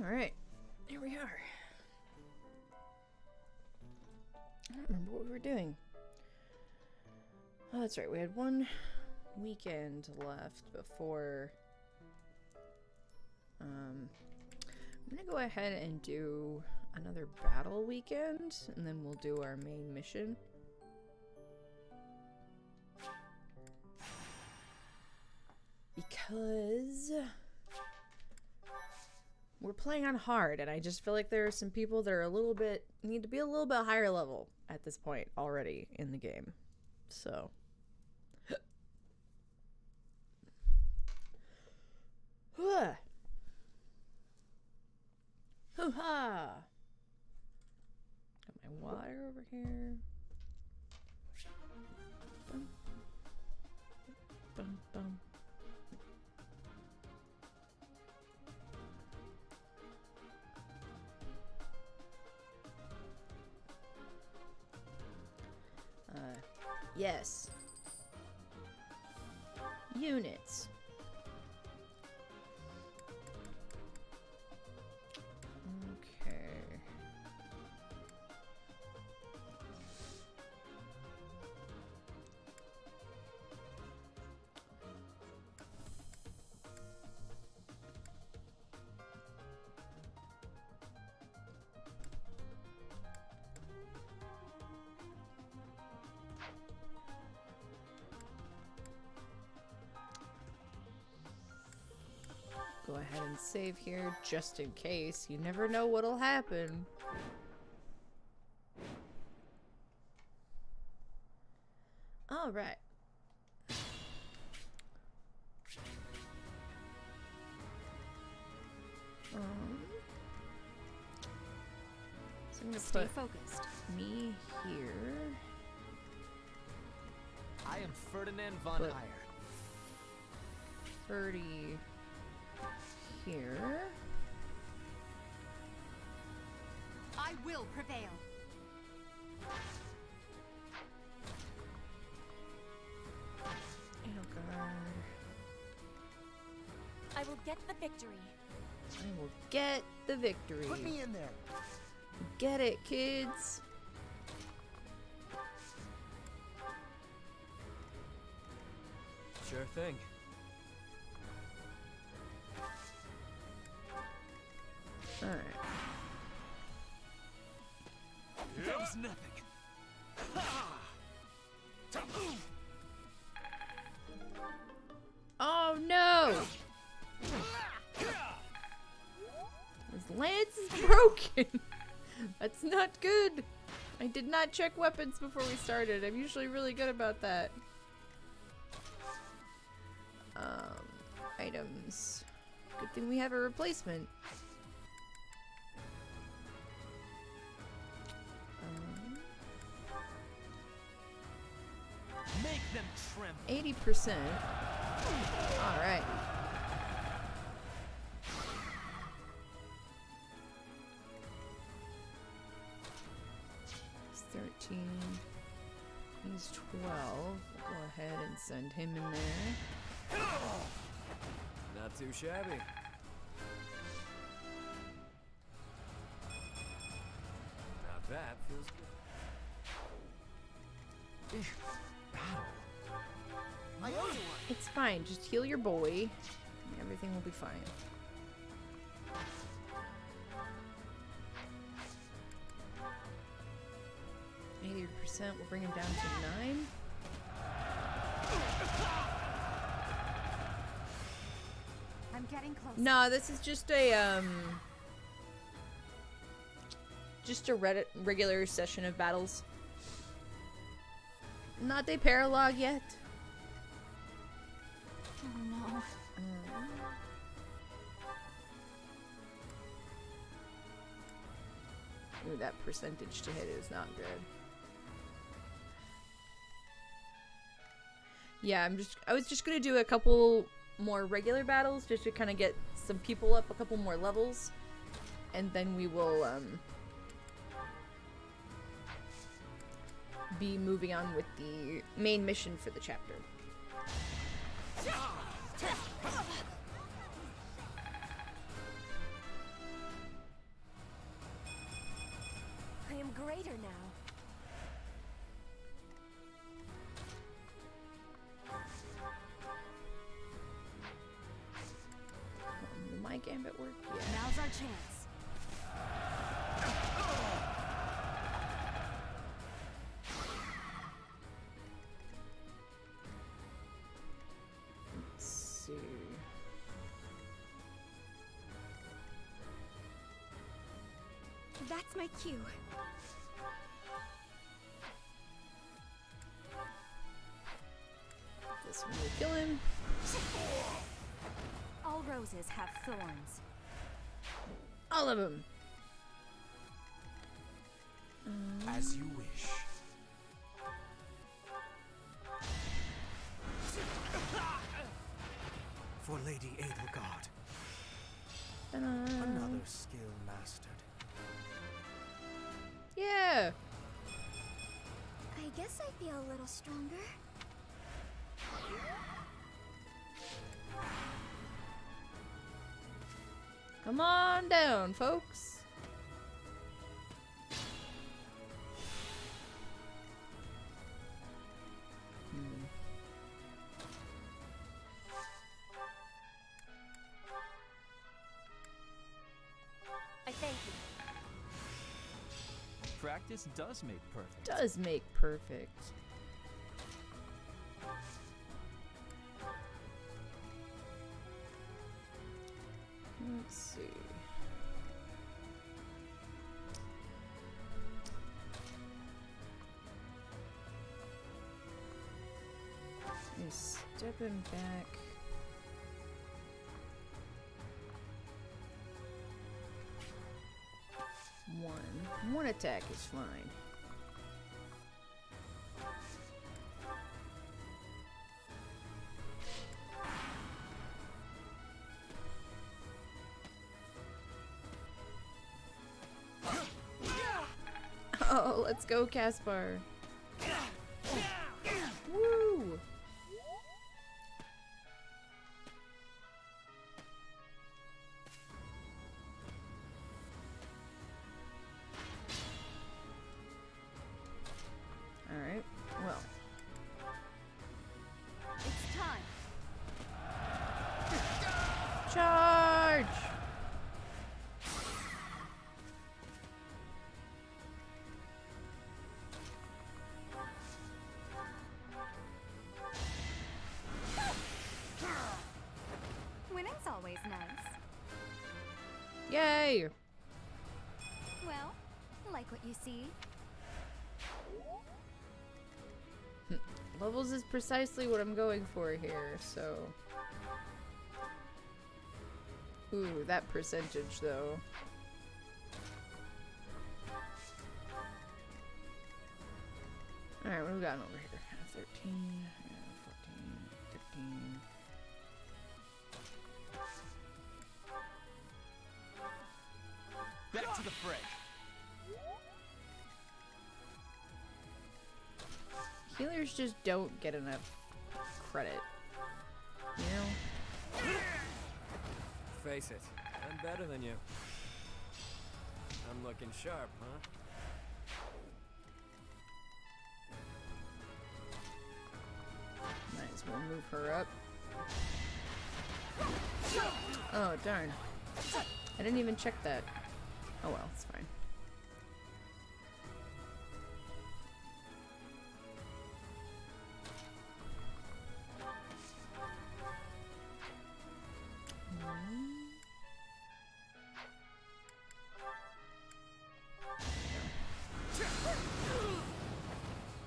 Alright, here we are. I don't remember what we were doing. Oh, that's right, we had one weekend left before... I'm gonna go ahead and do another battle weekend, and then we'll do our main mission. Because we're playing on hard, and I just feel like there are some people that are need to be a little bit higher level at this point already in the game. So hoo-ha! Got my water over here. Bum. Bum, bum. Yes. Units. Okay. Go ahead and save here just in case. You never know what'll happen. All right. So I'm gonna Stay put focused. me here. I am Ferdinand von Put- Eyre. 30 here. I will prevail. Edelgard. I will get the victory. I will get the victory. Put me in there. Get it, kids. Sure thing. All right. That was nothing. Oh no! His lance is broken. That's not good. I did not check weapons before we started. I'm usually really good about that. Items. Good thing we have a replacement. Make them tremble. 80%. Alright. He's 13. He's 12. Go ahead and send him in there. Not too shabby. Now that feels good. I owe you one. It's fine. Just heal your boy. And everything will be fine. %. We'll bring him down to 9. I'm getting close. No, this is just a regular session of battles. Not a paralogue yet. Oh no. Ooh, that percentage to hit is not good. Yeah, I was just gonna do a couple more regular battles just to kind of get some people up a couple more levels, and then we will be moving on with the main mission for the chapter. brighter now. Will my gambit work? Yeah. Now's our chance. Let's see. That's my cue. This one will kill him. All roses have thorns. All of them. As you wish. For Lady Edelgard, another skill mastered. Yeah. I guess I feel a little stronger. Come on down, folks. I thank you. Practice does make perfect. Does make perfect. Let's see. He's stepping back. One attack is fine. Oh, let's go, Caspar. Woo! Alright, well. It's time. Charge! Winning's always nice. Yay! Well, like what you see. Levels is precisely what I'm going for here, so... Ooh, that percentage, though. Alright, what do we got over here? 13, 14, 15... Back to the fray. Healers just don't get enough credit. You know? Face it, I'm better than you. I'm looking sharp, huh? Might as well move her up. Oh, darn. I didn't even check that. Oh well, it's fine.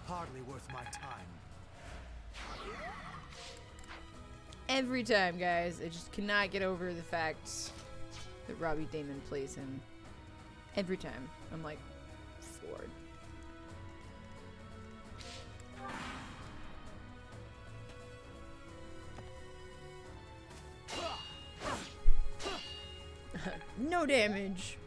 Hardly worth my time. Every time, guys. I just cannot get over the fact that Robbie Damon plays him. Every time. I'm like, floored. No damage.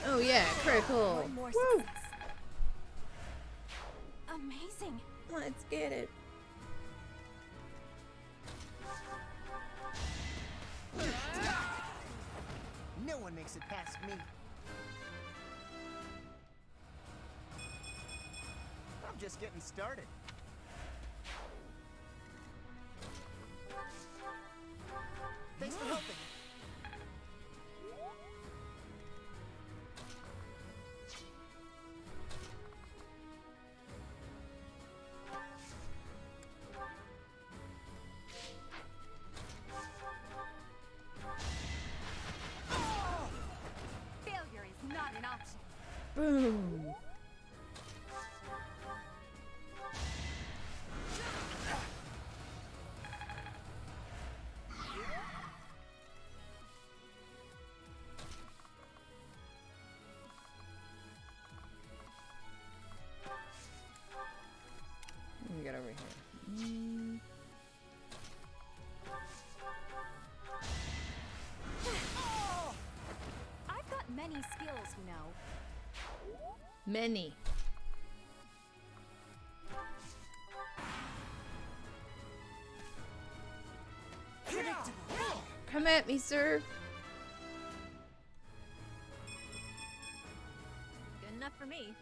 Oh yeah, critical. One more Woo! success. Amazing. Let's get it. No one makes it past me. I'm just getting started. Thanks for helping. Failure is not an option. Boom. Let me get over here. I've got many skills, you know. Many. Come at me, sir. Good enough for me.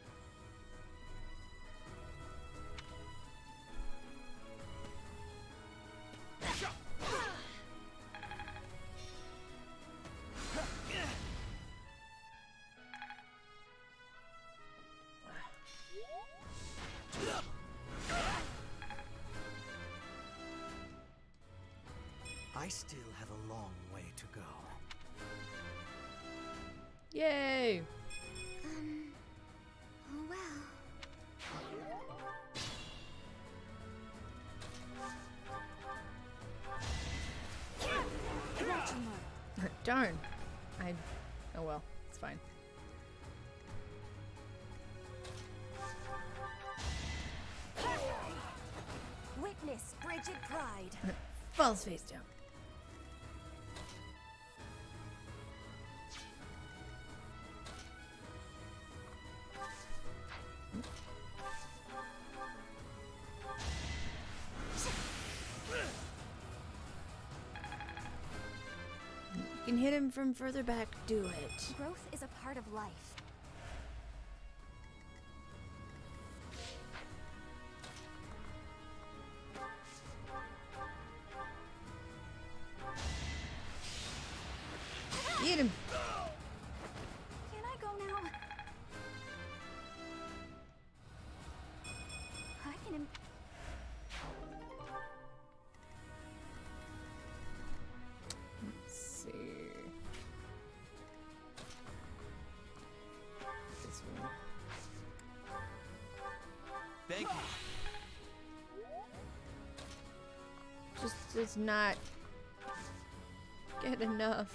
I still have a long way to go. Yay. Oh well. Watch and learn. Darn. Oh well, it's fine. Witness frigid pride. Falls face down. You can hit him from further back. Do it. Growth is a part of life. Get him. Can I go now? I can. Let's see. This one. Thank you. Just does not get enough.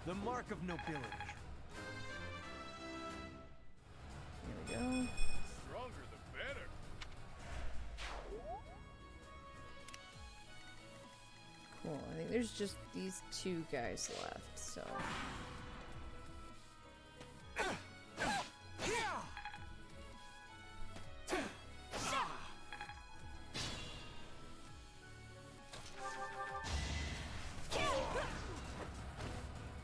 The mark of nobility. Here we go. Stronger the better. Cool. I think there's just these two guys left, so.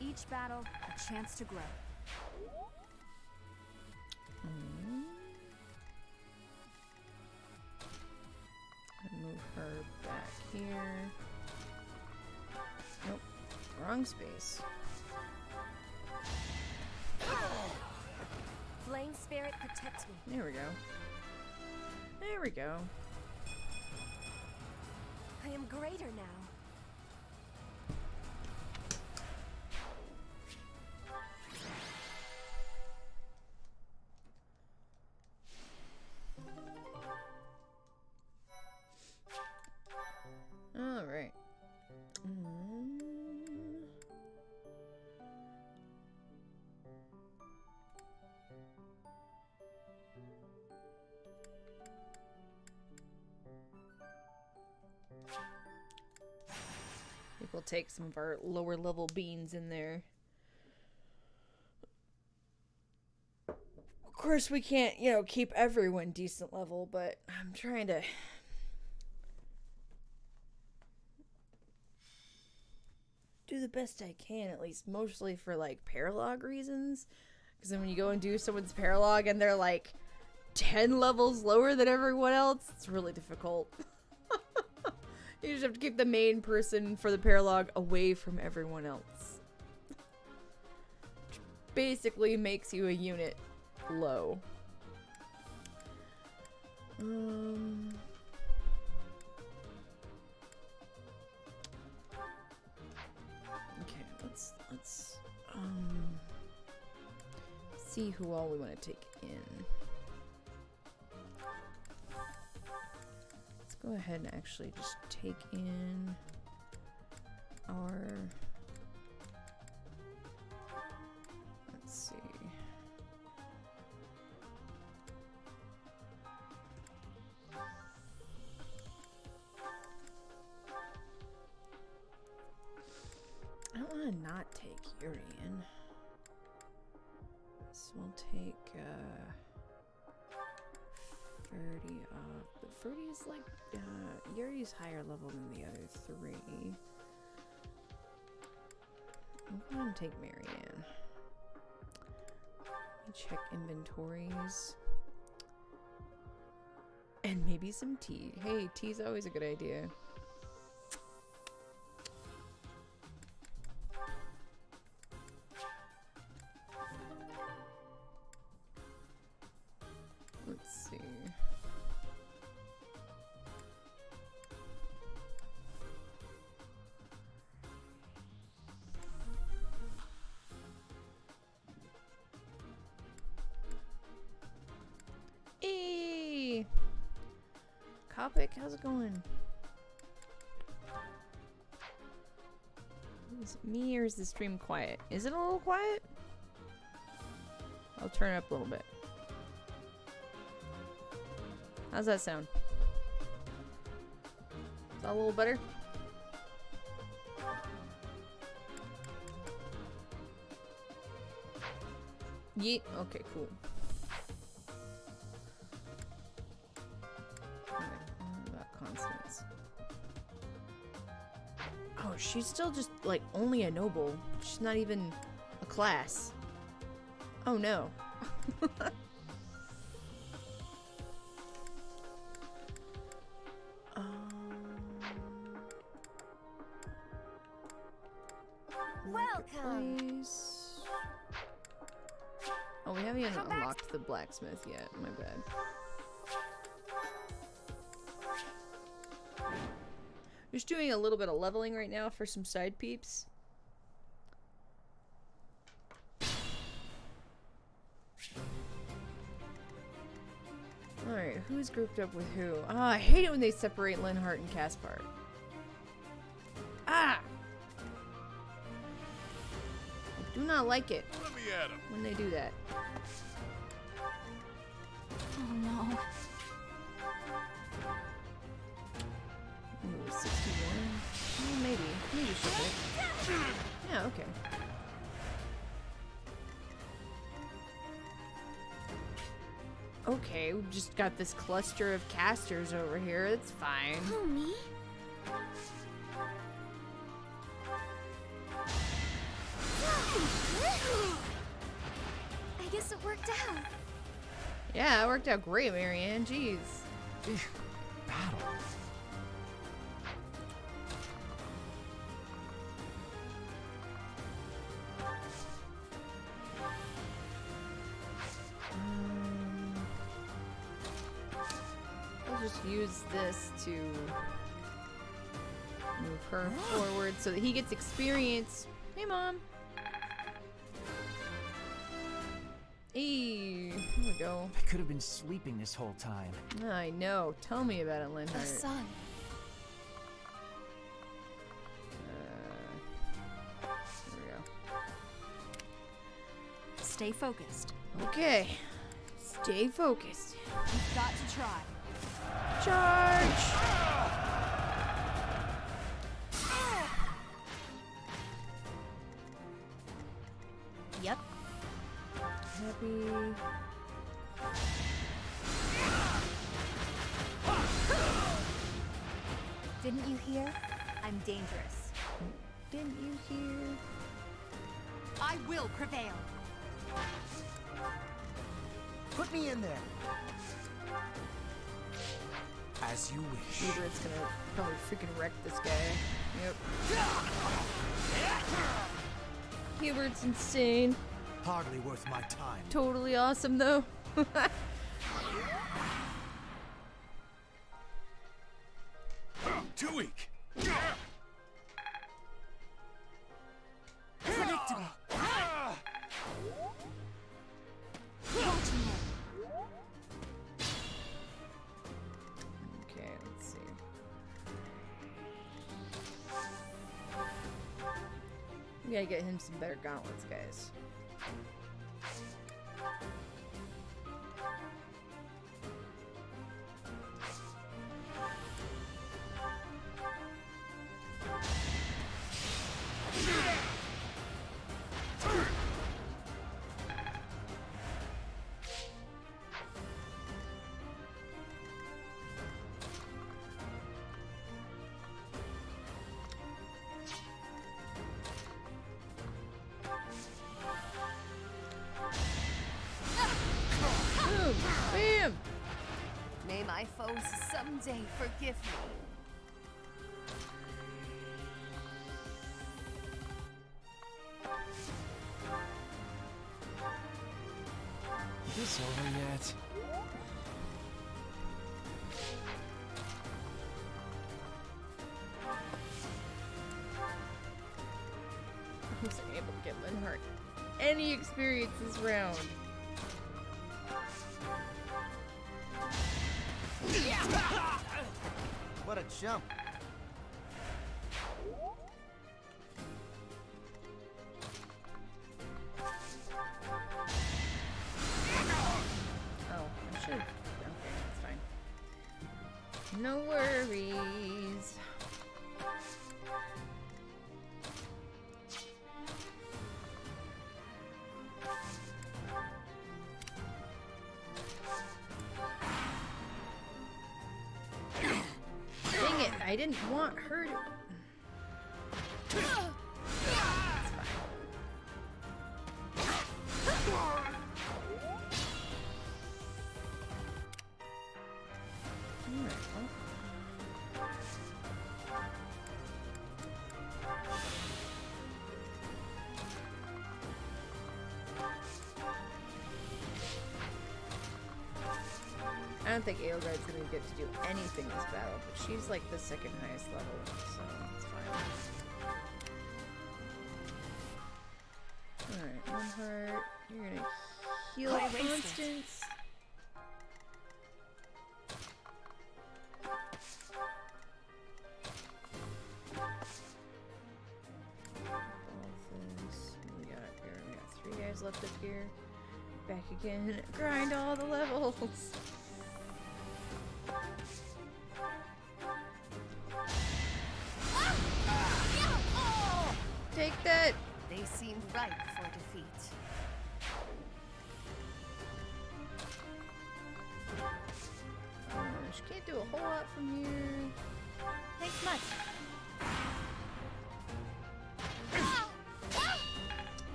Each battle, a chance to grow. Move her back here. Nope. Wrong space. Flame spirit protect me. There we go. There we go. I am greater now. All right. think we'll take some of our lower level beans in there. Of course, we can't, you know, keep everyone decent level, but I'm trying to do the best I can, at least mostly for like paralog reasons. Because then when you go and do someone's paralog and they're like 10 levels lower than everyone else, it's really difficult. You just have to keep the main person for the paralog away from everyone else. Which basically makes you a unit low. Okay, let's see who all we want to take in. Let's go ahead and actually just take in our, let's see. I don't want to not take Urian. So we'll take Ferdy off. But Ferdy's like, Yuri's higher level than the other three. I'm going to take Marianne. Let me check inventories. And maybe some tea. Hey, tea's always a good idea. Let's see. Hey! Copic, how's it going? Is it me or is the stream quiet? Is it a little quiet? I'll turn it up a little bit. How's that sound? Is that a little better? Yeet. Okay, cool. Alright, what about Constance? Oh, she's still just, like, only a noble. She's not even a class. Oh, no. Welcome. Marketplace. Oh, we haven't even unlocked the blacksmith yet. My bad. Just doing a little bit of leveling right now for some side peeps. Alright, who's grouped up with who? Ah, I hate it when they separate Linhart and Caspar. Ah! I do not like it when they do that. Oh no. Ooh, 61? Oh, maybe. Maybe she'll fit. Yeah, okay. Okay, we've just got this cluster of casters over here. It's fine. Oh, me? I guess it worked out. Yeah, it worked out great, Marianne. Jeez. Battle. I'll just use this to move her forward so that he gets experience. Hey, Mom. Hey, here we go. I could have been sleeping this whole time. I know. Tell me about it, The Linhart. sun. Here we go. Stay focused. Okay. Stay focused. You've got to try. Charge! Yep. Happy. Didn't you hear? I'm dangerous. Didn't you hear? I will prevail. Put me in there. As you wish. Hubert's gonna probably freaking wreck this guy. Yep. Hubert's insane. Hardly worth my time. Totally awesome though. Too weak. Predictable. Watching him. Okay, let's see. We gotta get him some better gauntlets, guys. Boom! Bam! May my foes someday forgive me. Is this over yet? I wasn't able to get Linhart any experience this round. What a jump. Oh, I should. Okay, that's fine. No worries. Dang it, I didn't want her to. It's fine. Alright, well. I don't think Aelgard's gonna get to do anything this battle, but she's like the second highest level, so it's fine. Alright, one heart. You're gonna heal I wasted. Constance. Balthus. What do we got here? We got 3 guys left up here. Back again. Grind all the levels. Take that! They seem ripe for defeat. She can't do a whole lot from here. Thanks much.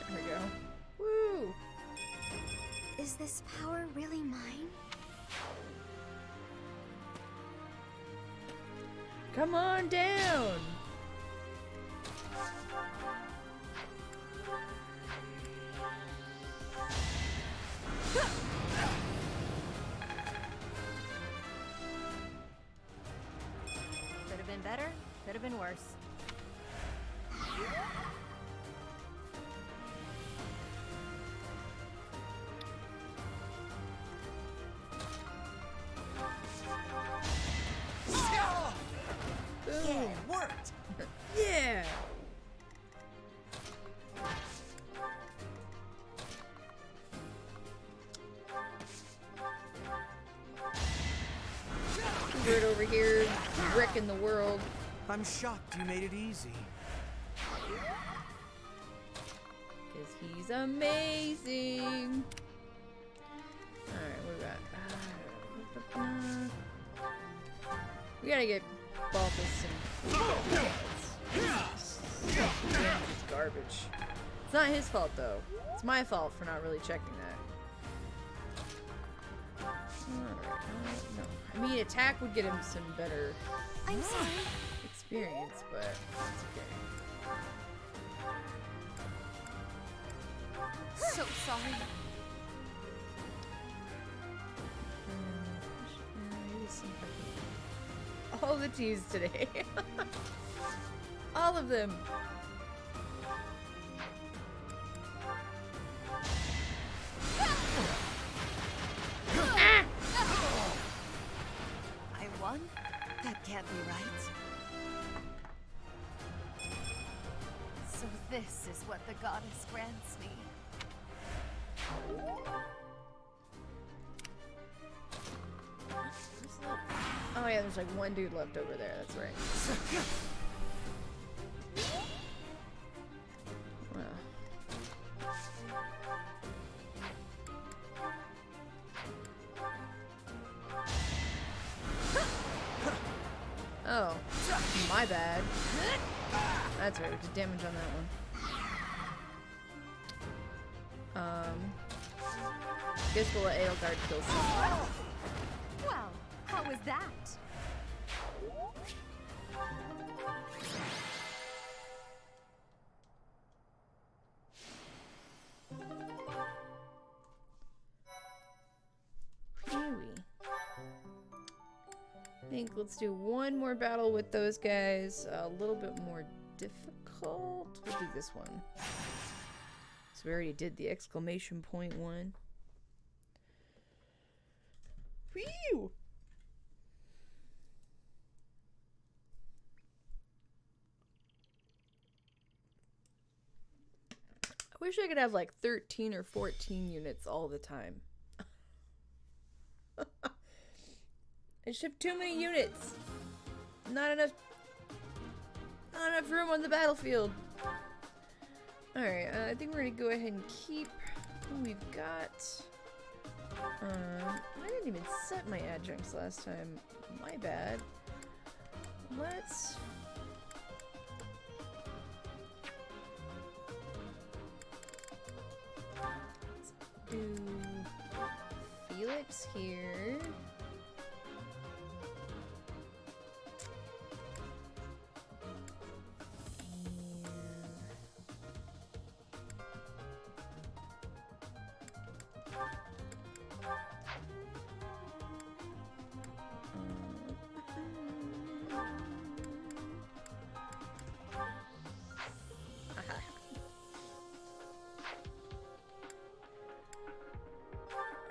There we go. Woo! Is this power really mine? Come on down! Could have been better, could have been worse. Boom! It worked. Yeah! Bird over here wrecking the world. I'm shocked you made it easy. Because he's amazing. Alright, what we got? We gotta get Balthus and it's garbage. It's not his fault though. It's my fault for not really checking that. Alright, no. I mean, attack would get him some better I'm sorry. experience, but it's okay. So sorry. All the teas today. All of them. I won? That can't be right. So this is what the goddess grants me. Oh yeah, there's like one dude left over there, that's right. Well. Oh, my bad. That's right, we did damage on that one. Guess we'll let Edelgard kill someone. Well, how was that? I think let's do one more battle with those guys. A little bit more difficult. We'll do this one. So we already did the exclamation point one. Whew! I wish I could have like 13 or 14 units all the time. I just have too many units. Not enough room on the battlefield. Alright, I think we're gonna go ahead and keep who we've got. I didn't even set my adjuncts last time. My bad. Let's do Felix here.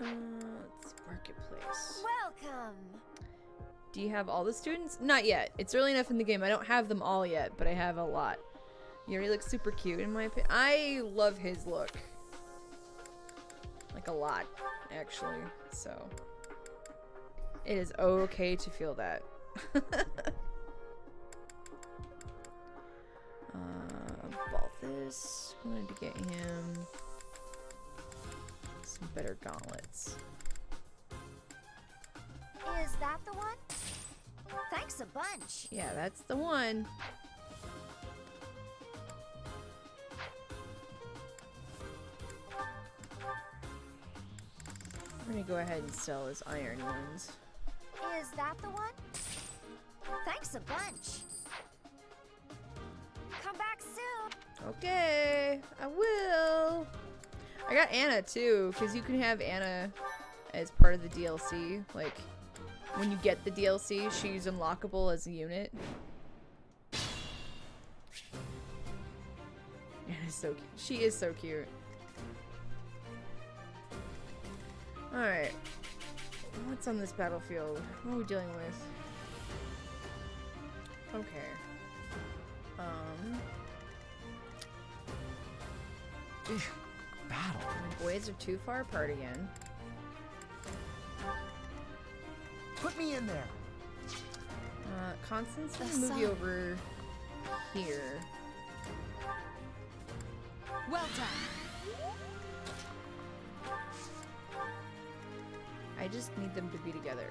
Let's marketplace. Welcome. Do you have all the students? Not yet. It's early enough in the game. I don't have them all yet, but I have a lot. Yuri looks super cute in my opinion. I love his look. Like a lot, actually. So it is okay to feel that. Balthus. Wanted to get him some better gauntlets. Is that the one? Thanks a bunch. Yeah, that's the one. We're gonna go ahead and sell his iron ones. Is that the one? Thanks a bunch. Come back soon. Okay, I will. I got Anna too, because you can have Anna as part of the DLC. Like, when you get the DLC, she's unlockable as a unit. Anna's so cute. She is so cute. Alright. What's on this battlefield? What are we dealing with? Okay. Battle. My boys are too far apart again. Put me in there. Constance, The let me move you sun. over here. Well done. I just need them to be together.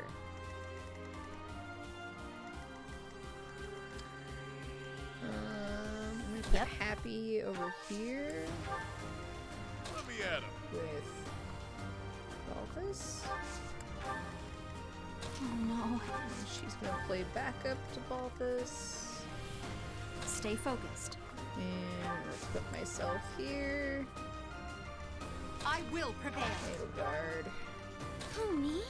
I'm gonna put Happy over here Let me at him. with Balthus. Oh no. And she's gonna play backup to Balthus. Stay focused. And let's put myself here. I will prevail. Nail guard. Who, me?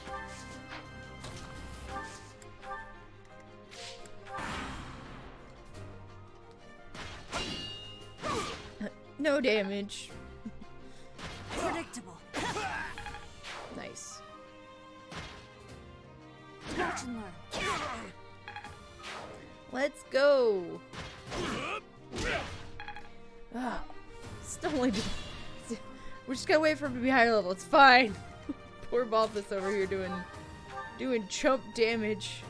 No damage. Predictable. Nice. Watch and learn. Let's go. Ah, still only. We just gotta wait for him to be higher level. It's fine. Poor Balthus over here doing chump damage.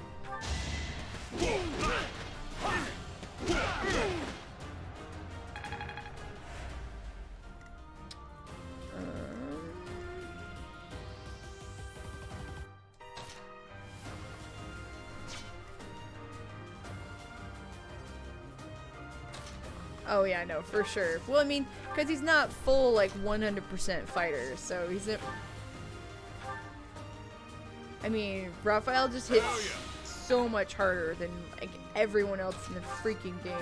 Oh yeah, no, for sure. Well, I mean, because he's not full, like, 100% fighter, so he's a... I mean, Raphael just hits so much harder than, like, everyone else in the freaking game.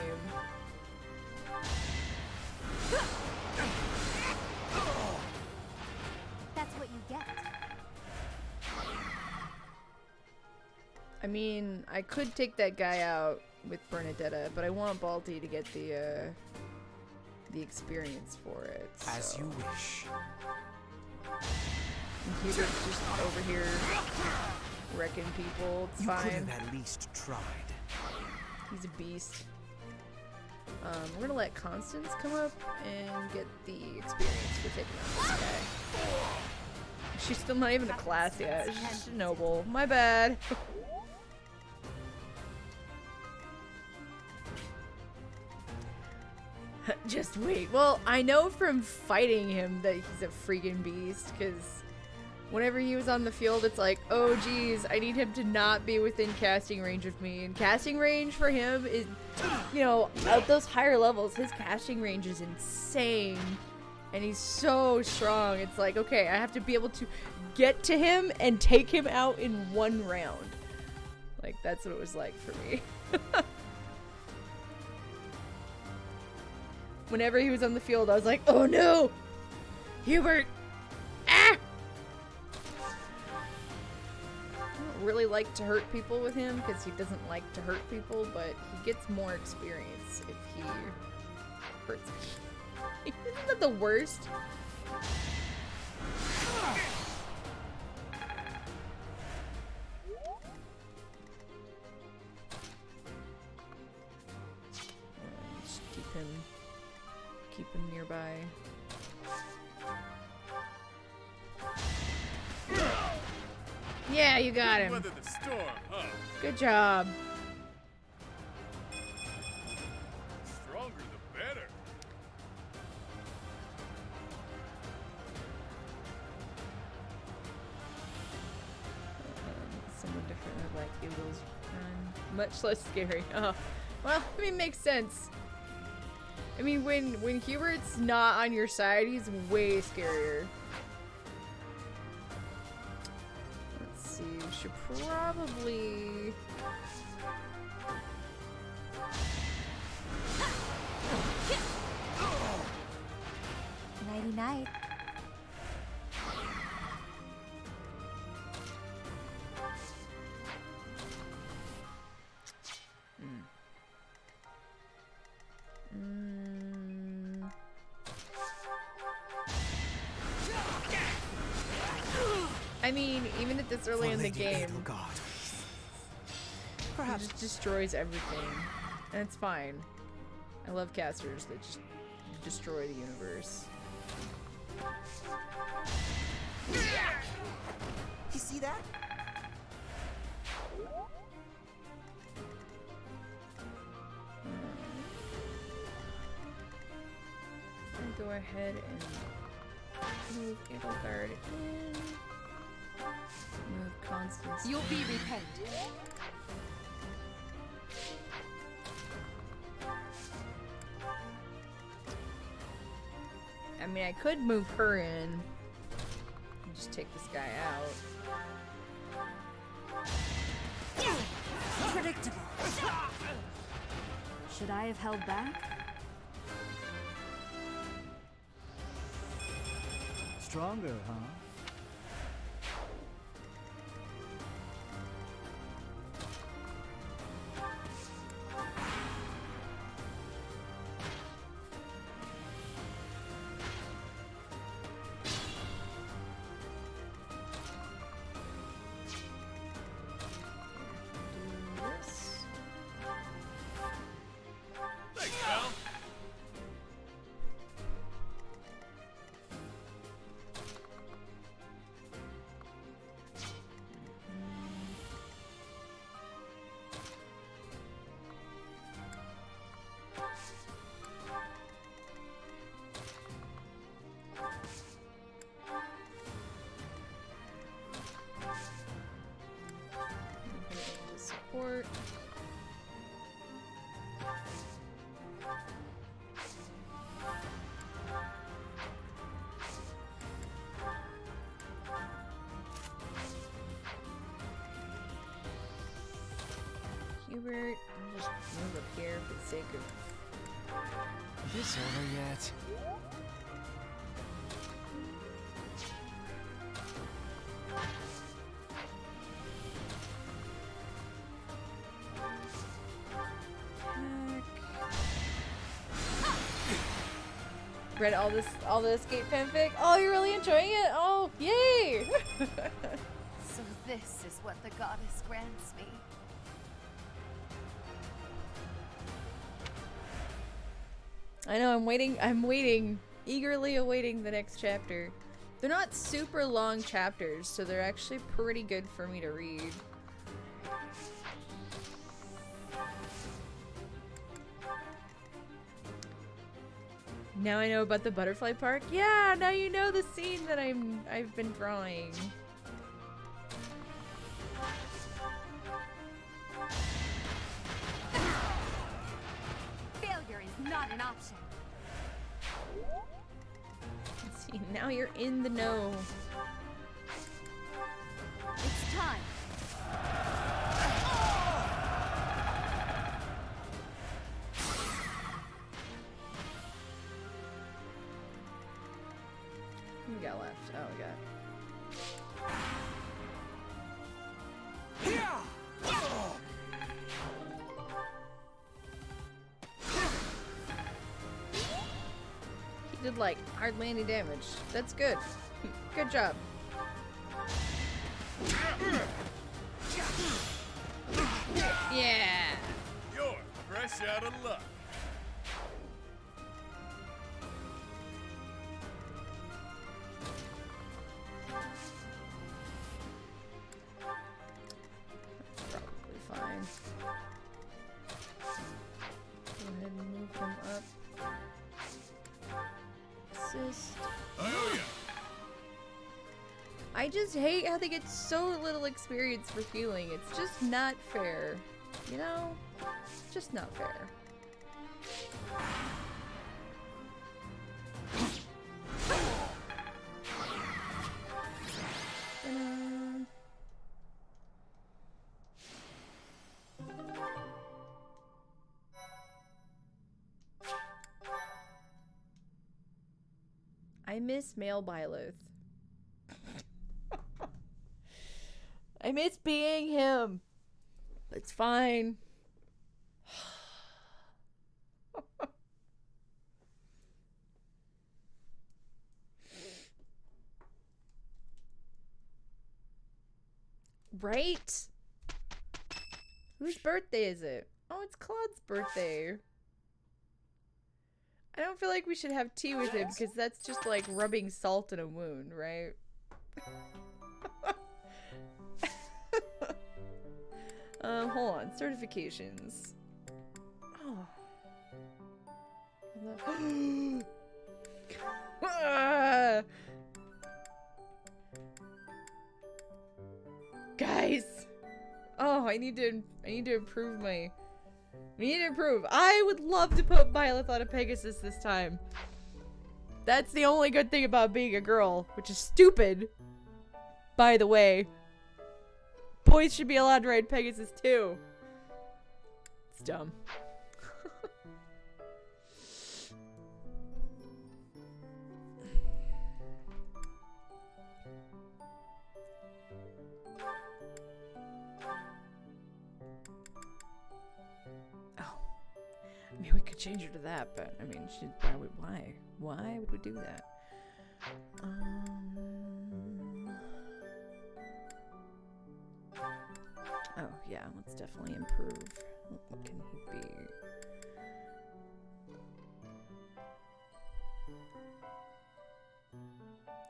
That's what you get. I mean, I could take that guy out with Bernadetta, but I want Balti to get the experience for it. As so. you wish. And Hubert's just over here wrecking people. It's You could fine. have at least tried. He's a beast. We're gonna let Constance come up and get the experience for taking out this guy. She's still not even a class yet. She's just a noble. My bad. Just wait. Well, I know from fighting him that he's a freaking beast, because whenever he was on the field, it's like, oh geez, I need him to not be within casting range of me. And casting range for him is, you know, at those higher levels, his casting range is insane. And he's so strong. It's like, okay, I have to be able to get to him and take him out in one round. Like, that's what it was like for me. Whenever he was on the field, I was like, oh no! Hubert! Ah! I don't really like to hurt people with him because he doesn't like to hurt people, but he gets more experience if he hurts me. Isn't that the worst? Just keep him nearby. Yeah, you got him. Weather the storm, huh? Good job. Stronger the better. Someone different with like Eagles run. Much less scary. Oh. Well, I mean, makes sense. I mean, when Hubert's not on your side, he's way scarier. Let's see, we should probably... Nighty night. I mean, even if it's early in the Lady game, Edelgard. he Perhaps just destroys everything. And it's fine. I love casters that just destroy the universe. You see that? go ahead and move Edelgard in. Move Constance. You'll be repaid. I mean, I could move her in and just take this guy out. Predictable. Should I have held back? Stronger, huh? Thanks, pal. Support. Hubert, I'll just move up here for the sake of. This over yet? Read all the escape fanfic. Oh, you're really enjoying it? Oh, yay! So this is what the goddess grants me. I know, I'm waiting, eagerly awaiting the next chapter. They're not super long chapters, so they're actually pretty good for me to read. Now I know about the butterfly park. Yeah, now you know the scene that I've been drawing. Failure is not an option. See, now you're in the know. It's time. What we got left? Oh, we got. He did like hardly any damage. That's good. Good job. Yeah. You're fresh out of luck. Probably fine. Go ahead and move him up. Assist. Oh yeah. I just hate how they get so little experience for healing. It's just not fair. You know? It's just not fair. I miss male Byleth. I miss being him. It's fine. Right? Whose birthday is it? Oh, it's Claude's birthday. I don't feel like we should have tea with him because that's just like rubbing salt in a wound, right? Hold on. Certifications. Oh. Guys. Oh, I need to improve my... I need to improve. I would love to put Byleth on a Pegasus this time. That's the only good thing about being a girl, which is stupid. By the way. Boys should be allowed to ride Pegasus too. It's dumb. I mean, we could change her to that, but I mean, why? Why would we do that? Oh yeah, let's definitely improve. What can he be?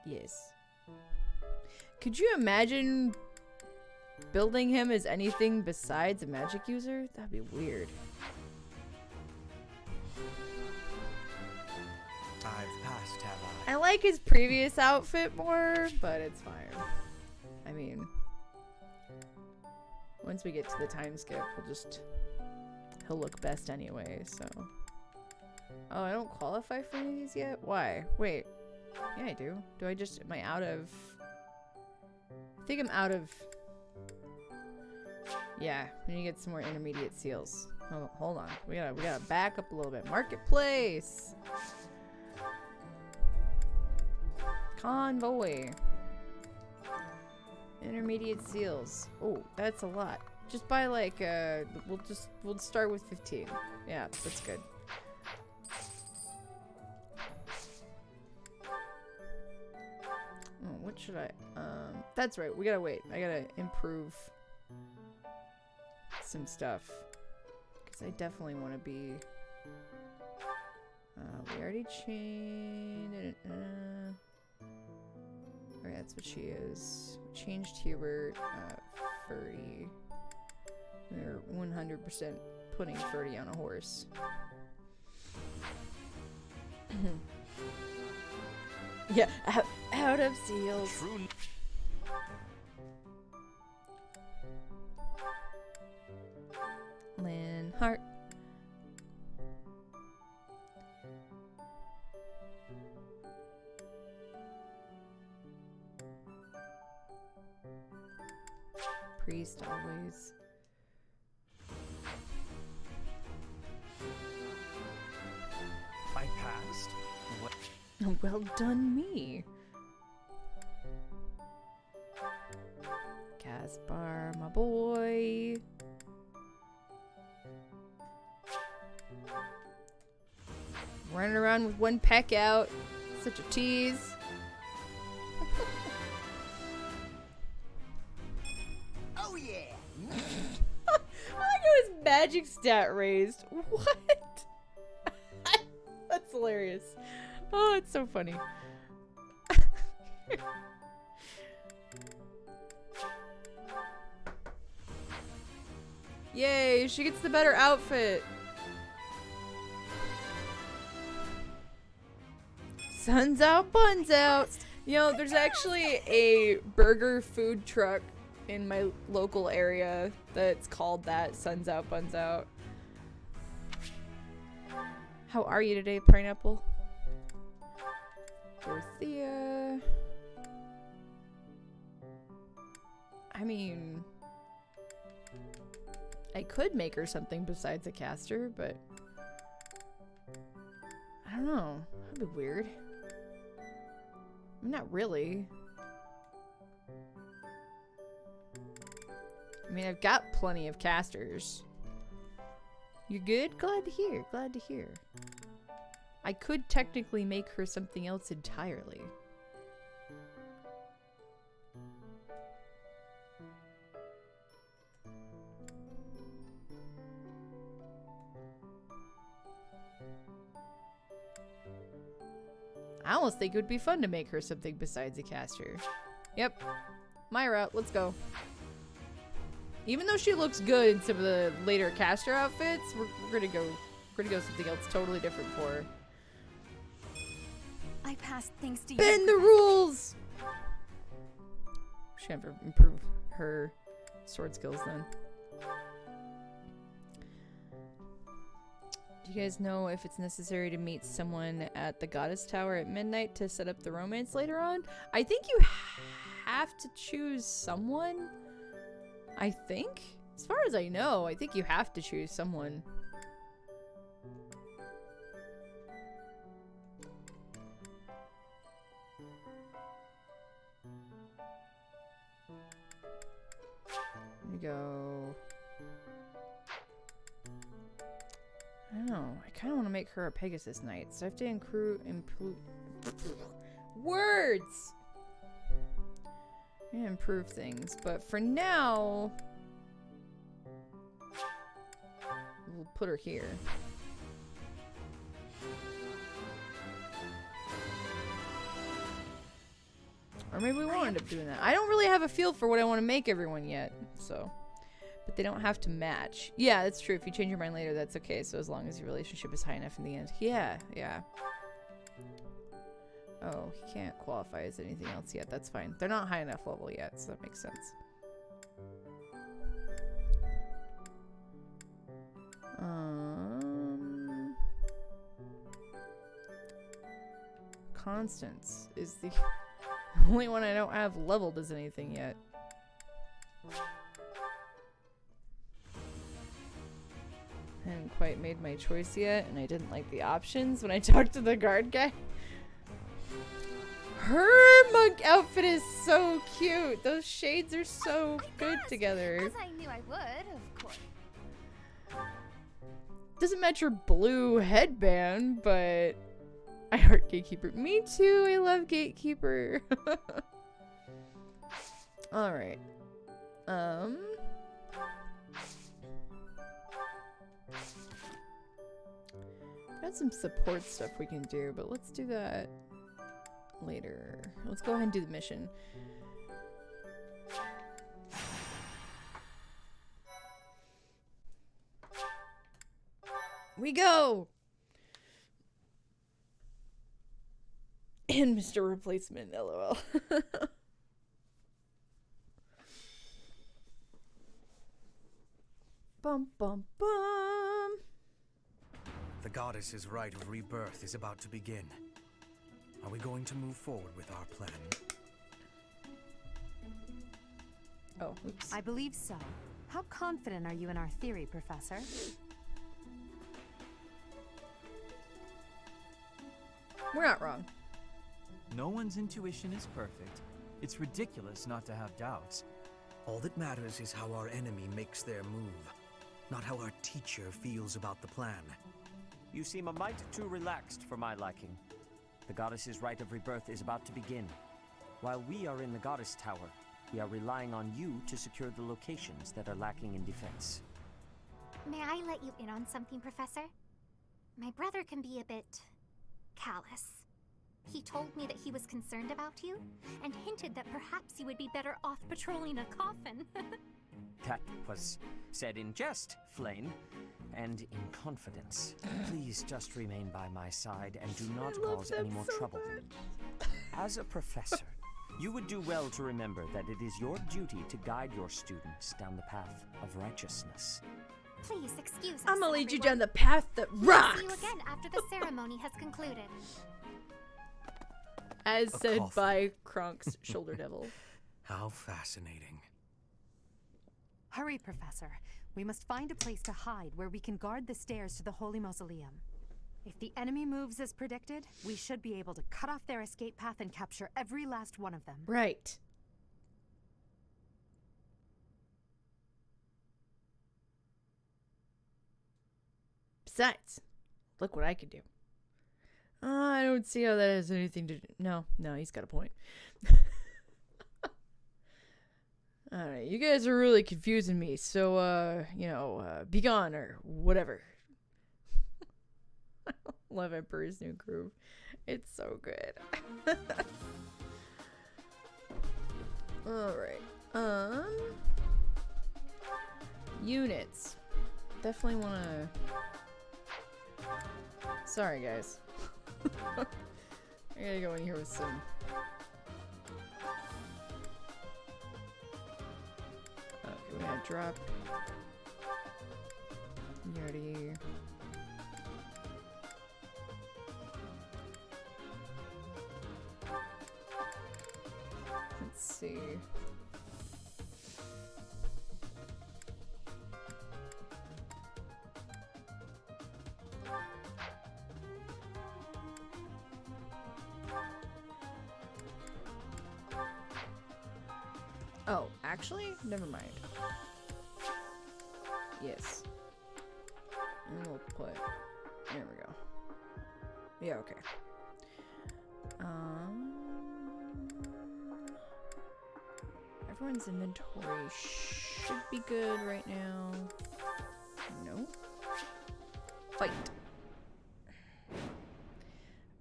Yes. Could you imagine building him as anything besides a magic user? That'd be weird. I've passed, have I? I like his previous outfit more, but it's fine. I mean, once we get to the time skip, he'll look best anyway, so. Oh, I don't qualify for any of these yet? Why? Wait. Yeah, I do. Am I out of... I think I'm out of... Yeah, we need to get some more intermediate seals. Oh, hold on. We gotta back up a little bit. Marketplace! Convoy. Intermediate seals. Oh, that's a lot. Just buy like we'll start with 15. Yeah, that's good. Oh, what should I that's right, we gotta wait. I gotta improve some stuff. Cause I definitely wanna be we already changed okay, that's what she is. Changed Hubert, Ferdy. We're 100% putting Ferdy on a horse. Yeah, out of seals. True. Lynn Hart. Priest always. I passed? What? Well done, me. Caspar, my boy. Running around with one peck out. Such a tease. Oh yeah! I like how his magic stat raised. What? That's hilarious. Oh, it's so funny. Yay, she gets the better outfit. Sun's out, buns out. You know, there's actually a burger food truck in my local area that's called that, Sun's out, buns out. How are you today, Pineapple? Dorothea. I mean, I could make her something besides a caster, but I don't know. That'd be weird. Not really. I mean, I've got plenty of casters. You good? Glad to hear. Glad to hear. I could technically make her something else entirely. I almost think it would be fun to make her something besides a caster. Yep. My route. Let's go. Even though she looks good in some of the later caster outfits, we're gonna go something else totally different for her. I passed thanks to you. Bend the rules! She have to improve her sword skills then. Do you guys know if it's necessary to meet someone at the Goddess Tower at midnight to set up the romance later on? I think you have to choose someone. I think? As far as I know, I think you have to choose someone. Here we go. I don't know. I kind of want to make her a Pegasus Knight, so I have to improve words. I'm gonna improve things, but for now, we'll put her here. Or maybe we won't end up doing that. I don't really have a feel for what I want to make everyone yet, so. But they don't have to match. Yeah, that's true. If you change your mind later, that's okay. So as long as your relationship is high enough in the end. Yeah, yeah. Oh, he can't qualify as anything else yet. That's fine. They're not high enough level yet, so that makes sense. Constance is the only one I don't have leveled as anything yet. I hadn't quite made my choice yet, and I didn't like the options when I talked to the guard guy. Her monk outfit is so cute. Those shades are so good together. As I knew I would, of course. Doesn't match your blue headband, but I heart Gatekeeper. Me too. I love Gatekeeper. All right. Got some support stuff we can do, but let's do that later. Let's go ahead and do the mission. We go! And Mr. Replacement, lol. Bum bum bum. The goddess's rite of rebirth is about to begin. Are we going to move forward with our plan? Oh, oops. I believe so. How confident are you in our theory, Professor? We're not wrong. No one's intuition is perfect. It's ridiculous not to have doubts. All that matters is how our enemy makes their move, not how our teacher feels about the plan. You seem a mite too relaxed for my liking. The goddess's rite of rebirth is about to begin. While we are in the goddess tower, we are relying on you to secure the locations that are lacking in defense. May I let you in on something, Professor? My brother can be a bit callous. He told me that he was concerned about you, and hinted that perhaps you would be better off patrolling a coffin. That was said in jest, Flame, and in confidence. Please just remain by my side and do not cause any more trouble. As a professor, you would do well to remember that it is your duty to guide your students down the path of righteousness. Please excuse us. I'm gonna lead you everyone. down the path that rocks! See you again after the ceremony has concluded. As A said coffin. by Kronk's shoulder devil. How fascinating. Hurry, Professor. We must find a place to hide where we can guard the stairs to the Holy Mausoleum. If the enemy moves as predicted, we should be able to cut off their escape path and capture every last one of them. Right. Besides, look what I can do. I don't see how that has anything to do. No, he's got a point. Alright, you guys are really confusing me, so, be gone or whatever. Love Emperor's New Groove. It's so good. Alright, units. Definitely wanna... Sorry, guys. I gotta go in here with some. Okay, we're gonna drop Yardy. Let's see. Oh, actually, never mind. Yes. And we'll put. There we go. Yeah, okay. Everyone's inventory should be good right now. No. Fight. I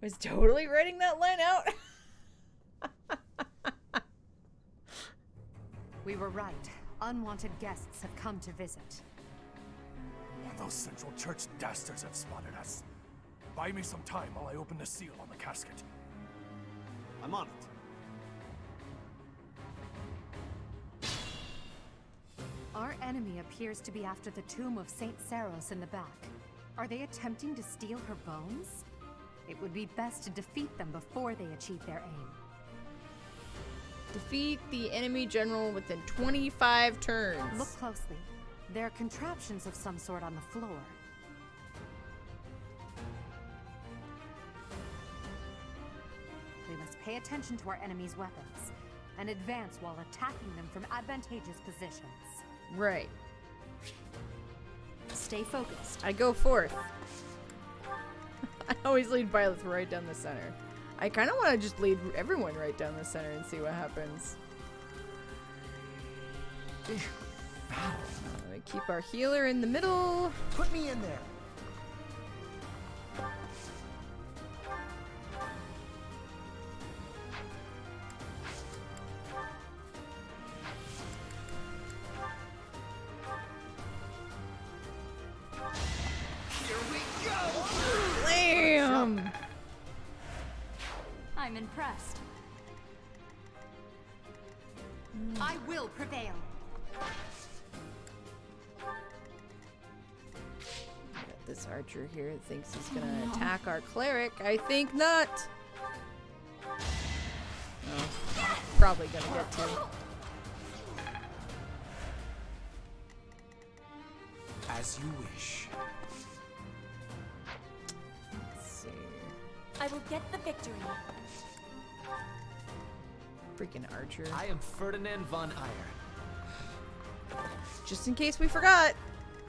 was totally writing that line out. We were right. Unwanted guests have come to visit. One of those Central Church dastards have spotted us. Buy me some time while I open the seal on the casket. I'm on it. Our enemy appears to be after the tomb of Saint Saros in the back. Are they attempting to steal her bones? It would be best to defeat them before they achieve their aim. Defeat the enemy general within 25 turns. Look closely. There are contraptions of some sort on the floor. We must pay attention to our enemy's weapons and advance while attacking them from advantageous positions. Right. Stay focused. I go fourth. I always lead Violet right down the center. I kind of want to just lead everyone right down the center and see what happens. Keep our healer in the middle. Put me in there. Here we go. Blam! I'm impressed. I will prevail. Got this archer here that thinks he's gonna attack our cleric. I think not. Oh, probably gonna get to. As you wish. Let's see. I will get the victory. Freaking archer. I am Ferdinand von Eyre. Just in case we forgot,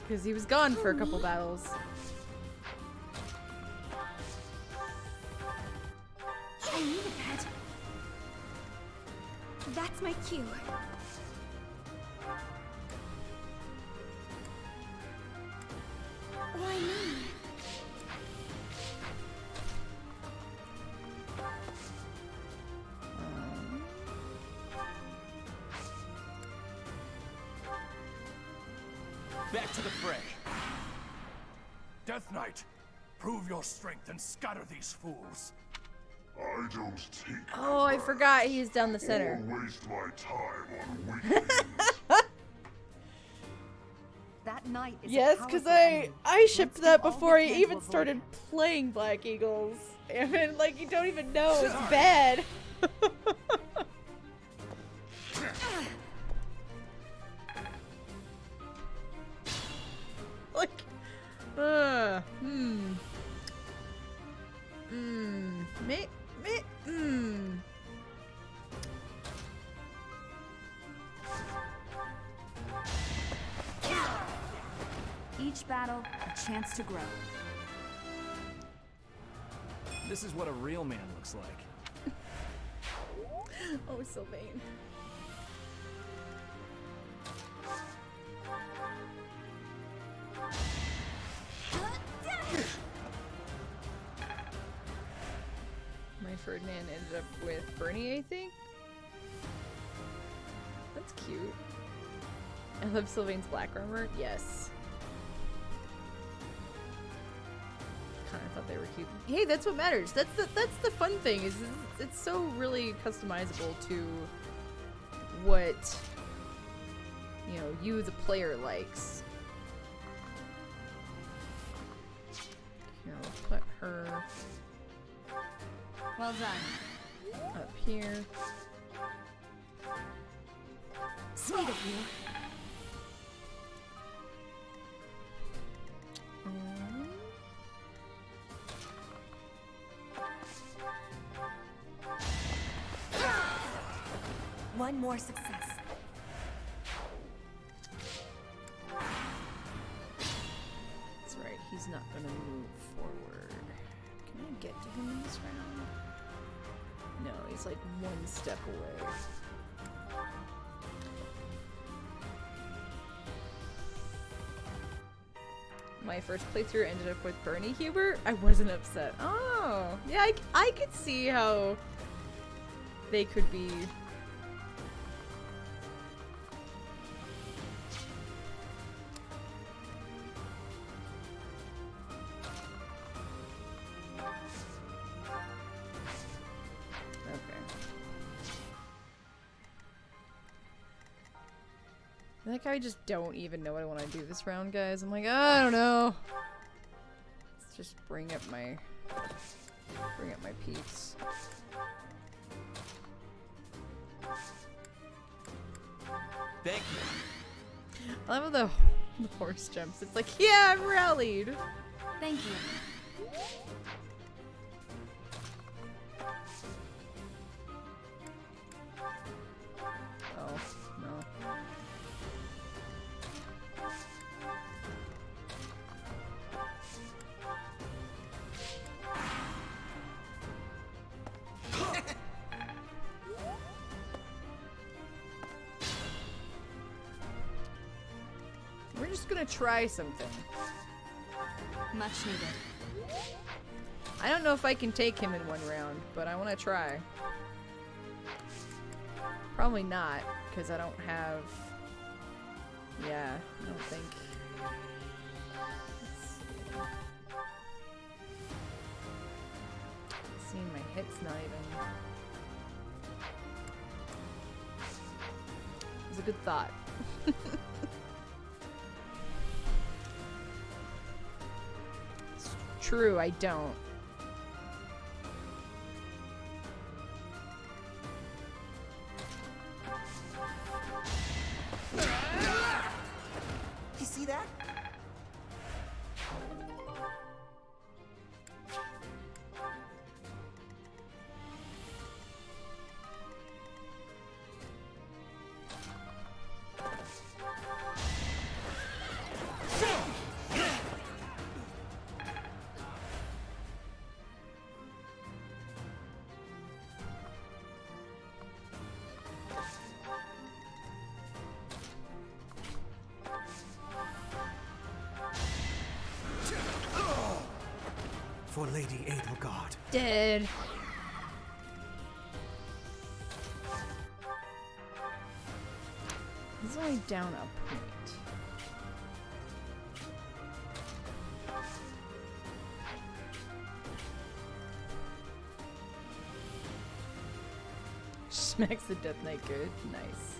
because he was gone for a couple battles. I needed that. That's my cue. Why me? Back to the fray. Death Knight, prove your strength and scatter these fools. I don't take Oh, I forgot he's down the center. or waste my time on weaklings. That knight is Yes, because I shipped that before I even started playing Black Eagles. And like, you don't even know it's bad. Like, Each battle, a chance to grow. This is what a real man looks like. oh, Sylvain. My Ferdinand ended up with Bernie, I think. That's cute. I love Sylvain's black armor. Yes. Kind of thought they were cute. Hey, that's what matters. That's the fun thing, is it's so really customizable to what, you know, you the player likes. Here, we'll put her Well done. up here. Sweet of you. One more success. That's right, he's not gonna move forward. Can I get to him in this round? No, he's like one step away. My first playthrough ended up with Bernie Hubert. I wasn't upset. Oh, yeah, I could see how they could be. I think I just don't even know what I want to do this round, guys. I'm like, I don't know. Let's just bring up my peeps. Thank you. I love the horse jumps. It's like, yeah, I'm rallied. Thank you. Oh, no. We're just gonna try something. Much needed. I don't know if I can take him in one round, but I want to try. Probably not, because I don't have... Yeah, I don't think... Seeing my hits not even... It's a good thought. It's true, I don't. You see that? For Lady Edelgard. Dead. He's only down a point. Smacks the Death Knight good. Nice.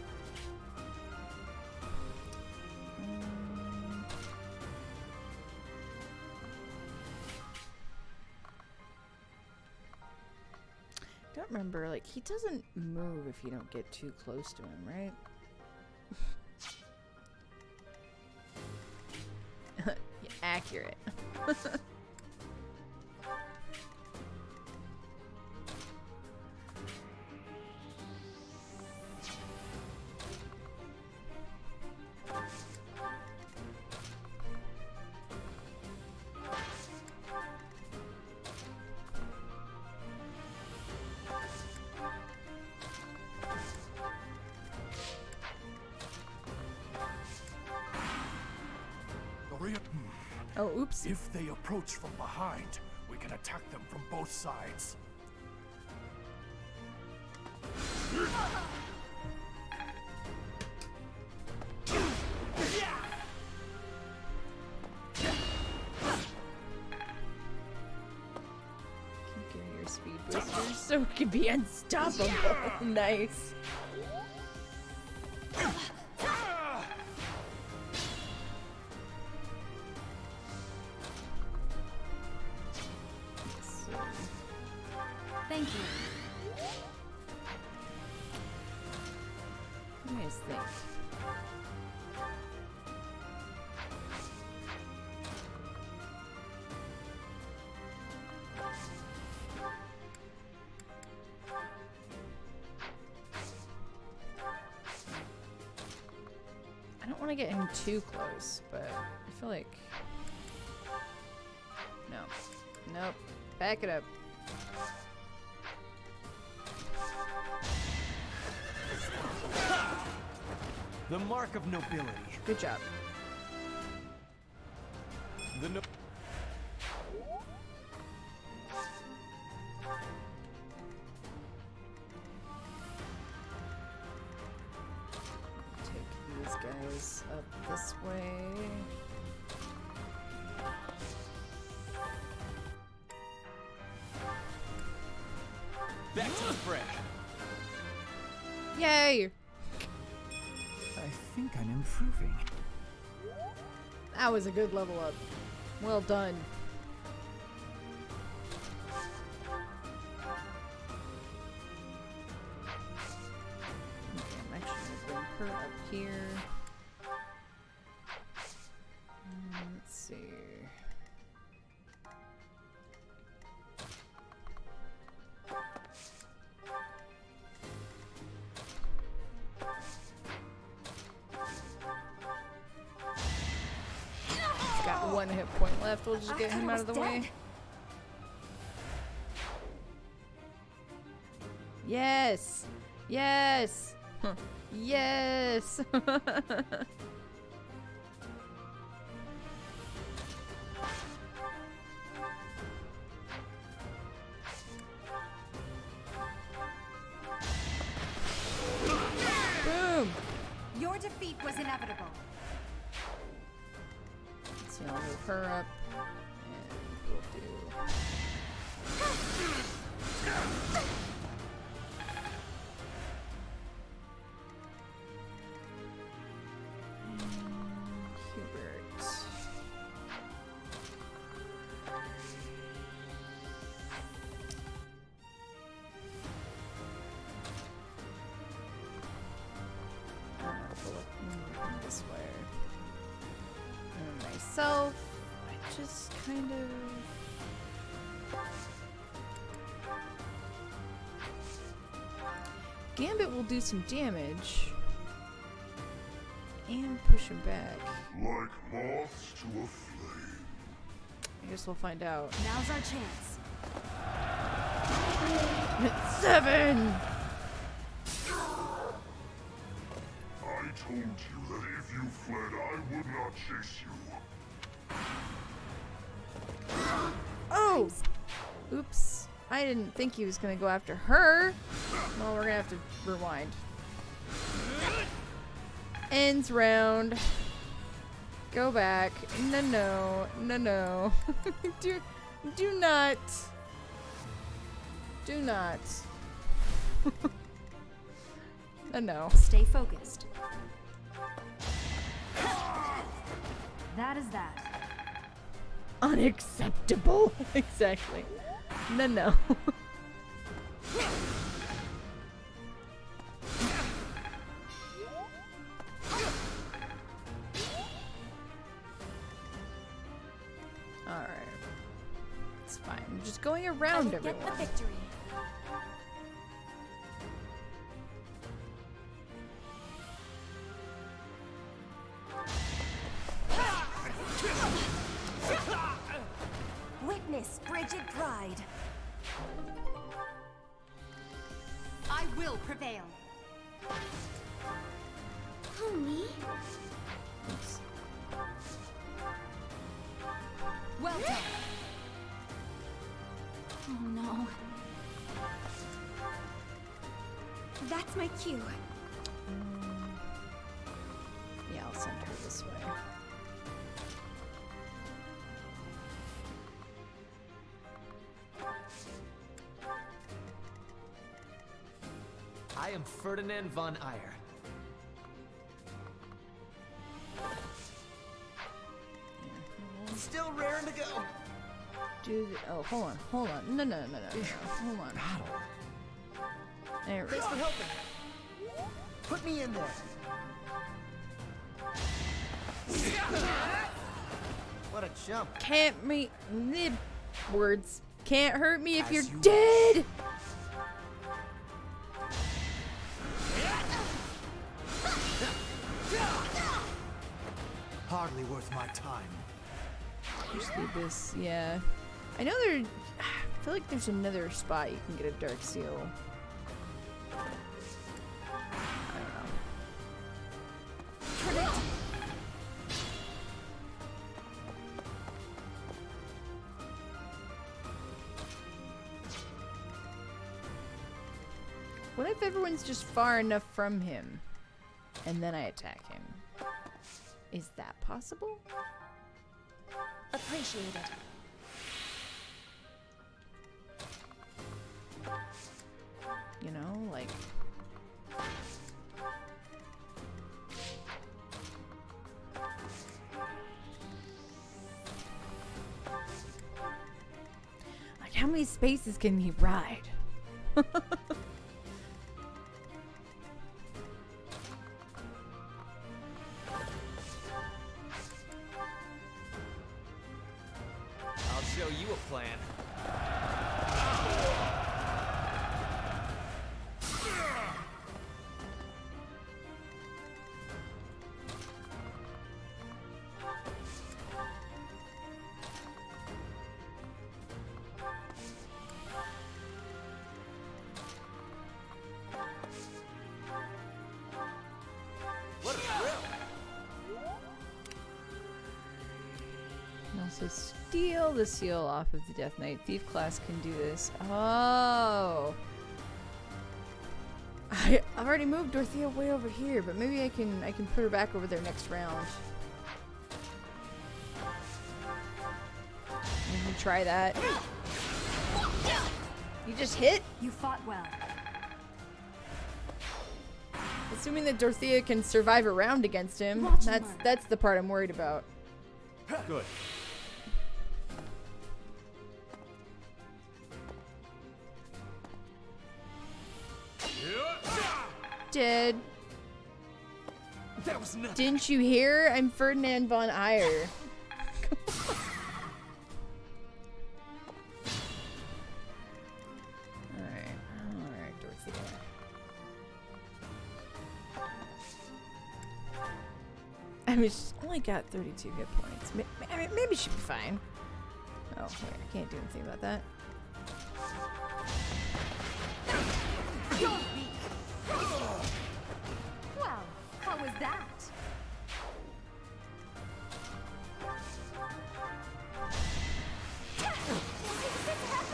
Don't remember, like, he doesn't move if you don't get too close to him, right? Yeah, accurate. Oh, oops. If they approach from behind, we can attack them from both sides. so it can be unstoppable. Nice. Thank you. What do you guys think? I don't want to get him too close, but I feel like... No. Nope. Back it up. The mark of nobility. Good job. The no Take these guys up this way. Back to the fray. Yay! I think I'm improving. That was a good level up. Well done. Okay, I'm actually gonna bring her up here. Let's see. He's got 1 hit point left. We'll just get him out of the way. Yes! Yes! Huh. Yes! Boom! Your defeat was inevitable. So I'll move her up, and we'll do... Hubert. This way. And myself, I just kind of... Gambit will do some damage. And push him back. Like moths to a flame. I guess we'll find out. Now's our chance. 7! I told you that if you fled, I would not chase you. Oh! Oops. I didn't think he was gonna go after her. Well, we're gonna have to rewind. Ends round. Go back. No, no. No, no. do not. Do not. No, no. Stay focused. That is that. Unacceptable. Exactly. No, no. Alright. It's fine. I'm just going around everyone. Get the victory. Witness frigid pride. I will prevail. Oh, me? Oops. Well done. Oh no. That's my cue. Yeah, I'll send her this way. I am Ferdinand von Eyre. Still raring to go. Oh, hold on. No. Hold on. There we Thanks go. for helping. Put me in there. What a jump. Can't me nib words. Can't hurt me if you're dead. Hardly worth my time. Usually this, yeah. I know I feel like there's another spot you can get a dark seal. I don't know. What if everyone's just far enough from him and then I attack him? Is that possible? Appreciated. You know, like... Like, how many spaces can he ride? I'll show you a plan. What a thrill! And also steal the seal off of the Death Knight. Thief class can do this. Oh! I already moved Dorothea way over here, but maybe I can put her back over there next round. Maybe try that. You just hit? You fought well. Assuming that Dorothea can survive a round against him. That's the part I'm worried about. Good. Dead. That was nothing. Didn't you hear? I'm Ferdinand von Eyre. Alright, Dorothea. I mean, she's only got 32 hit points. I mean, maybe she'll be fine. Oh, wait, I can't do anything about that. Well, how was that?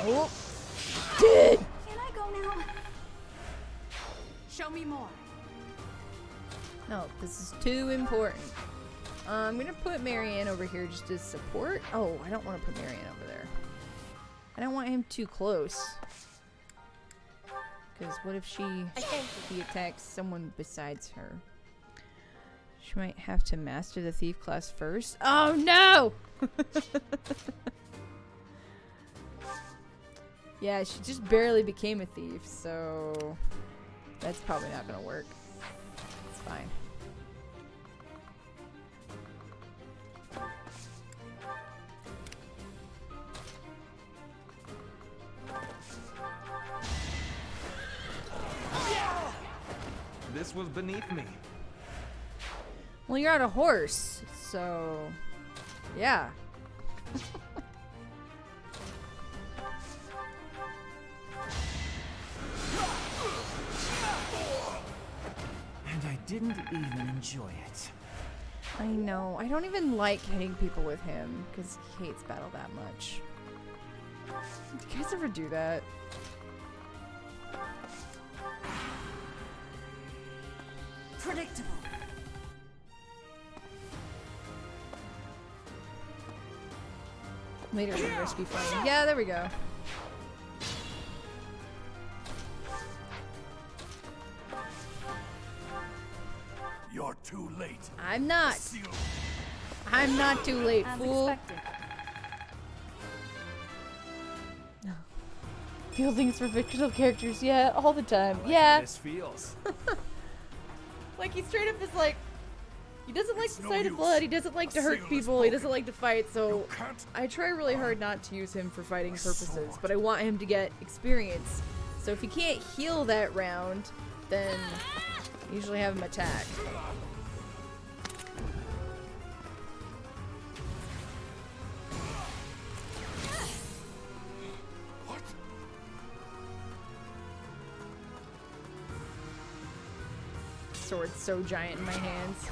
Oh, dead. Can I go now? Show me more. No, this is too important. I'm gonna put Marianne over here just as support. Oh, I don't want to put Marianne over there. I don't want him too close. Because what if he attacks someone besides her? She might have to master the thief class first. Oh no! Yeah, she just barely became a thief, so that's probably not gonna work. It's fine. This was beneath me. Well, you're on a horse, so yeah. And I didn't even enjoy it. I know. I don't even like hitting people with him because he hates battle that much. Do you guys ever do that? Predictable. Later in rescue fun. Yeah, there we go. You're too late. I'm not. Seal. I'm not too late, As fool. expected. Feel things for fictional characters, yeah, all the time. I like Yeah. how this feels. Like, he straight up is like, he doesn't like It's the no sight of use. blood, he doesn't like A to hurt seal is people, he broken. doesn't like to fight, so You can't. I try really hard not to use him for fighting purposes, sword. but I want him to get experience. So if he can't heal that round, then I usually have him attack. What? Sword's so giant in my hands.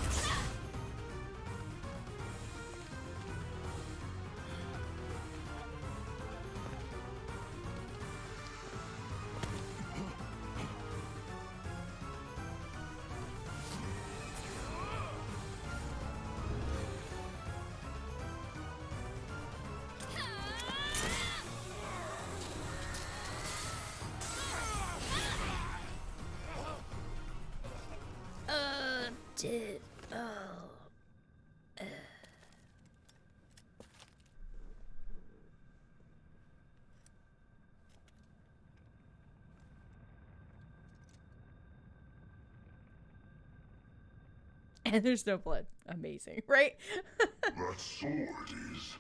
And there's no blood. Amazing, right? That sword is...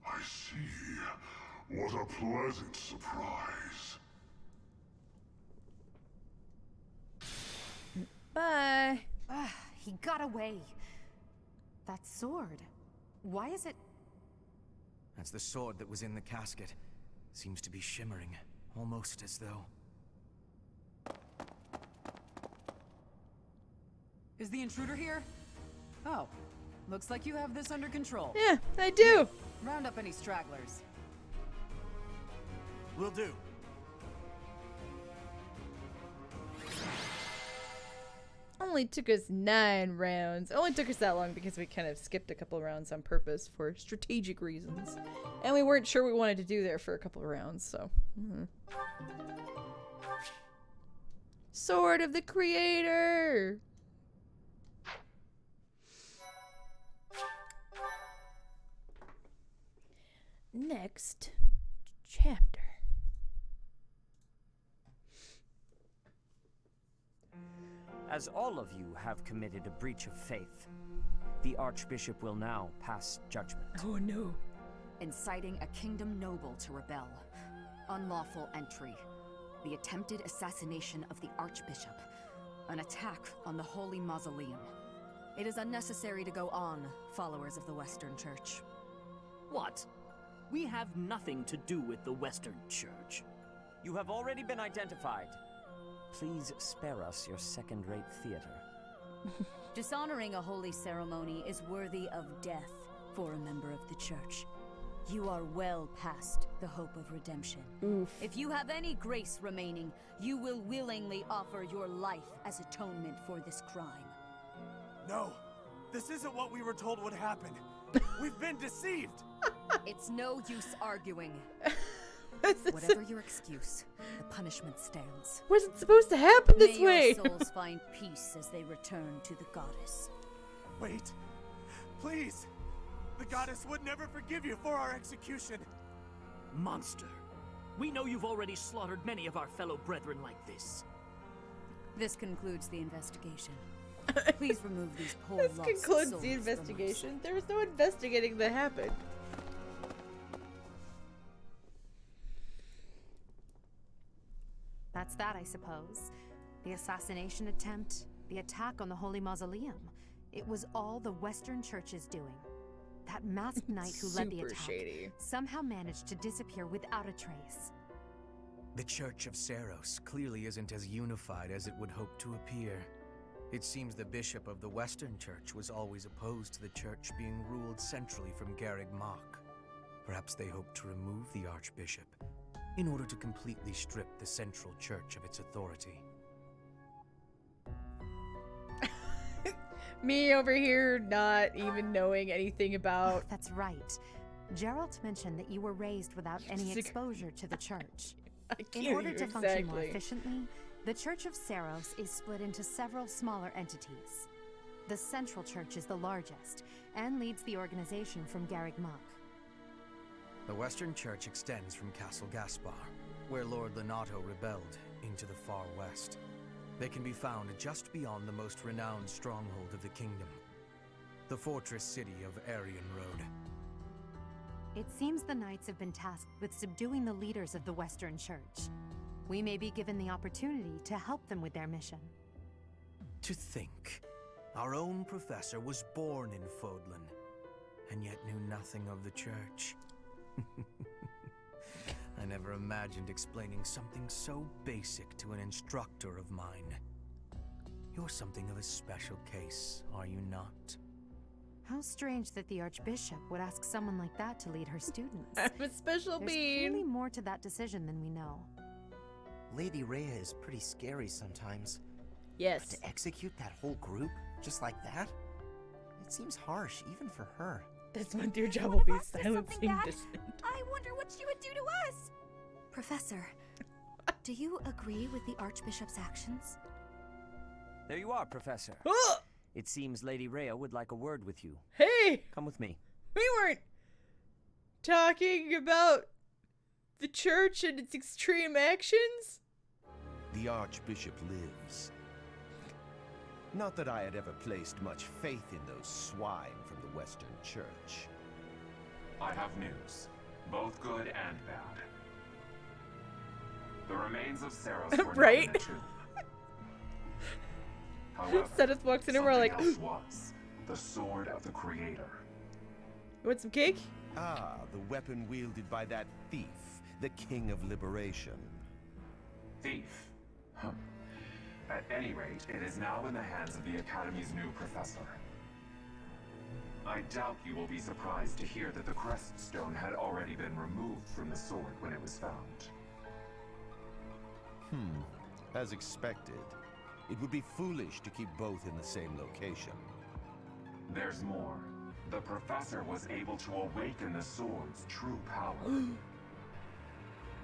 I see. What a pleasant surprise. Bye. He got away. That sword. Why is it... That's the sword that was in the casket. Seems to be shimmering, almost as though... Is the intruder here? Oh, looks like you have this under control. Yeah, I do. Round up any stragglers. Will do. Only took us 9 rounds. Only took us that long because we kind of skipped a couple rounds on purpose for strategic reasons. And we weren't sure we wanted to do there for a couple of rounds, so. Sword of the Creator! Next chapter. As all of you have committed a breach of faith, the Archbishop will now pass judgment. Oh no. Inciting a kingdom noble to rebel. Unlawful entry. The attempted assassination of the Archbishop. An attack on the Holy Mausoleum. It is unnecessary to go on, followers of the Western Church. What? We have nothing to do with the Western Church. You have already been identified. Please spare us your second-rate theater. Dishonoring a holy ceremony is worthy of death for a member of the Church. You are well past the hope of redemption. Oof. If you have any grace remaining, you will willingly offer your life as atonement for this crime. No, this isn't what we were told would happen. We've been deceived. It's no use arguing. What's Whatever your excuse, the punishment stands. it supposed to happen this May way? your souls find peace as they return to the goddess. Wait, please. The goddess would never forgive you for our execution. Monster. We know you've already slaughtered many of our fellow brethren like this. This concludes the investigation. Please remove these poor This lost concludes souls the from us. investigation. There was no investigating that happened. That's that, I suppose. The assassination attempt, the attack on the Holy Mausoleum. It was all the Western Church's doing. That masked knight who led the Super attack shady. somehow managed to disappear without a trace. The Church of Seros clearly isn't as unified as it would hope to appear. It seems the bishop of the Western Church was always opposed to the church being ruled centrally from Garreg Mach. Perhaps they hoped to remove the Archbishop in order to completely strip the Central Church of its authority. Me over here not even knowing anything about... That's right. Geralt mentioned that you were raised without any exposure to the church. In order to function more efficiently, the Church of Seros is split into several smaller entities. The Central Church is the largest, and leads the organization from Garreg Mach. The Western Church extends from Castle Gaspar, where Lord Lenato rebelled, into the far west. They can be found just beyond the most renowned stronghold of the kingdom, the fortress city of Aryan Road. It seems the Knights have been tasked with subduing the leaders of the Western Church. We may be given the opportunity to help them with their mission. To think, our own professor was born in Fodlan, and yet knew nothing of the church. I never imagined explaining something so basic to an instructor of mine. You're something of a special case, are you not? How strange that the Archbishop would ask someone like that to lead her students. I'm a special There's being. clearly more to that decision than we know. Lady Rhea is pretty scary sometimes. Yes. But to execute that whole group, just like that? It seems harsh, even for her. This month your job will be silencing dissent. I wonder what she would do to us! Professor, do you agree with the Archbishop's actions? There you are, Professor. It seems Lady Rhea would like a word with you. Hey! Come with me. We weren't talking about the church and its extreme actions? The Archbishop lives. Not that I had ever placed much faith in those swine from the Western Church. I have news, both good and bad. The remains of Saros were right? not in a tomb. However, Sedith walks in and we're like, something else was the sword of the Creator. You want some cake? Ah, the weapon wielded by that thief, the King of Liberation. Thief? Huh. At any rate, it is now in the hands of the Academy's new professor. I doubt you will be surprised to hear that the crest stone had already been removed from the sword when it was found. As expected. It would be foolish to keep both in the same location. There's more. The professor was able to awaken the sword's true power.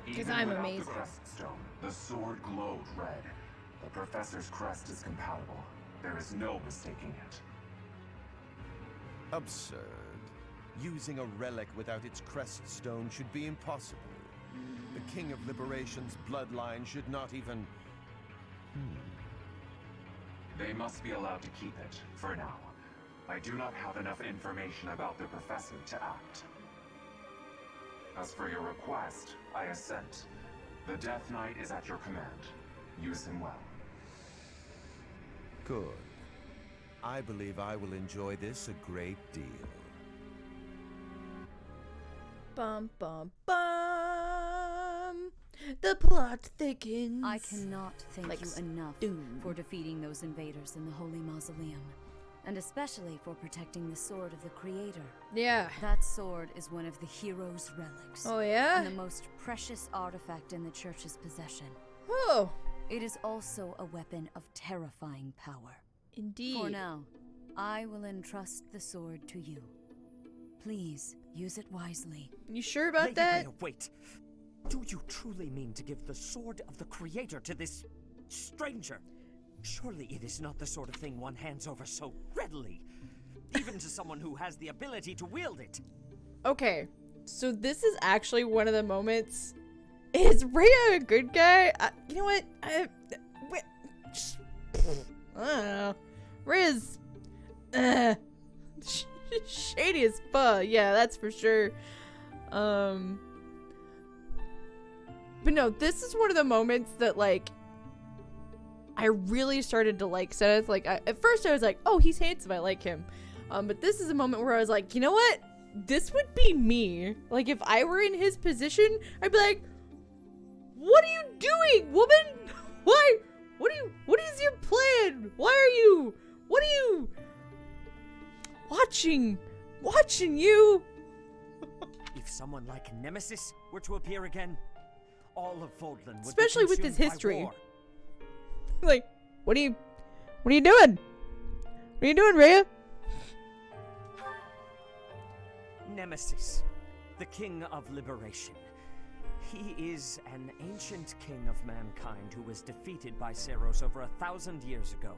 Because Even I'm without amazing. the crest stone, the sword glowed red. The professor's crest is compatible. There is no mistaking it. Absurd. Using a relic without its crest stone should be impossible. The King of Liberation's bloodline should not even... They must be allowed to keep it, for now. I do not have enough information about the professor to act. As for your request, I assent. The Death Knight is at your command. Use him well. Good. I believe I will enjoy this a great deal. Bum bum bum. The plot thickens. I cannot thank Like you enough doom. for defeating those invaders in the Holy Mausoleum. And especially for protecting the sword of the Creator. Yeah. That sword is one of the hero's relics. Oh, yeah? And the most precious artifact in the Church's possession. Oh. It is also a weapon of terrifying power. Indeed. For now, I will entrust the sword to you. Please, use it wisely. You sure about Lady that? Rhea, wait. Do you truly mean to give the sword of the Creator to this stranger? Surely it is not the sort of thing one hands over so readily, even to someone who has the ability to wield it. Okay, so this is actually one of the moments. Is Rhea a good guy? You know what? I don't know. Rhea's shady as fuck. Yeah, that's for sure. But no, this is one of the moments that, like, I really started to like Seth. Like, at first I was like, oh, he's handsome, I like him. But this is a moment where I was like, you know what? This would be me. Like, if I were in his position, I'd be like, what are you doing, woman? Why? What is your plan? What are you watching you? If someone like Nemesis were to appear again, all of Fodlan would Especially be with his consumed by history. war. Like, what are you doing? What are you doing, Rhea? Nemesis, the King of Liberation. He is an ancient king of mankind who was defeated by Saros over 1,000 years ago.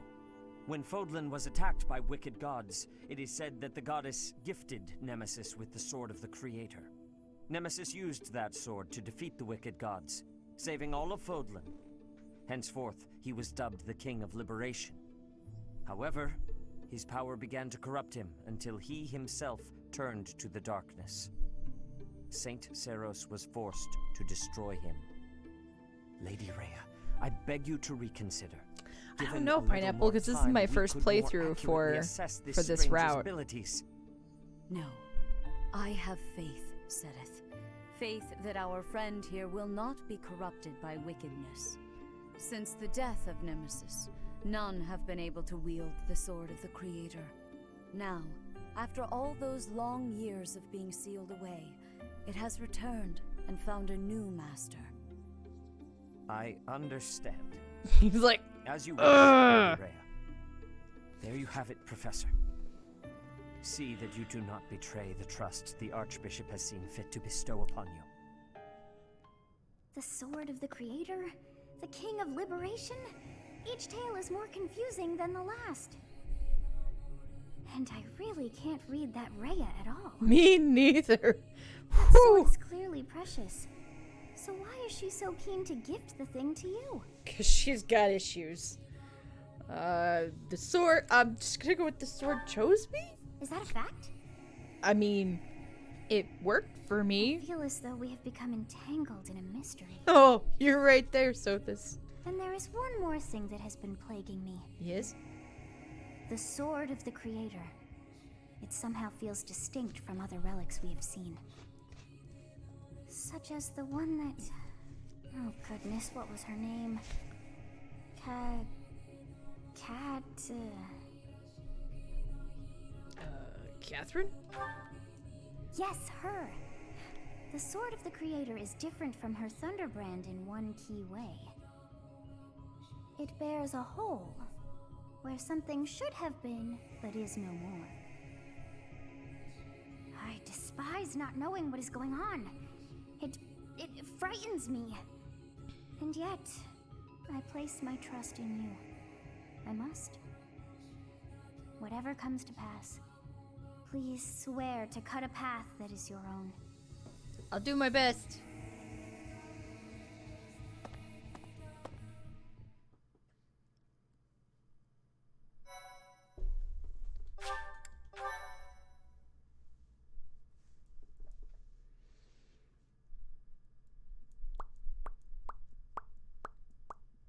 When Fodlan was attacked by wicked gods, it is said that the goddess gifted Nemesis with the Sword of the Creator. Nemesis used that sword to defeat the wicked gods, saving all of Fodlan. Henceforth, he was dubbed the King of Liberation. However, his power began to corrupt him until he himself turned to the darkness. Saint Seros was forced to destroy him. Lady Rhea, I beg you to reconsider. I don't know, Pineapple, because this is my first playthrough for this route. Abilities. No. I have faith, Sedith. Faith that our friend here will not be corrupted by wickedness. Since the death of Nemesis, none have been able to wield the Sword of the Creator. Now, after all those long years of being sealed away, it has returned and found a new master. I understand. He's like, as you wish, Lady Rhea. There you have it, Professor. See that you do not betray the trust the Archbishop has seen fit to bestow upon you. The Sword of the Creator? The King of Liberation? Each tale is more confusing than the last. And I really can't read that Rhea at all. Me neither. That sword's clearly precious. So why is she so keen to gift the thing to you? Because she's got issues. The sword, I'm just gonna go with the sword chose me? Is that a fact? I mean, it worked for me. I feel as though we have become entangled in a mystery. Oh, you're right there, Sothis. And there is one more thing that has been plaguing me. Yes? The Sword of the Creator. It somehow feels distinct from other relics we have seen. Such as the one that... Oh goodness, what was her name? Catherine? Yes, her! The Sword of the Creator is different from her Thunderbrand in one key way. It bears a hole, where something should have been, but is no more. I despise not knowing what is going on. It frightens me. And yet, I place my trust in you. I must. Whatever comes to pass, please swear to cut a path that is your own. I'll do my best.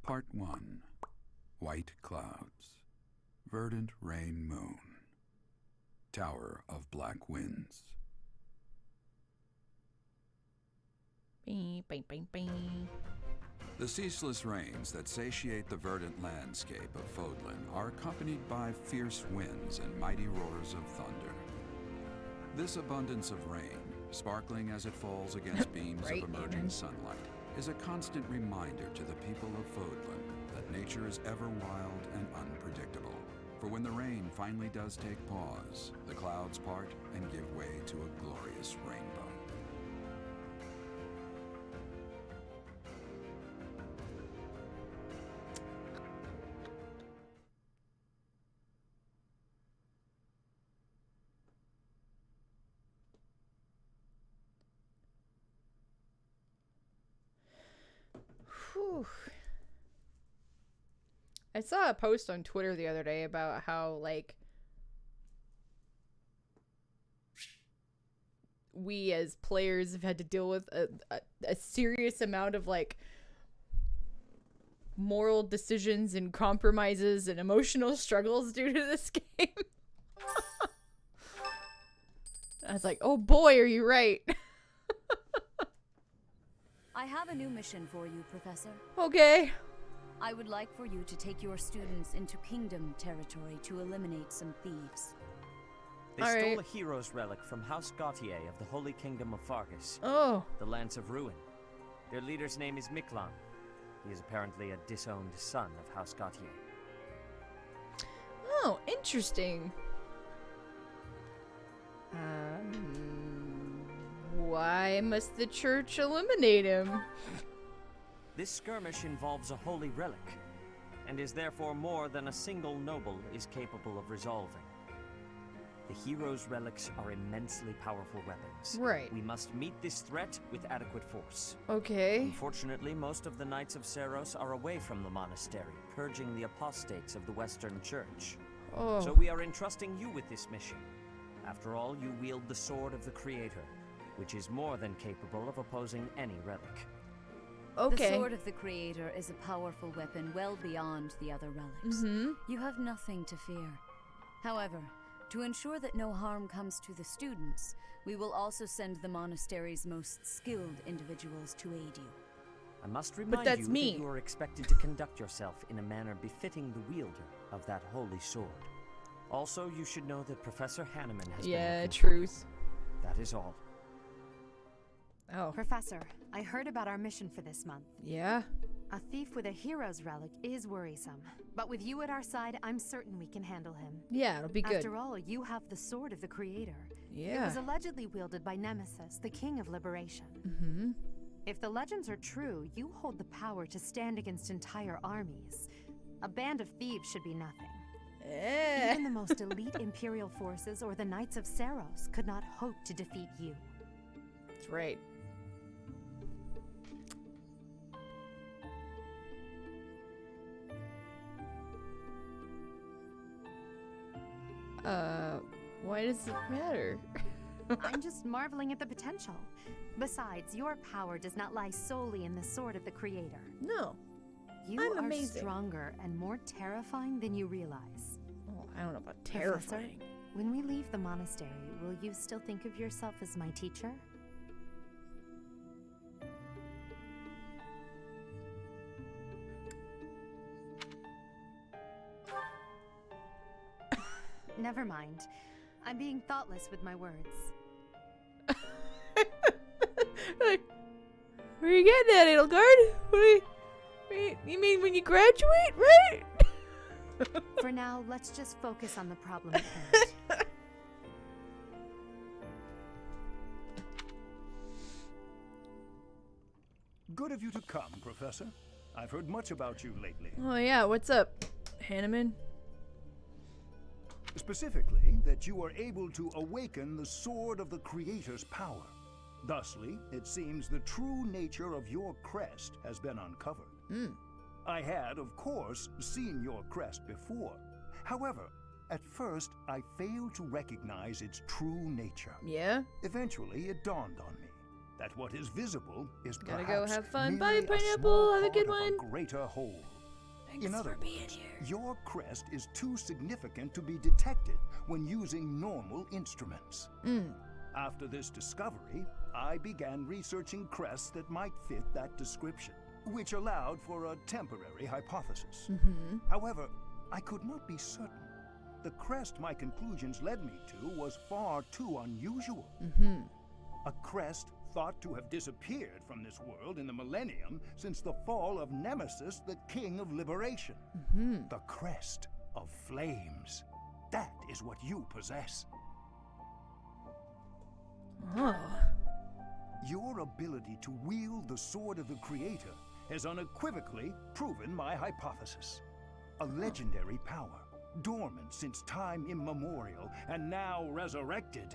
Part 1. White Clouds. Verdant Rain Moon. Tower of Black Winds. Bing, bing, bing, bing. The ceaseless rains that satiate the verdant landscape of Fodlan are accompanied by fierce winds and mighty roars of thunder. This abundance of rain, sparkling as it falls against beams of emerging sunlight, is a constant reminder to the people of Fodlan that nature is ever wild and unpredictable. For when the rain finally does take pause, the clouds part and give way to a glorious rainbow. Whew. I saw a post on Twitter the other day about how, like, we as players have had to deal with a serious amount of, like, moral decisions and compromises and emotional struggles due to this game. I was like, oh boy, are you right. I have a new mission for you, Professor. Okay. I would like for you to take your students into Kingdom territory to eliminate some thieves. They stole a hero's relic from House Gautier of the Holy Kingdom of Fargus. Oh. The Lance of Ruin. Their leader's name is Miklan. He is apparently a disowned son of House Gautier. Oh, interesting. Why must the church eliminate him? This skirmish involves a holy relic. and is therefore more than a single noble is capable of resolving. The hero's relics are immensely powerful weapons. Right. We must meet this threat with adequate force. Okay. Unfortunately, most of the Knights of Seiros are away from the monastery, purging the apostates of the Western Church. Oh. So we are entrusting you with this mission. After all, you wield the Sword of the Creator, which is more than capable of opposing any relic. Okay. The Sword of the Creator is a powerful weapon well beyond the other relics. You have nothing to fear. However, to ensure that no harm comes to the students, we will also send the monastery's most skilled individuals to aid you. I must remind that's you me. that you are expected to conduct yourself in a manner befitting the wielder of that holy sword. Also, you should know that Professor Hanneman has been looking for you. truth. That is all. Oh. Professor, I heard about our mission for this month. Yeah? A thief with a hero's relic is worrisome. But with you at our side, I'm certain we can handle him. Yeah, it'll be good. After all, you have the Sword of the Creator. Yeah. It was allegedly wielded by Nemesis, the King of Liberation. If the legends are true, you hold the power to stand against entire armies. A band of thieves should be nothing. Even the most elite Imperial forces or the Knights of Seiros could not hope to defeat you. That's right. Why does it matter? I'm just marveling at the potential. Besides, your power does not lie solely in the Sword of the Creator. No. You I'm are amazing. stronger and more terrifying than you realize. Oh, I don't know about Professor, terrifying. when we leave the monastery, will you still think of yourself as my teacher? Never mind. I'm being thoughtless with my words. Like, where are you getting at, Edelgard? You mean when you graduate, right? For now, let's just focus on the problem at hand. Good of you to come, Professor. I've heard much about you lately. Oh yeah, what's up, Hanneman? Specifically, that you are able to awaken the Sword of the Creator's power. Thusly, it seems the true nature of your crest has been uncovered. I had, of course, seen your crest before. However, at first, I failed to recognize its true nature. Yeah? Eventually, it dawned on me that what is visible is Gotta perhaps go have fun. Bye, merely a Pineapple. small Have a good part of one. a greater whole. Thanks In other for being words, here. your crest is too significant to be detected when using normal instruments. After this discovery, I began researching crests that might fit that description, which allowed for a temporary hypothesis. However, I could not be certain. The crest my conclusions led me to was far too unusual. A crest thought to have disappeared from this world in the millennium since the fall of Nemesis, the King of Liberation. The crest of flames. That is what you possess. Oh. Your ability to wield the Sword of the Creator has unequivocally proven my hypothesis. A legendary power, dormant since time immemorial, and now resurrected.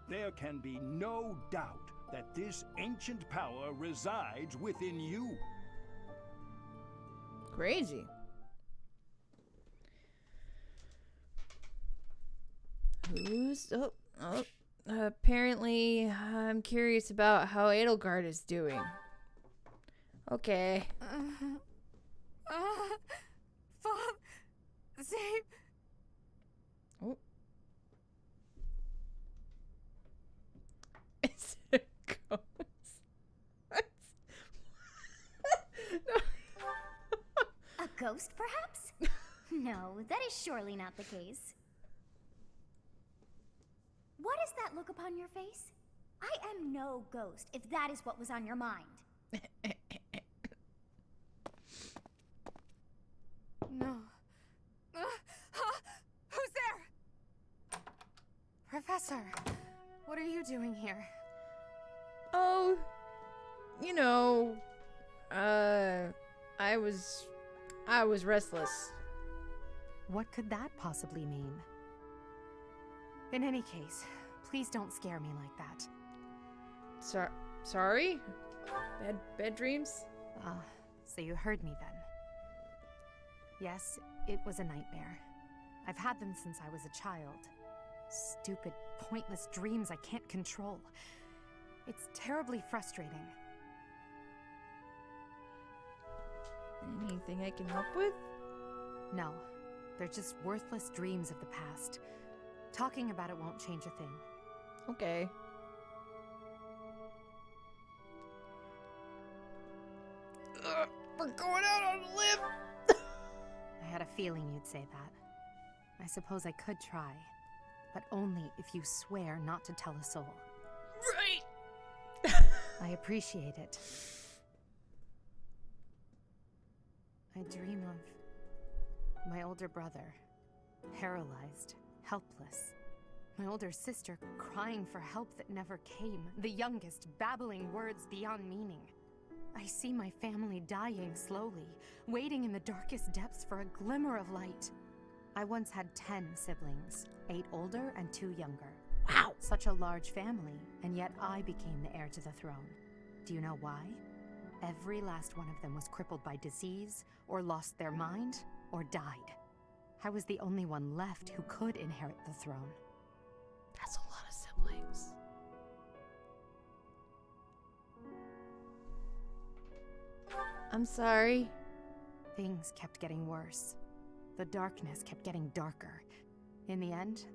There can be no doubt that this ancient power resides within you. Crazy. Who's... Oh. Apparently, I'm curious about how Edelgard is doing. Okay. Save. Oh. Is it a ghost? A ghost, perhaps? No, that is surely not the case. What is that look upon your face? I am no ghost, if that is what was on your mind. No. Who's there? Professor, what are you doing here? Oh, you know, I was I was restless. What could that possibly mean? In any case, please don't scare me like that. Sorry? Bad dreams? So you heard me then. Yes, it was a nightmare. I've had them since I was a child. Stupid, pointless dreams I can't control. It's terribly frustrating. Anything I can help with? No, they're just worthless dreams of the past. Talking about it won't change a thing. Okay. We're going out on a limb! I had a feeling you'd say that. I suppose I could try, but only if you swear not to tell a soul. Right! I appreciate it. I dream of my older brother, paralyzed, helpless. My older sister crying for help that never came. The youngest babbling words beyond meaning. I see my family dying slowly, waiting in the darkest depths for a glimmer of light. I once had 10 siblings, 8 older and 2 younger. Wow! Such a large family, and yet I became the heir to the throne. Do you know why? Every last one of them was crippled by disease, or lost their mind, or died. I was the only one left who could inherit the throne. That's a lot of siblings. I'm sorry. Things kept getting worse. The darkness kept getting darker. In the end,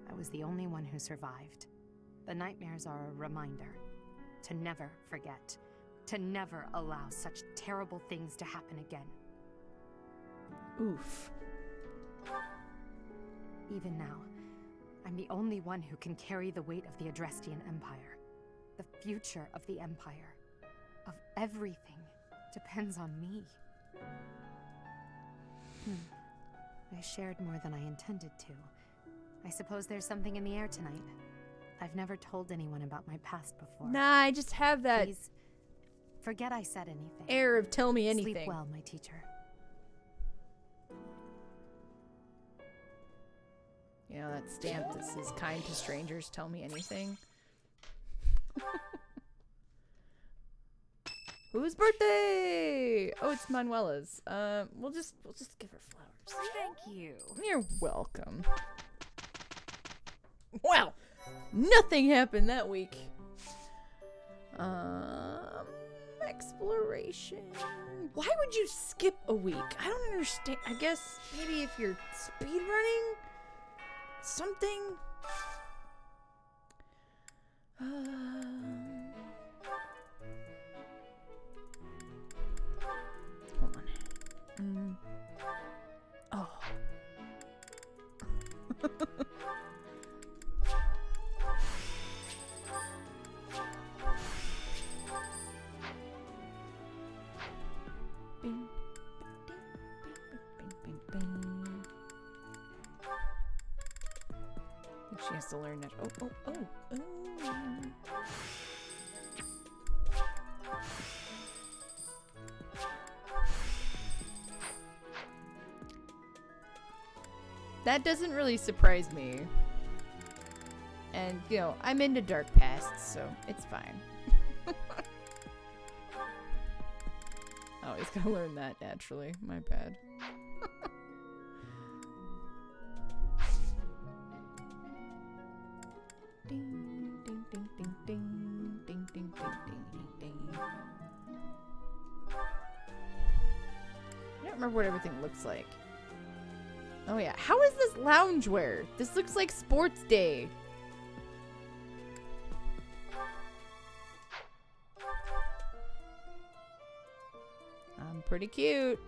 I was the only one who survived. The nightmares are a reminder to never forget, to never allow such terrible things to happen again. Oof. Even now, I'm the only one who can carry the weight of the Adrestian Empire. The future of the Empire, of everything, depends on me. I shared more than I intended to. I suppose there's something in the air tonight. I've never told anyone about my past before. Nah, I just have that Please, forget I said anything. air of tell me anything. Sleep well, my teacher. You know that stamp that says kind to strangers, tell me anything? Whose birthday? Oh, it's Manuela's. We'll just give her flowers. Thank you. You're welcome. Wow, nothing happened that week. Exploration. Why would you skip a week? I don't understand. I guess maybe if you're speedrunning something. Hold on. Oh. She has to learn that. Oh. That doesn't really surprise me. And, you know, I'm into dark pasts, so it's fine. Oh, he's gonna learn that naturally. My bad. Ding, ding, ding, ding, ding, ding, ding, ding, ding, ding. I don't remember what everything looks like. Oh yeah, how is this loungewear? This looks like sports day. I'm pretty cute.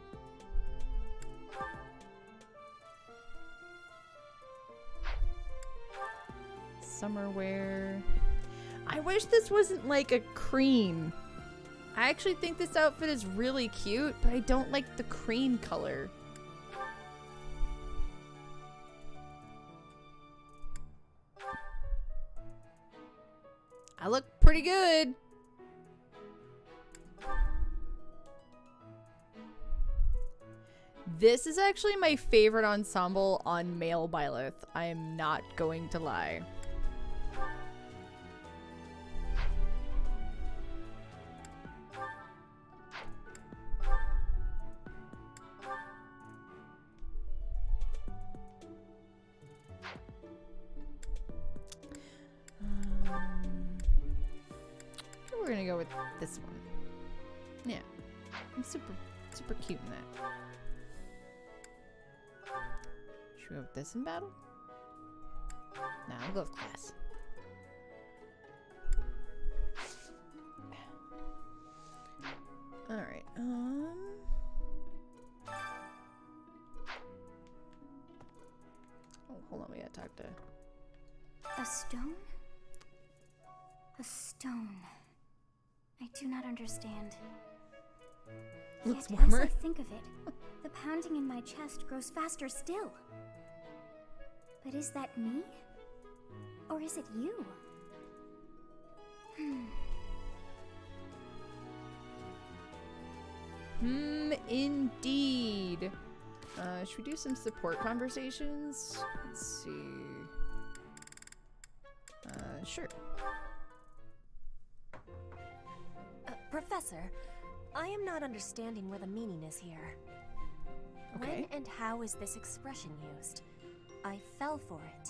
Summer wear. I wish this wasn't like a cream. I actually think this outfit is really cute, but I don't like the cream color. I look pretty good. This is actually my favorite ensemble on male Byleth. I am not going to lie. We're gonna go with this one. Yeah, I'm super cute in that. Should we go with this in battle? No, I'll go with class. All right. Oh, hold on. We gotta talk to. A stone? A stone. I do not understand. Looks Yet, warmer. as I think of it, the pounding in my chest grows faster still. But is that me? Or is it you? Indeed. Should we do some support conversations? Let's see. Sure. Professor, I am not understanding where the meaning is here. Okay. When and how is this expression used? I fell for it.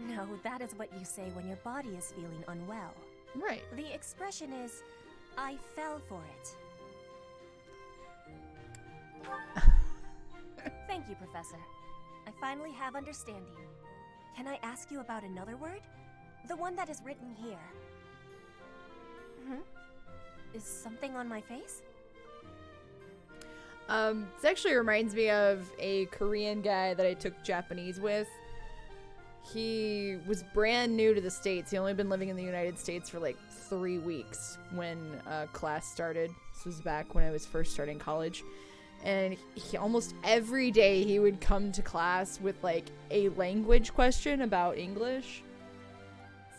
No, that is what you say when your body is feeling unwell. Right. The expression is, I fell for it. Thank you, Professor. I finally have understanding. Can I ask you about another word? The one that is written here. Is something on my face? This actually reminds me of a Korean guy that I took Japanese with. He was brand new to the States. He only been living in the United States for like 3 weeks when class started. This was back when I was first starting college. And he almost every day he would come to class with like a language question about English.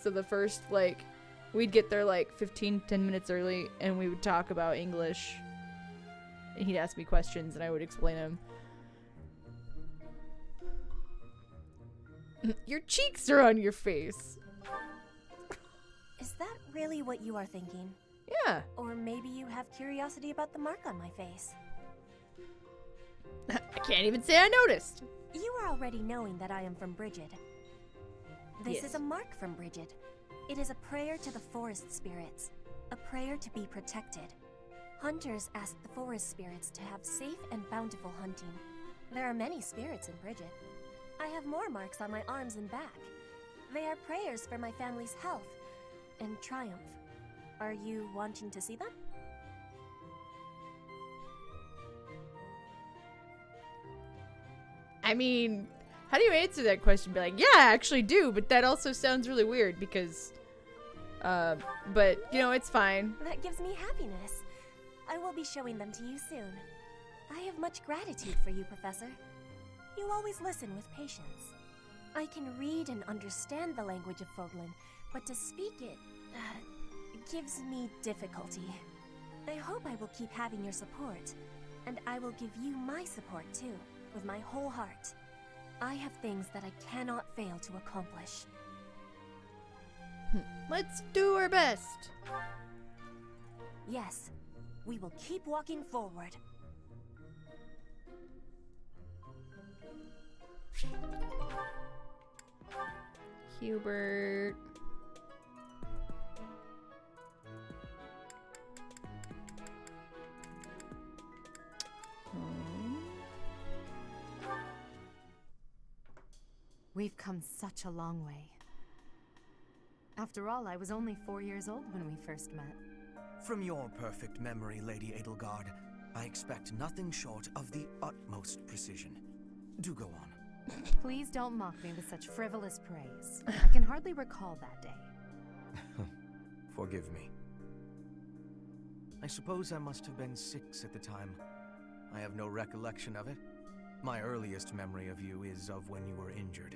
So the first like we'd get there like 10 minutes early and we would talk about English. And he'd ask me questions and I would explain them. Your cheeks are on your face. Is that really what you are thinking? Yeah. Or maybe you have curiosity about the mark on my face. I can't even say I noticed. You are already knowing that I am from Brigid. This Yes. is a mark from Brigid. It is a prayer to the forest spirits, a prayer to be protected. Hunters ask the forest spirits to have safe and bountiful hunting. There are many spirits in Brigid. I have more marks on my arms and back. They are prayers for my family's health and triumph. Are you wanting to see them? I mean, how do you answer that question? Be like, yeah, I actually do, but that also sounds really weird because, but, you know, it's fine. That gives me happiness. I will be showing them to you soon. I have much gratitude for you, Professor. You always listen with patience. I can read and understand the language of Fodlan, but to speak it, gives me difficulty. I hope I will keep having your support, and I will give you my support too, with my whole heart. I have things that I cannot fail to accomplish. Let's do our best. Yes, we will keep walking forward. Hubert. We've come such a long way. After all, I was only 4 years old when we first met. From your perfect memory, Lady Edelgard, I expect nothing short of the utmost precision. Do go on. Please don't mock me with such frivolous praise. I can hardly recall that day. Forgive me. I suppose I must have been 6 at the time. I have no recollection of it. My earliest memory of you is of when you were injured.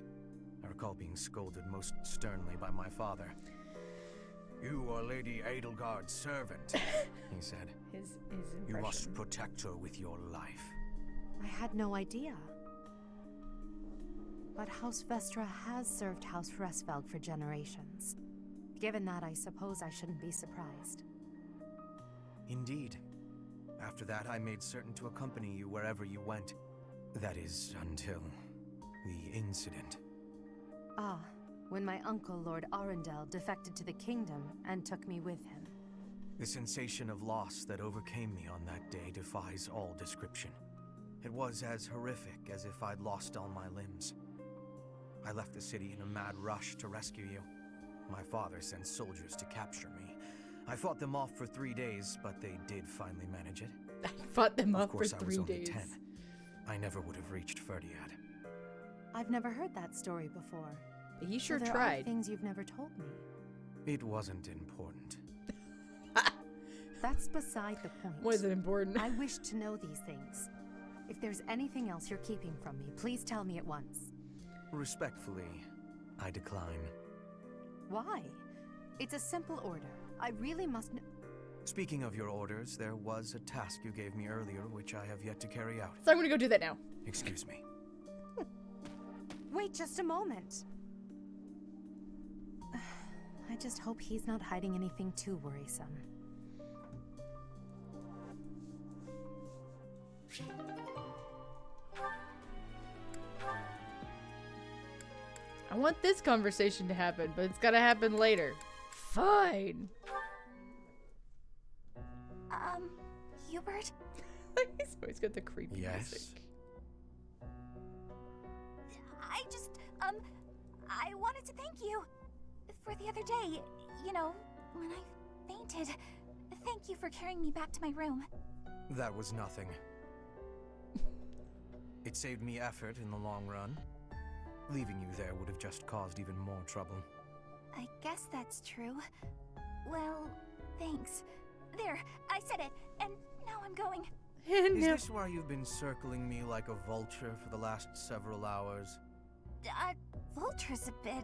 I recall being scolded most sternly by my father. You are Lady Edelgard's servant, he said. His You impression. must protect her with your life. I had no idea. But House Vestra has served House Resfeld for generations. Given that, I suppose I shouldn't be surprised. Indeed. After that, I made certain to accompany you wherever you went. That is, until the incident. Ah, when my uncle, Lord Arundel, defected to the kingdom and took me with him. The sensation of loss that overcame me on that day defies all description. It was as horrific as if I'd lost all my limbs. I left the city in a mad rush to rescue you. My father sent soldiers to capture me. I fought them off for 3 days, but they did finally manage it. I fought them Of off for course, I 3 was only days. 10. I never would have reached Ferdiad. I've never heard that story before. But he sure so there tried. Are things you've never told me. It wasn't important. That's beside the point. Wasn't important. I wish to know these things. If there's anything else you're keeping from me, please tell me at once. Respectfully, I decline. Why? It's a simple order. I really must know. Speaking of your orders, there was a task you gave me earlier which I have yet to carry out. So I'm gonna go do that now. Excuse me. Wait just a moment. I just hope he's not hiding anything too worrisome. I want this conversation to happen, but it's gotta happen later. Fine. Hubert? He's always got the creepy Yes? music. I wanted to thank you for the other day. You know, when I fainted. Thank you for carrying me back to my room. That was nothing. It saved me effort in the long run. Leaving you there would have just caused even more trouble. I guess that's true. Well, thanks. There, I said it, and now I'm going. Is this why you've been circling me like a vulture for the last several hours? Vulture's a bit...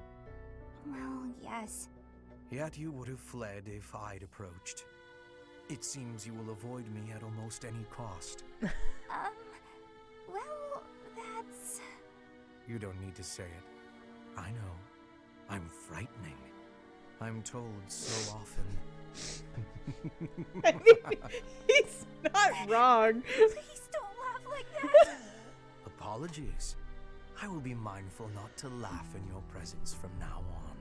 well, yes. Yet you would have fled if I'd approached. It seems you will avoid me at almost any cost. Well, that's... You don't need to say it. I know. I'm frightening. I'm told so often. I mean, he's not wrong. Please don't laugh like that. Apologies. I will be mindful not to laugh in your presence from now on.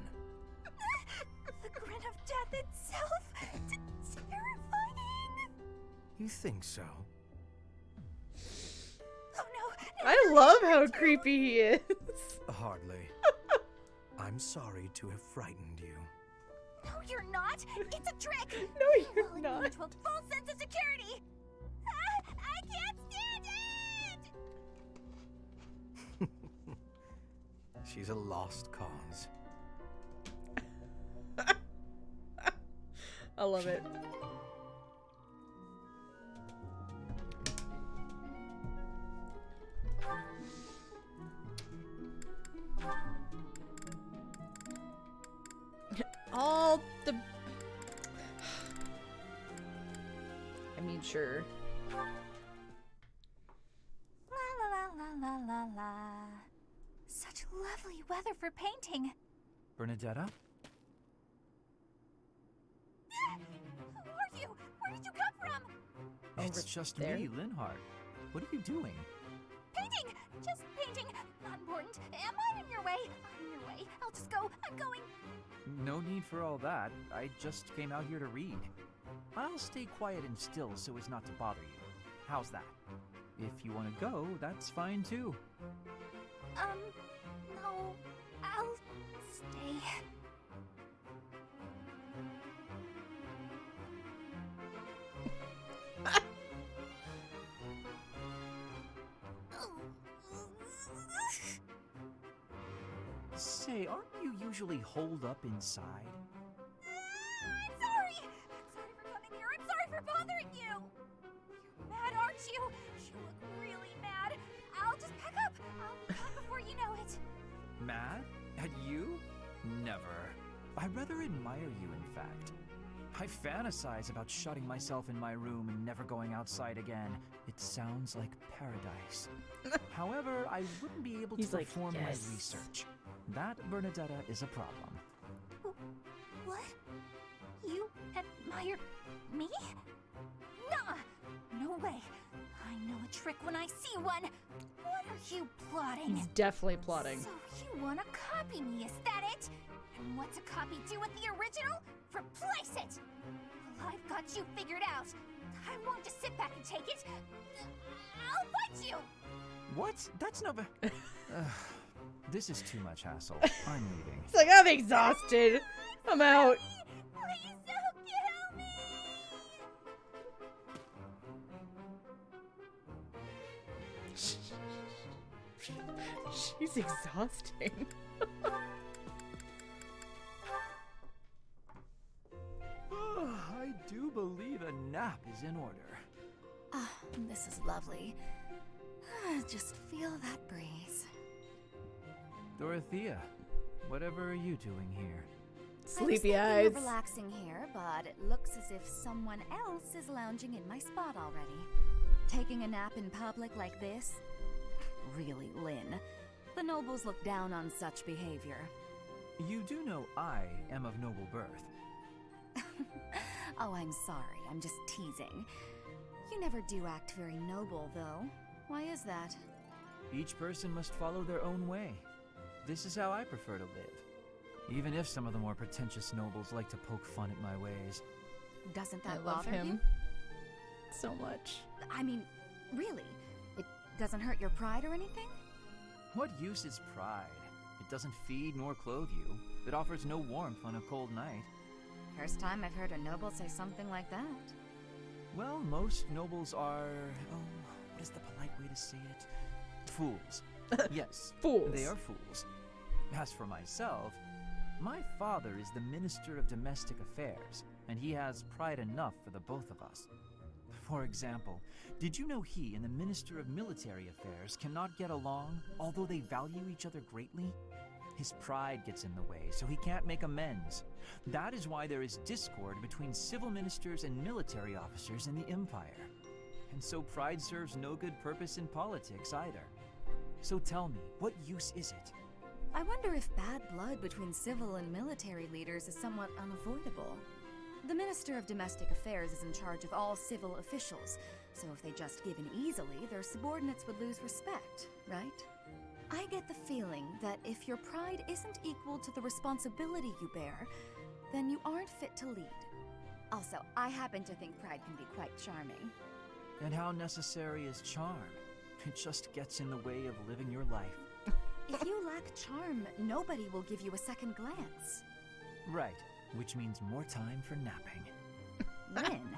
The grin of death itself. Terrifying. You think so? Oh no. I love how creepy he is. Hardly. I'm sorry to have frightened you. No, you're not. It's a trick. No, you're Lulling not. me into a false sense of security. I can't stand it. She's a lost cause. I love it. All the... I mean, sure. La la la la la la la. Such lovely weather for painting. Bernadetta? Who are you? Where did you come from? It's just me, Linhardt. What are you doing? Painting! Just painting. Not important. Am I in your way? I'm in your way. I'll just go. I'm going. No need for all that. I just came out here to read. I'll stay quiet and still so as not to bother you. How's that? If you want to go, that's fine too. No. I'll stay. Say, aren't you usually holed up inside? I'm sorry! I'm sorry for coming here. I'm sorry for bothering you! You're mad, aren't you? You look really mad. I'll just pack up. I'll be gone before you know it. Mad? At you? Never. I rather admire you, in fact. I fantasize about shutting myself in my room and never going outside again. It sounds like paradise. However, I wouldn't be able to perform my research. That, Bernadetta, is a problem. What? You admire me? Nah! No way! I know a trick when I see one! What are you plotting? He's definitely plotting. So you wanna copy me, is that it? And what's a copy do with the original? Replace it! Well, I've got you figured out. I won't just sit back and take it. I'll fight you! What? That's no... This is too much hassle. I'm leaving. It's like, I'm exhausted. I'm out. Please don't kill me! She's exhausting. I do believe a nap is in order. Ah, this is lovely. Just feel that breeze. Dorothea, whatever are you doing here? Sleepy I was eyes. thinking of relaxing here, but it looks as if someone else is lounging in my spot already. Taking a nap in public like this? Really, Lynn. The nobles look down on such behavior. You do know I am of noble birth. Oh, I'm sorry. I'm just teasing. You never do act very noble, though. Why is that? Each person must follow their own way. This is how I prefer to live. Even if some of the more pretentious nobles like to poke fun at my ways. Doesn't that I love bother him you? so much. I mean, really? It doesn't hurt your pride or anything? What use is pride? It doesn't feed nor clothe you. It offers no warmth on a cold night. First time I've heard a noble say something like that. Well, most nobles are... oh, what is the polite way to say it? Fools. Yes, fools. They are fools. As for myself, my father is the Minister of Domestic Affairs, and he has pride enough for the both of us. For example, did you know he and the Minister of Military Affairs cannot get along, although they value each other greatly? His pride gets in the way, so he can't make amends. That is why there is discord between civil ministers and military officers in the Empire. And so pride serves no good purpose in politics either. So tell me, what use is it? I wonder if bad blood between civil and military leaders is somewhat unavoidable. The Minister of Domestic Affairs is in charge of all civil officials, so if they just give in easily, their subordinates would lose respect, right? I get the feeling that if your pride isn't equal to the responsibility you bear, then you aren't fit to lead. Also, I happen to think pride can be quite charming. And how necessary is charm? It just gets in the way of living your life. If you lack charm, nobody will give you a second glance. Right, which means more time for napping. Lynn,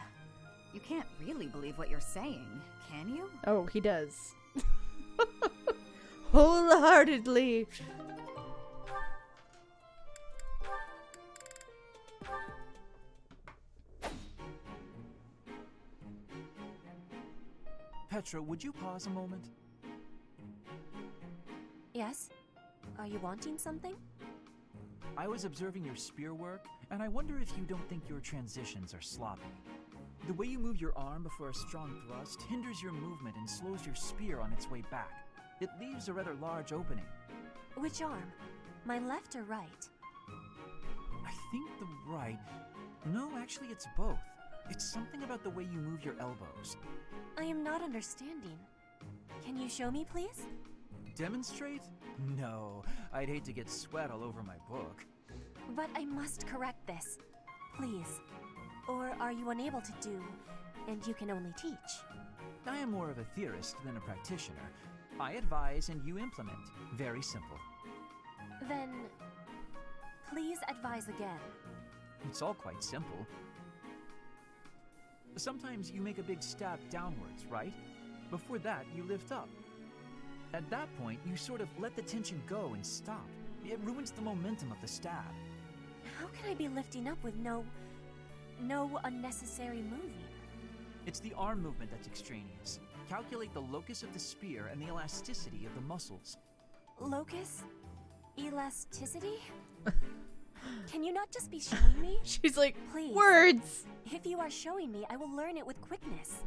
you can't really believe what you're saying, can you? Oh, he does. Wholeheartedly. Petra, would you pause a moment? Yes? Are you wanting something? I was observing your spear work, and I wonder if you don't think your transitions are sloppy. The way you move your arm before a strong thrust hinders your movement and slows your spear on its way back. It leaves a rather large opening. Which arm? My left or right? I think the right... No, actually it's both. It's something about the way you move your elbows. I am not understanding. Can you show me, please? Demonstrate? No, I'd hate to get sweat all over my book. But I must correct this. Please. Or are you unable to do, and you can only teach? I am more of a theorist than a practitioner. I advise and you implement. Very simple. Then, please advise again. It's all quite simple. Sometimes you make a big stab downwards, right? Before that, you lift up. At that point, you sort of let the tension go and stop. It ruins the momentum of the stab. How can I be lifting up with no unnecessary moving? It's the arm movement that's extraneous. Calculate the locus of the spear and the elasticity of the muscles. Locus? Elasticity? Can you not just be showing me? She's like, please. Words! If you are showing me, I will learn it with quickness.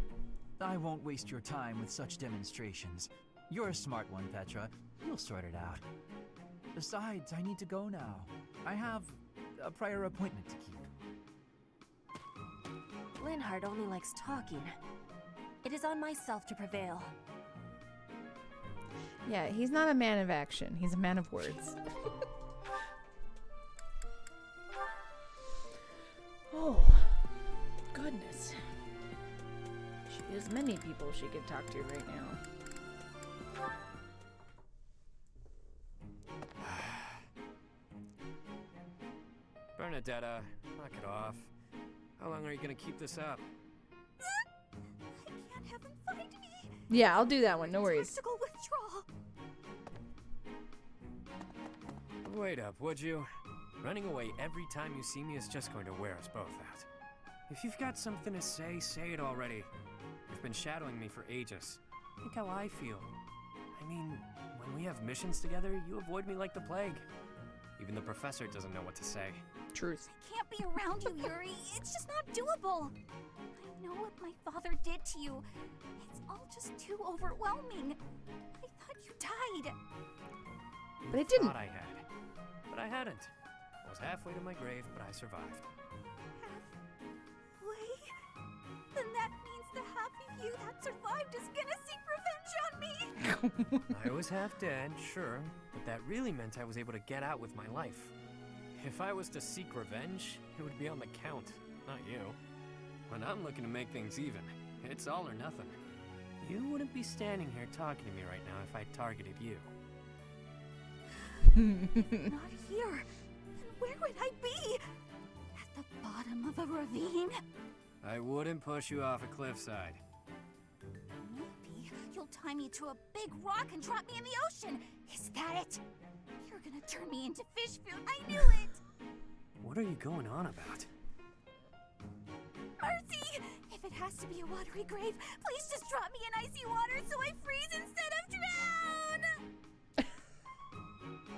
I won't waste your time with such demonstrations. You're a smart one, Petra. You'll sort it out. Besides, I need to go now. I have a prior appointment to keep. Linhardt only likes talking. It is on myself to prevail. Yeah, he's not a man of action. He's a man of words. Oh, goodness. She has many people she could talk to right now. Bernadetta, knock it off. How long are you gonna keep this up? I can't have him find me. Yeah, I'll do that one. No worries. Tactical withdrawal. Wait up, would you? Running away every time you see me is just going to wear us both out. If you've got something to say, say it already. You've been shadowing me for ages. Think how I feel. I mean, when we have missions together, you avoid me like the plague. Even the professor doesn't know what to say. Truth. I can't be around you, Yuri. It's just not doable. I know what my father did to you. It's all just too overwhelming. I thought you died. But it didn't. Thought I had. But I hadn't. I was halfway to my grave, but I survived. Halfway? Then that means the half of you that survived is gonna seek revenge on me. I was half dead, sure, but that really meant I was able to get out with my life. If I was to seek revenge, it would be on the Count, not you. When I'm looking to make things even, it's all or nothing. You wouldn't be standing here talking to me right now if I targeted you. Not here. Then where would I be? At the bottom of a ravine? I wouldn't push you off a cliffside. Maybe you'll tie me to a big rock and drop me in the ocean. Is that it? You're gonna turn me into fish food. I knew it. What are you going on about? Mercy! If it has to be a watery grave, please just drop me in icy water so I freeze instead of drown!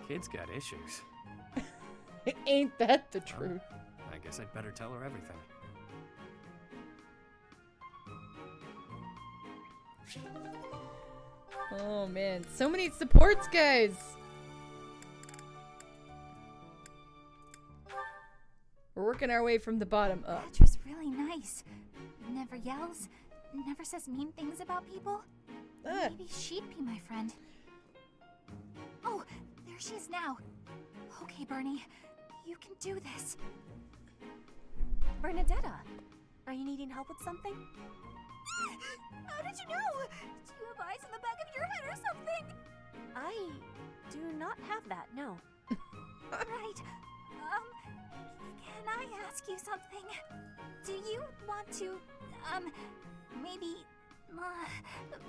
Kid's got issues. Ain't that the truth? I guess I'd better tell her everything. Oh man, so many supports, guys! We're working our way from the bottom up. Petra's really nice. Never yells, never says mean things about people. Maybe she'd be my friend. Oh, there she is now. Okay, Bernie, you can do this. Bernadetta, are you needing help with something? How did you know? Do you have eyes in the back of your head or something? I do not have that, no. Right. Can I ask you something? Do you want to, maybe,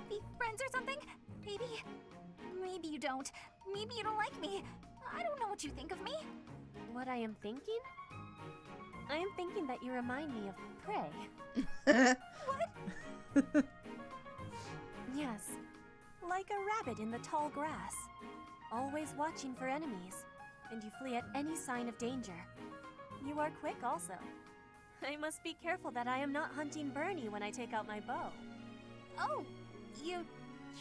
be friends or something? Maybe you don't. Maybe you don't like me. I don't know what you think of me. What I am thinking? I am thinking that you remind me of prey. What? Yes, like a rabbit in the tall grass. Always watching for enemies, and you flee at any sign of danger. You are quick also. I must be careful that I am not hunting Bernie when I take out my bow. Oh, you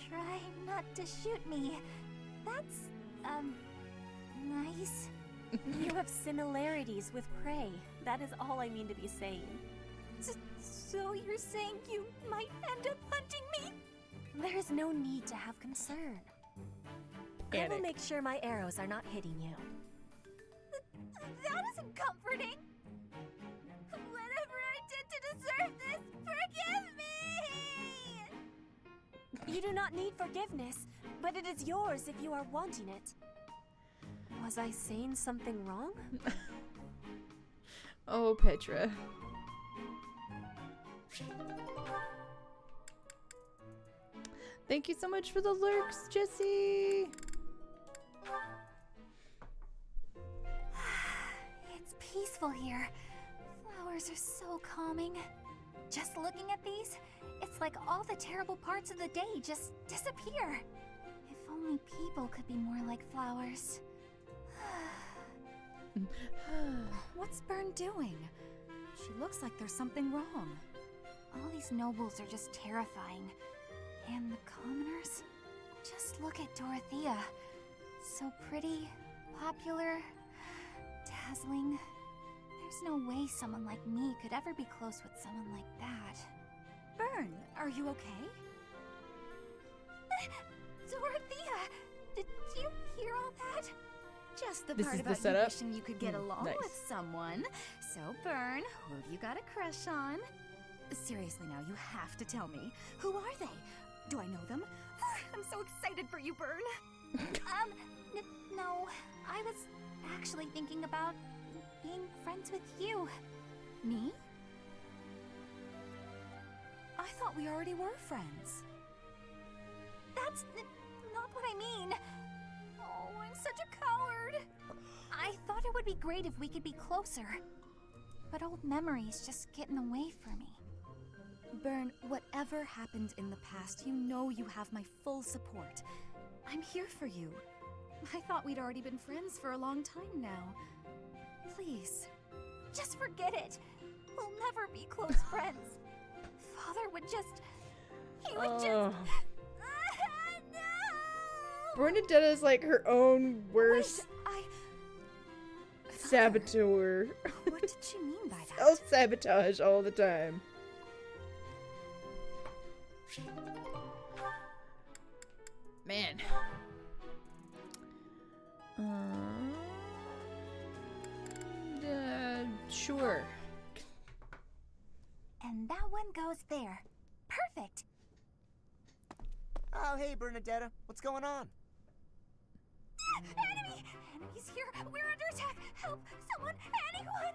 try not to shoot me. That's, nice. You have similarities with prey. That is all I mean to be saying. So you're saying you might end up hunting me? There is no need to have concern. I will make sure my arrows are not hitting you. That isn't comforting. Whatever I did to deserve this, forgive me! You do not need forgiveness, but it is yours if you are wanting it. Was I saying something wrong? Oh, Petra. Thank you so much for the lurks, Jesse. It's peaceful here. Flowers are so calming. Just looking at these, it's like all the terrible parts of the day just disappear. If only people could be more like flowers. What's Bern doing? She looks like there's something wrong. All these nobles are just terrifying. And the commoners? Just look at Dorothea. So pretty, popular, dazzling. There's no way someone like me could ever be close with someone like that. Bern, are you okay? Dorothea! Did you hear all that? Just the This part is the about you setup? wishing you could get along Nice. with someone. So, Bern, who have you got a crush on? Seriously now, you have to tell me. Who are they? Do I know them? I'm so excited for you, Bern. No. I was actually thinking about being friends with you. Me? I thought we already were friends. That's not what I mean. Oh, I'm such a coward. I thought it would be great if we could be closer. But old memories just get in the way for me. Bern, whatever happened in the past, you know you have my full support. I'm here for you. I thought we'd already been friends for a long time now. Please. Just forget it. We'll never be close friends. Father would just... He would just... Oh. No! Bernadetta is like her own worst saboteur. What did she mean by that? Self-sabotage all the time. Man. Sure. And that one goes there. Perfect. Oh, hey, Bernadetta. What's going on? Enemy! Enemies here! We're under attack! Help! Someone! Anyone!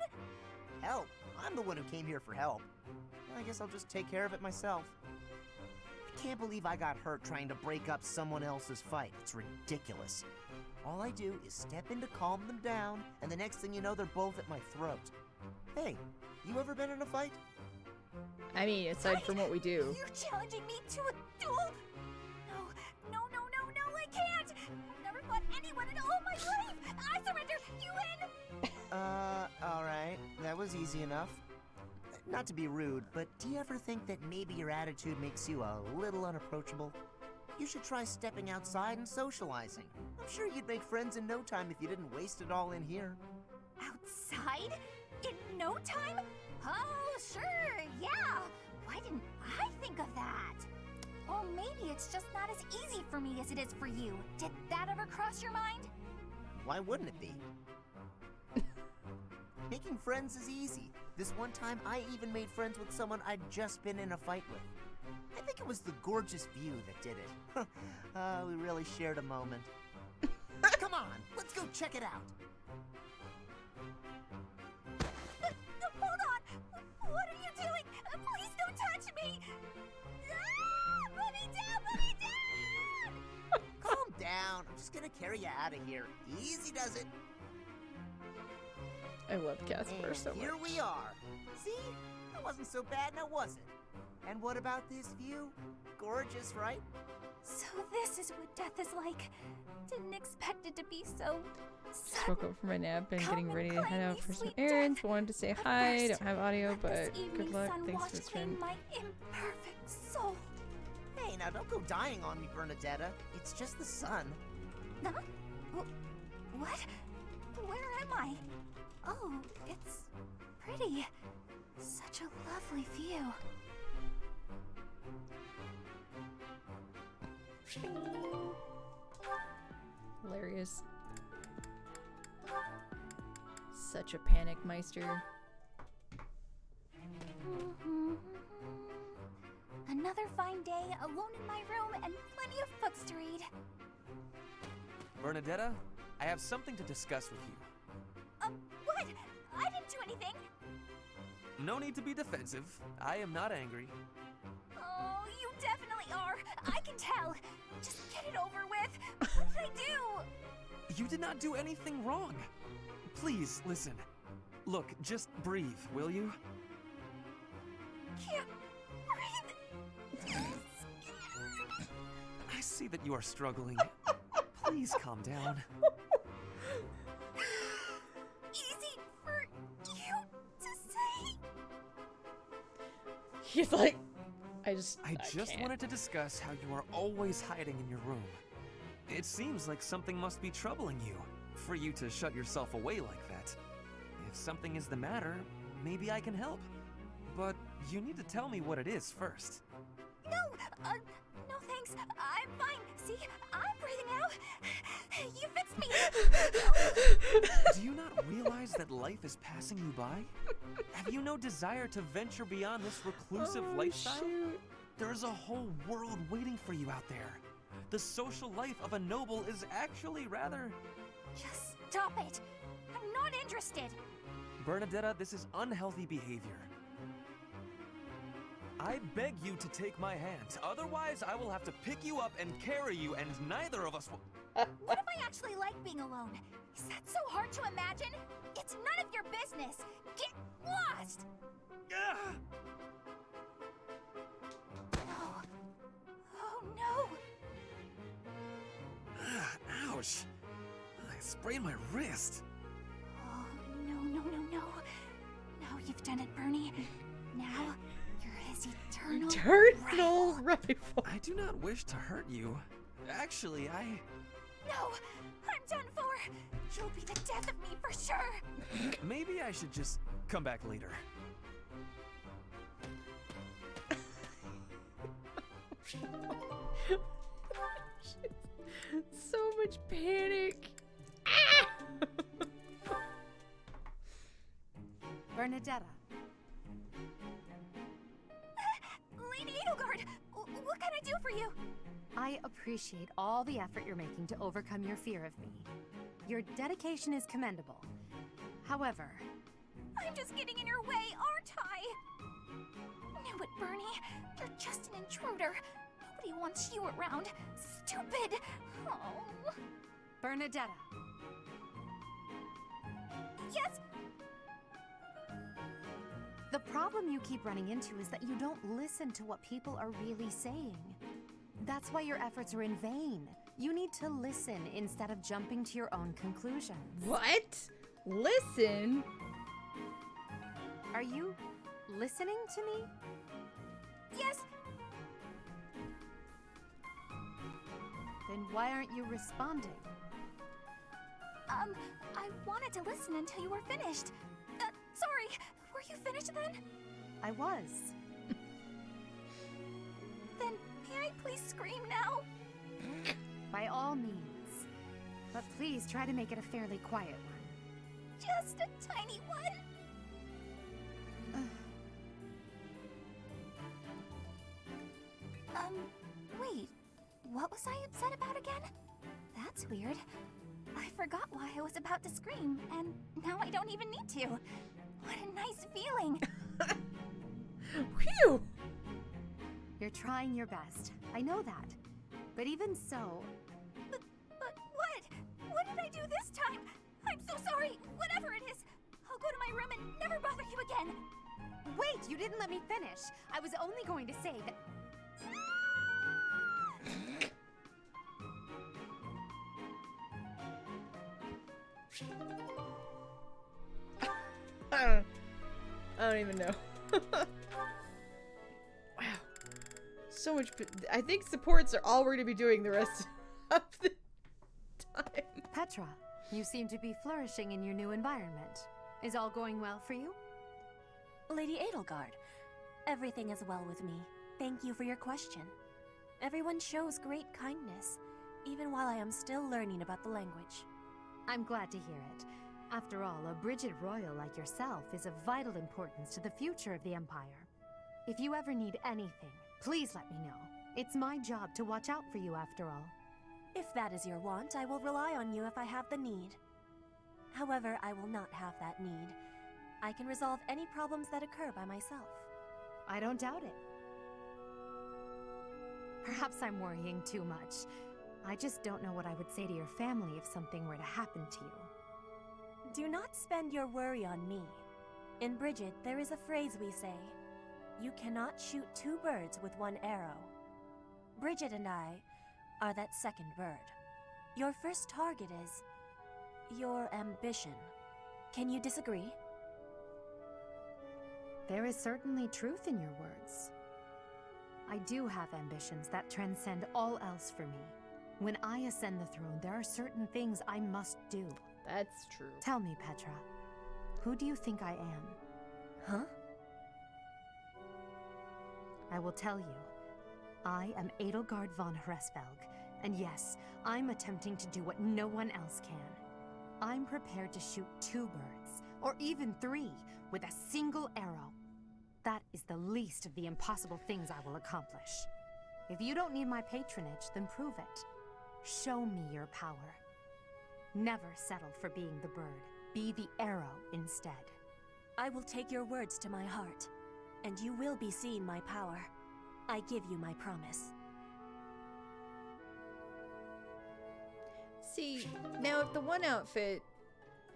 Help? I'm the one who came here for help. I guess I'll just take care of it myself. I can't believe I got hurt trying to break up someone else's fight. It's ridiculous. All I do is step in to calm them down, and the next thing you know, they're both at my throat. Hey, you ever been in a fight? I mean, aside from what we do. You're challenging me to a duel? No, I can't! I've never fought anyone in all my life! I surrender! You win! Alright. That was easy enough. Not to be rude, but do you ever think that maybe your attitude makes you a little unapproachable? You should try stepping outside and socializing. I'm sure you'd make friends in no time if you didn't waste it all in here. Outside? In no time? Oh, sure, yeah! Why didn't I think of that? Or maybe it's just not as easy for me as it is for you. Did that ever cross your mind? Why wouldn't it be? Making friends is easy. This one time, I even made friends with someone I'd just been in a fight with. I think it was the gorgeous view that did it. We really shared a moment. Come on, let's go check it out. Hold on! What are you doing? Please don't touch me! Ah, put me down! Put me down! Calm down. I'm just gonna carry you out of here. Easy does it. I love Casper And so much. here we are. See? That wasn't so bad now, was it? And what about this view? Gorgeous, right? So this is what death is like. Didn't expect it to be so... Just woke up from my nap and getting ready to head out for some errands. Wanted to say hi. Don't have audio, but good luck. Thanks for the stream. My imperfect soul. Hey, now don't go dying on me, Bernadetta. It's just the sun. Huh? What? Where am I? Oh, it's pretty. Such a lovely view. Hilarious. Such a panic meister. Another fine day, alone in my room, and plenty of books to read. Bernadetta, I have something to discuss with you. What? I didn't do anything. No need to be defensive. I am not angry. Oh, you definitely are. I can tell. Just get it over with. What did I do? You did not do anything wrong. Please, listen. Look, just breathe, will you? Can't breathe. I see that you are struggling. Please calm down. He's like, I just can't. wanted to discuss how you are always hiding in your room. It seems like something must be troubling you, for you to shut yourself away like that. If something is the matter, maybe I can help. But you need to tell me what it is first. No, no thanks. I'm fine. See, I'm breathing out. You fixed me. Do you not realize that life is passing you by? Have you no desire to venture beyond this reclusive lifestyle? Shoot. There is a whole world waiting for you out there. The social life of a noble is actually rather... Just stop it. I'm not interested. Bernadetta, this is unhealthy behavior. I beg you to take my hand. Otherwise, I will have to pick you up and carry you, and neither of us will... What if I actually like being alone? Is that so hard to imagine? It's none of your business. Get lost! Oh, oh no! Ouch! I sprained my wrist. Oh, no. Now you've done it, Bernie. Now, you're his eternal rifle. I do not wish to hurt you. Actually, No! I'm done for! You'll be the death of me for sure! Maybe I should just come back later. So much panic. Bernadetta. Lady Edelgard, what can I do for you? I appreciate all the effort you're making to overcome your fear of me. Your dedication is commendable. However... I'm just getting in your way, aren't I? Knew it, Bernie. You're just an intruder. Nobody wants you around. Stupid. Oh. Bernadetta. Yes? The problem you keep running into is that you don't listen to what people are really saying. That's why your efforts are in vain. You need to listen instead of jumping to your own conclusions. What? Listen? Are you listening to me? Yes. Then why aren't you responding? I wanted to listen until you were finished. Sorry, were you finished then? I was. Then may I please scream now? By all means. But please try to make it a fairly quiet one. Just a tiny one. Wait. What was I upset about again? That's weird. I forgot why I was about to scream, and now I don't even need to. What a nice feeling. Phew! You're trying your best. I know that. But even so... But what? What did I do this time? I'm so sorry. Whatever it is. I'll go to my room and never bother you again. Wait, you didn't let me finish. I was only going to say that... I don't even know. Wow. So much. I think supports are all we're going to be doing the rest of the time. Petra, you seem to be flourishing in your new environment. Is all going well for you? Lady Edelgard, everything is well with me. Thank you for your question. Everyone shows great kindness, even while I am still learning about the language. I'm glad to hear it. After all, a Brigid Royal like yourself is of vital importance to the future of the Empire. If you ever need anything, please let me know. It's my job to watch out for you after all. If that is your want, I will rely on you if I have the need. However, I will not have that need. I can resolve any problems that occur by myself. I don't doubt it. Perhaps I'm worrying too much. I just don't know what I would say to your family if something were to happen to you. Do not spend your worry on me. In Brigid, there is a phrase we say. You cannot shoot two birds with one arrow. Brigid and I are that second bird. Your first target is your ambition. Can you disagree? There is certainly truth in your words. I do have ambitions that transcend all else for me. When I ascend the throne, there are certain things I must do. That's true. Tell me, Petra, who do you think I am? Huh? I will tell you. I am Edelgard von Hresvelg, and yes, I'm attempting to do what no one else can. I'm prepared to shoot 2 birds, or even 3, with a single arrow. That is the least of the impossible things I will accomplish. If you don't need my patronage, then prove it. Show me your power. Never settle for being the bird. Be the arrow instead. I will take your words to my heart, and you will be seeing my power. I give you my promise. See, now if the one outfit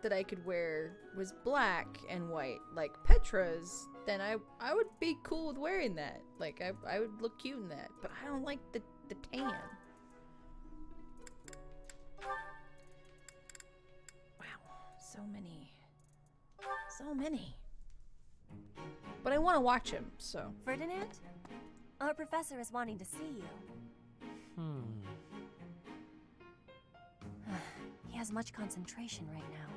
that I could wear was black and white, like Petra's, then I would be cool with wearing that. Like, I would look cute in that, but I don't like the tan. Wow, so many. But I want to watch him, so. Ferdinand? Our professor is wanting to see you. He has much concentration right now.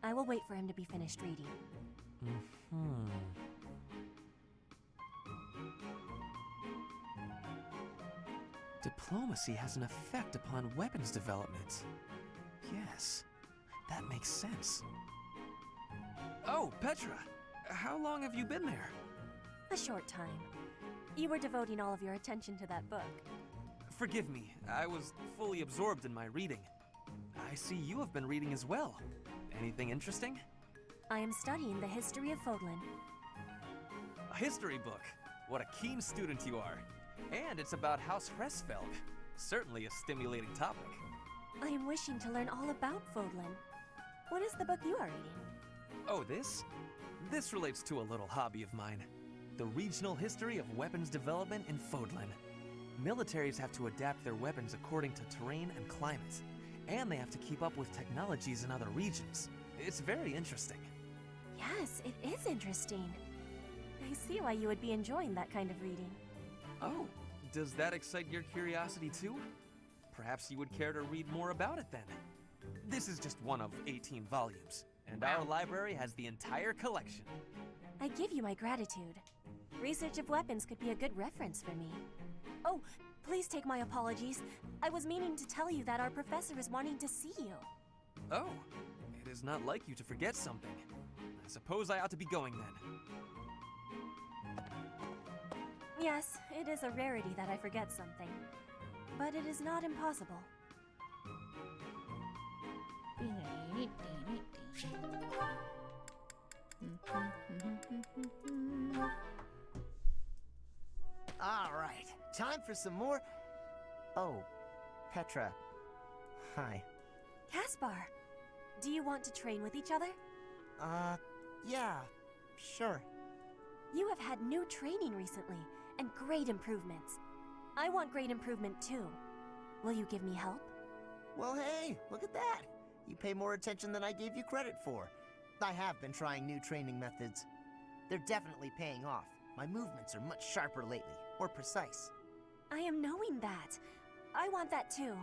I will wait for him to be finished reading. Diplomacy has an effect upon weapons development. Yes, that makes sense. Oh, Petra! How long have you been there? A short time. You were devoting all of your attention to that book. Forgive me, I was fully absorbed in my reading. I see you have been reading as well. Anything interesting? I am studying the history of Fodlan. A history book. What a keen student you are. And it's about House Hresvelg. Certainly a stimulating topic. I am wishing to learn all about Fodlan. What is the book you are reading? Oh, this? This relates to a little hobby of mine. The regional history of weapons development in Fodlan. Militaries have to adapt their weapons according to terrain and climate. And they have to keep up with technologies in other regions. It's very interesting. Yes, it is interesting. I see why you would be enjoying that kind of reading. Oh, does that excite your curiosity too? Perhaps you would care to read more about it then. This is just one of 18 volumes, and our library has the entire collection. I give you my gratitude. Research of weapons could be a good reference for me. Oh, please take my apologies. I was meaning to tell you that our professor is wanting to see you. Oh, it is not like you to forget something. I suppose I ought to be going then. Yes, it is a rarity that I forget something. But it is not impossible. All right, time for some more. Oh, Petra. Hi. Caspar, do you want to train with each other? Yeah, sure. You have had new training recently, and great improvements. I want great improvement too. Will you give me help? Well, hey, look at that. You pay more attention than I gave you credit for. I have been trying new training methods. They're definitely paying off. My movements are much sharper lately, more precise. I am knowing that. I want that too.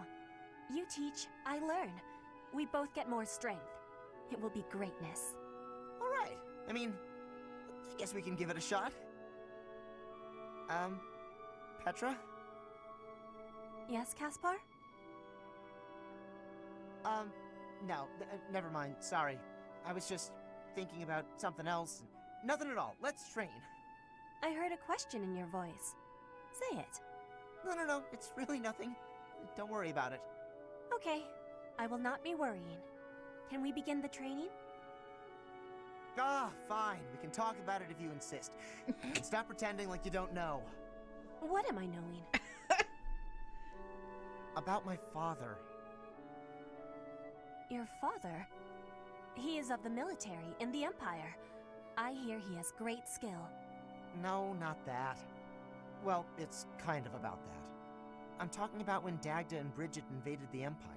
You teach, I learn. We both get more strength. It will be greatness. All right. I mean, I guess we can give it a shot. Petra? Yes, Caspar? No, never mind. Sorry. I was just thinking about something else. Nothing at all. Let's train. I heard a question in your voice. Say it. No. It's really nothing. Don't worry about it. Okay. I will not be worrying. Can we begin the training? Ah, fine. We can talk about it if you insist. And stop pretending like you don't know. What am I knowing? About my father. Your father? He is of the military in the Empire. I hear he has great skill. No, not that. Well, it's kind of about that. I'm talking about when Dagda and Bridget invaded the Empire.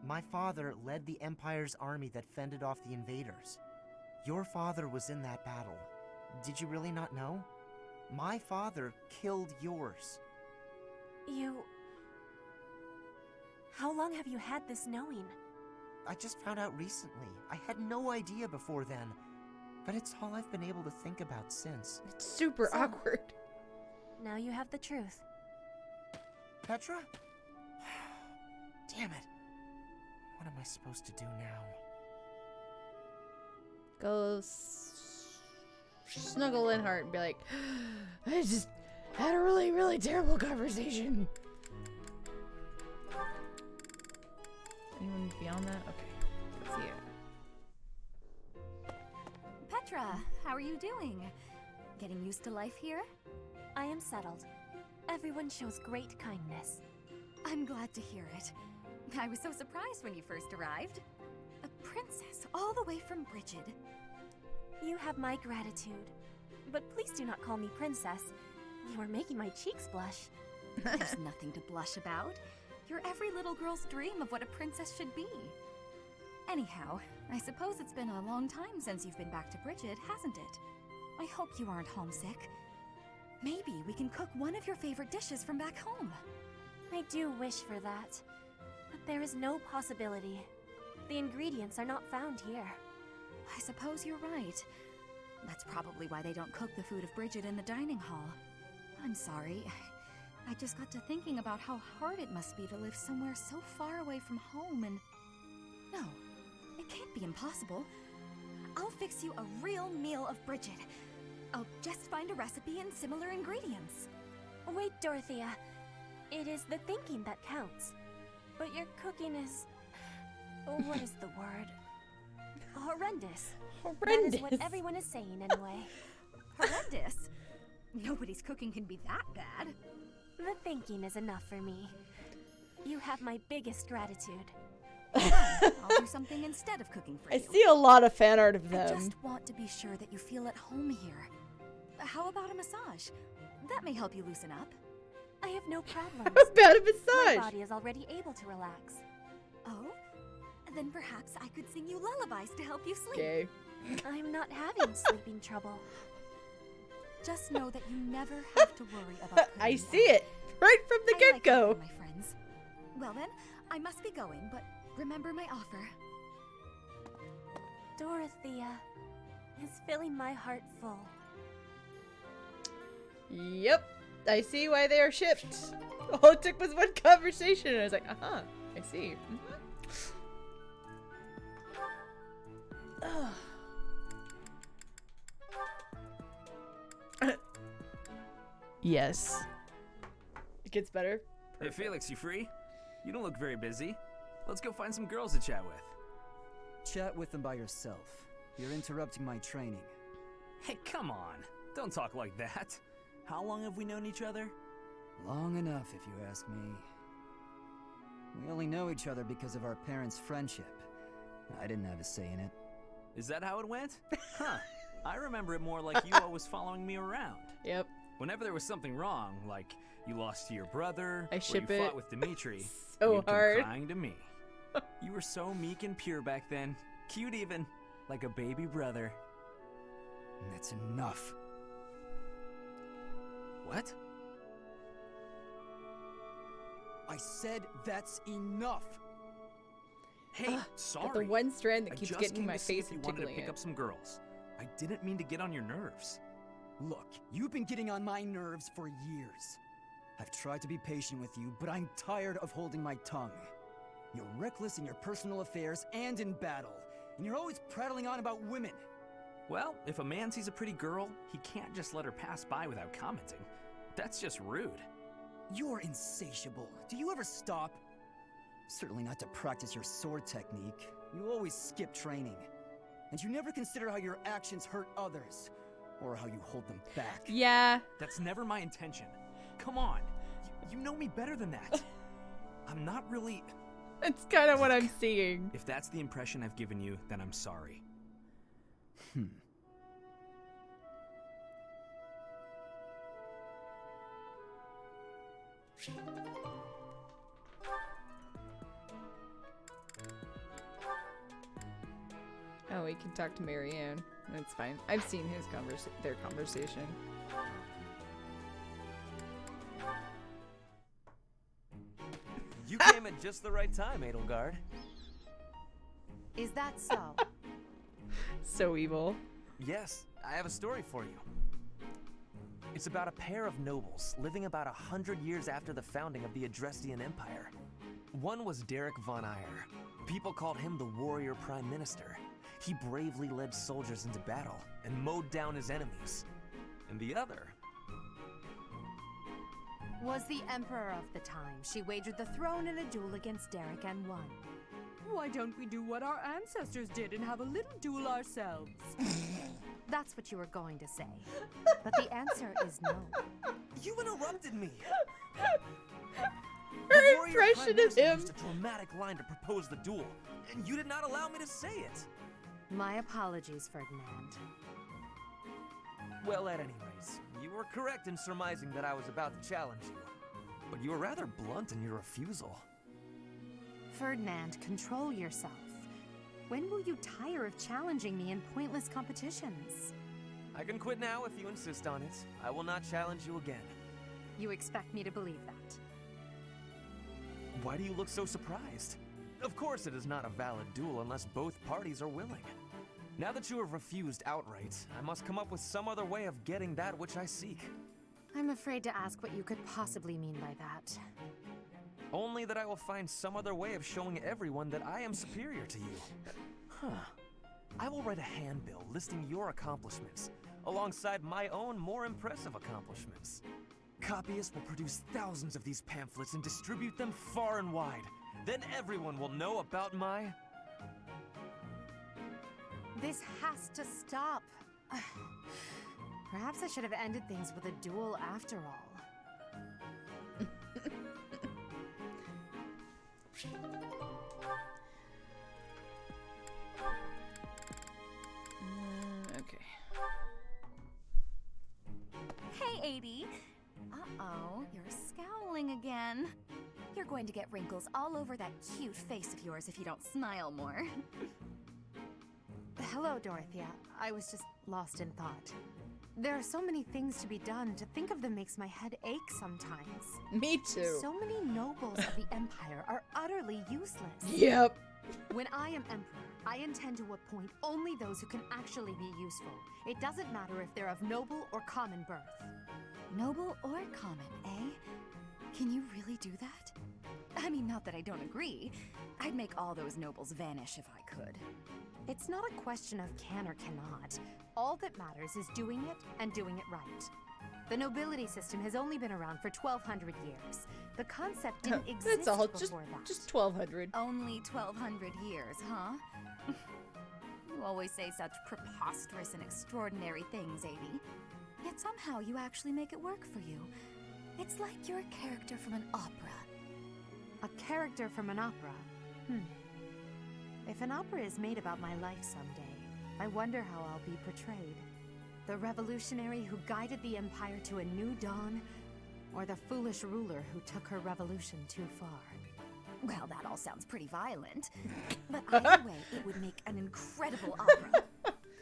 My father led the Empire's army that fended off the invaders. Your father was in that battle. Did you really not know? My father killed yours. You... How long have you had this knowing? I just found out recently. I had no idea before then. But it's all I've been able to think about since. It's super awkward. Now you have the truth. Petra? Damn it. What am I supposed to do now? Go snuggle Linhart and be like, I just had a really, really terrible conversation. Anyone beyond that? Okay. Let's see it. Petra, how are you doing? Getting used to life here? I am settled. Everyone shows great kindness. I'm glad to hear it. I was so surprised when you first arrived. A princess all the way from Brigid. You have my gratitude. But please do not call me princess. You are making my cheeks blush. There's nothing to blush about. You're every little girl's dream of what a princess should be. Anyhow, I suppose it's been a long time since you've been back to Brigid, hasn't it? I hope you aren't homesick. Maybe we can cook one of your favorite dishes from back home. I do wish for that. But there is no possibility. The ingredients are not found here. I suppose you're right. That's probably why they don't cook the food of Brigid in the dining hall. I'm sorry. I just got to thinking about how hard it must be to live somewhere so far away from home and... No, it can't be impossible. I'll fix you a real meal of Brigid. I'll just find a recipe and similar ingredients. Wait, Dorothea. It is the thinking that counts. But your cooking is... what is the word? Horrendous. Horrendous. That is what everyone is saying anyway. Horrendous? Nobody's cooking can be that bad. The thinking is enough for me. You have my biggest gratitude. I'll do something instead of cooking for I you. see a lot of fan art of them. I just want to be sure that you feel at home here. How about a massage? That may help you loosen up. I have no problems. How about a massage? My body is already able to relax. Oh? Then perhaps I could sing you lullabies to help you sleep. Okay. I'm not having sleeping trouble. Just know that you never have to worry about I see it right from the get-go. Like my friends. Well then, I must be going, but remember my offer. Dorothea is filling my heart full. Yep. I see why they are shipped. All it took was one conversation and I was like, uh-huh. I see. Yes. It gets better. Hey Felix, you free? You don't look very busy. Let's go find some girls to chat with. Chat with them by yourself. You're interrupting my training. Hey, come on. Don't talk like that. How long have we known each other? Long enough, if you ask me. We only know each other because of our parents' friendship. I didn't have a say in it. Is that how it went? Huh. I remember it more like you always following me around. Yep. Whenever there was something wrong, like you lost to your brother, I or ship you it fought with Dimitri, so you'd come hard. crying to me. You were so meek and pure back then. Cute even. Like a baby brother. That's enough. What? I said that's enough. Hey, Got sorry. the one strand that I keeps just getting in came my to see face if you and wanted to tickling pick it. up some girls. I didn't mean to get on your nerves. Look, you've been getting on my nerves for years. I've tried to be patient with you, but I'm tired of holding my tongue. You're reckless in your personal affairs and in battle, and you're always prattling on about women. Well, if a man sees a pretty girl, he can't just let her pass by without commenting. That's just rude. You're insatiable. Do you ever stop? Certainly not to practice your sword technique. You always skip training. And you never consider how your actions hurt others, or how you hold them back. Yeah. That's never my intention. Come on. You know me better than that. I'm not really... That's kind of what I'm seeing. If that's the impression I've given you, then I'm sorry. Oh, he can talk to Marianne. That's fine. I've seen their conversation. You came at just the right time, Edelgard. Is that so? So evil. Yes, I have a story for you. It's about a pair of nobles living about 100 years after the founding of the Adrestian Empire. One was Derek von Eyre. People called him the warrior prime minister. He bravely led soldiers into battle and mowed down his enemies. And the other was the emperor of the time. She wagered the throne in a duel against Derek and won. Why don't we do what our ancestors did and have a little duel ourselves? That's what you were going to say. But the answer is no. You interrupted me! Her impression of him! Used a dramatic line to propose the duel, and you did not allow me to say it! My apologies, Ferdinand. Well, at any rate, you were correct in surmising that I was about to challenge you. But you were rather blunt in your refusal. Ferdinand, control yourself. When will you tire of challenging me in pointless competitions? I can quit now if you insist on it. I will not challenge you again. You expect me to believe that? Why do you look so surprised? Of course it is not a valid duel unless both parties are willing. Now that you have refused outright, I must come up with some other way of getting that which I seek. I'm afraid to ask what you could possibly mean by that. Only that I will find some other way of showing everyone that I am superior to you. Huh. I will write a handbill listing your accomplishments, alongside my own more impressive accomplishments. Copyists will produce thousands of these pamphlets and distribute them far and wide. Then everyone will know about my... This has to stop. Perhaps I should have ended things with a duel after all. Okay. Hey, Adie. Uh-oh, you're scowling again. You're going to get wrinkles all over that cute face of yours if you don't smile more. Hello, Dorothea. I was just lost in thought. There are so many things to be done. To think of them makes my head ache sometimes. Me too. So many nobles of the Empire are utterly useless. Yep. When I am Emperor, I intend to appoint only those who can actually be useful. It doesn't matter if they're of noble or common birth. Noble or common, eh? Can you really do that? I mean, not that I don't agree. I'd make all those nobles vanish if I could. It's not a question of can or cannot. All that matters is doing it and doing it right. The nobility system has only been around for 1,200 years. The concept didn't exist That's all. before that. Just 1,200. Only 1,200 years, huh? You always say such preposterous and extraordinary things, Adie. Yet somehow you actually make it work for you. It's like you're a character from an opera. A character from an opera? If an opera is made about my life someday, I wonder how I'll be portrayed. The revolutionary who guided the Empire to a new dawn, or the foolish ruler who took her revolution too far? Well, that all sounds pretty violent. But either way, it would make an incredible opera.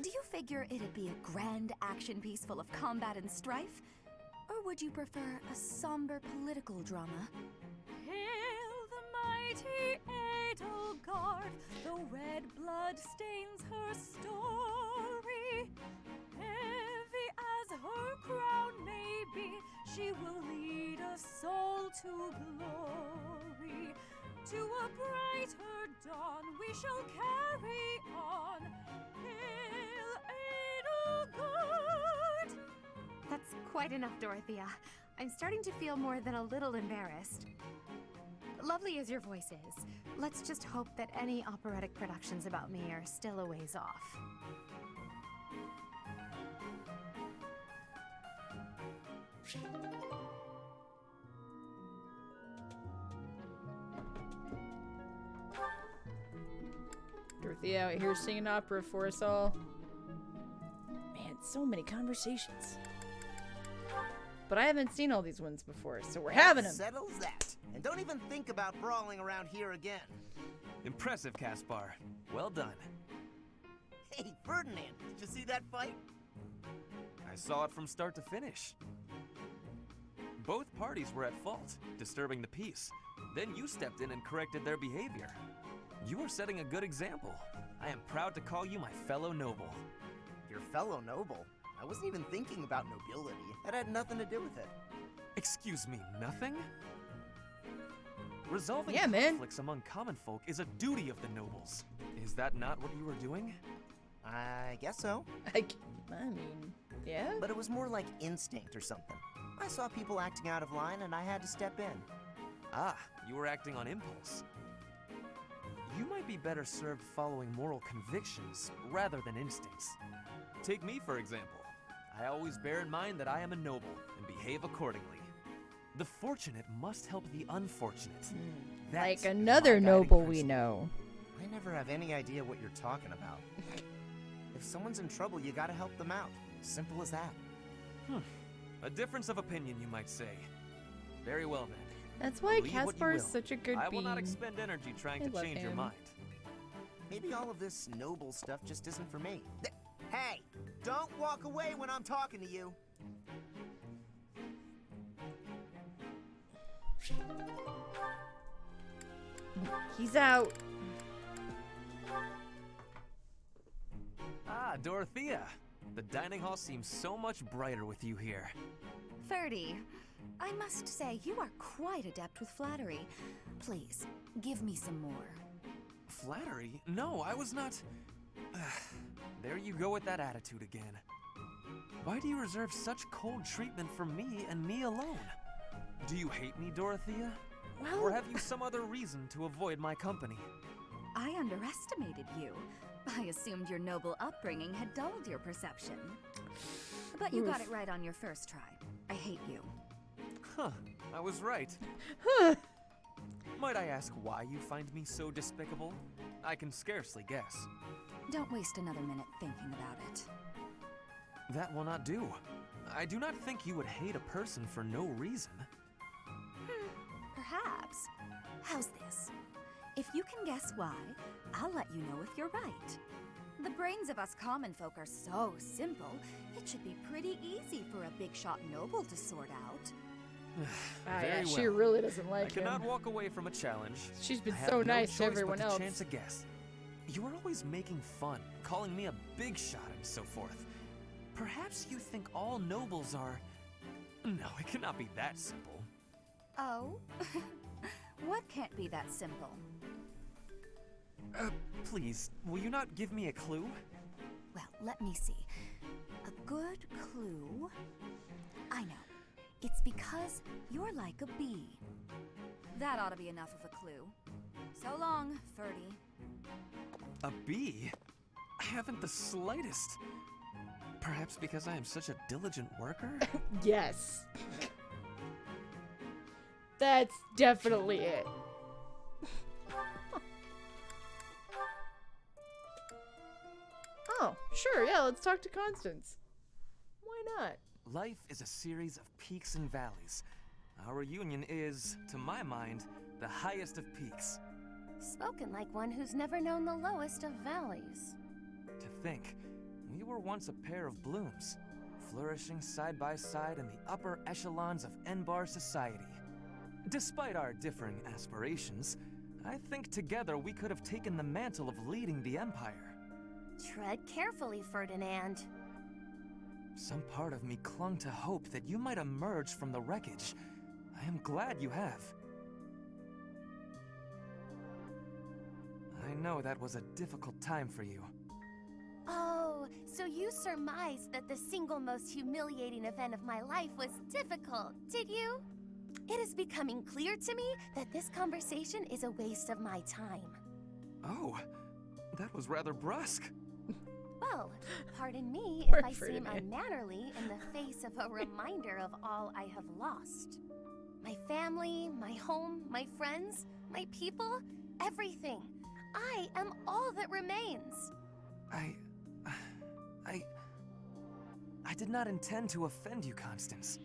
Do you figure it'd be a grand action piece full of combat and strife? Or would you prefer a somber political drama? Hail the mighty Edelgard, the red blood stains her story. Heavy as her crown may be, she will lead us all to glory. To a brighter dawn we shall carry on. Hail Edelgard! That's quite enough, Dorothea. I'm starting to feel more than a little embarrassed. Lovely as your voice is, let's just hope that any operatic productions about me are still a ways off. Dorothea out here singing opera for us all. Man, so many conversations. But I haven't seen all these ones before, so we're having them. Settles that. And don't even think about brawling around here again. Impressive, Caspar. Well done. Hey, Ferdinand, did you see that fight? I saw it from start to finish. Both parties were at fault, disturbing the peace. Then you stepped in and corrected their behavior. You are setting a good example. I am proud to call you my fellow noble. Your fellow noble? I wasn't even thinking about nobility. That had nothing to do with it. Excuse me, nothing? Resolving Yeah, man. conflicts among common folk is a duty of the nobles. Is that not what you were doing? I guess so. I mean, yeah? But it was more like instinct or something. I saw people acting out of line and I had to step in. Ah, you were acting on impulse. You might be better served following moral convictions rather than instincts. Take me, for example. I always bear in mind that I am a noble and behave accordingly. The fortunate must help the unfortunate. That Like is another my guiding noble we principle. know. I never have any idea what you're talking about. If someone's in trouble, you gotta help them out. Simple as that. A difference of opinion, you might say. Very well then. That's why Believe what you Caspar is will. such a good I will not bean. expend energy trying I to love change your him. mind. Maybe all of this noble stuff just isn't for me. Hey, don't walk away when I'm talking to you. He's out. Ah, Dorothea. The dining hall seems so much brighter with you here. Ferdy, I must say you are quite adept with flattery. Please, give me some more. Flattery? No, I was not... There you go with that attitude again. Why do you reserve such cold treatment for me and me alone? Do you hate me, Dorothea? Well... Or have you some other reason to avoid my company? I underestimated you. I assumed your noble upbringing had dulled your perception. But you got it right on your first try. I hate you. Huh, I was right. Might I ask why you find me so despicable? I can scarcely guess. Don't waste another minute thinking about it. That will not do. I do not think you would hate a person for no reason. Perhaps. How's this? If you can guess why, I'll let you know if you're right. The brains of us common folk are so simple, it should be pretty easy for a big shot noble to sort out. Very She well. really doesn't like I cannot him. walk away from a challenge. She's been I have so no nice to choice everyone but else. to chance a guess. You are always making fun, calling me a big shot and so forth. Perhaps you think all nobles are... No, it cannot be that simple. Oh? What can't be that simple? Please, will you not give me a clue? Well, let me see. A good clue? I know. It's because you're like a bee. That ought to be enough of a clue. So long, Ferdy. A bee? I haven't the slightest. Perhaps because I am such a diligent worker? Yes. That's definitely it. Oh, sure, yeah, let's talk to Constance. Why not? Life is a series of peaks and valleys. Our union is, to my mind, the highest of peaks. Spoken like one who's never known the lowest of valleys. To think, we were once a pair of blooms, flourishing side by side in the upper echelons of Enbar society. Despite our differing aspirations, I think together we could have taken the mantle of leading the Empire. Tread carefully, Ferdinand. Some part of me clung to hope that you might emerge from the wreckage. I am glad you have. I know that was a difficult time for you. Oh, so you surmised that the single most humiliating event of my life was difficult, did you? It is becoming clear to me that this conversation is a waste of my time. Oh, that was rather brusque. Well, pardon me Poor if I seem Ferdinand. unmannerly in the face of a reminder of all I have lost. My family, my home, my friends, my people, everything. I am all that remains. I did not intend to offend you, Constance.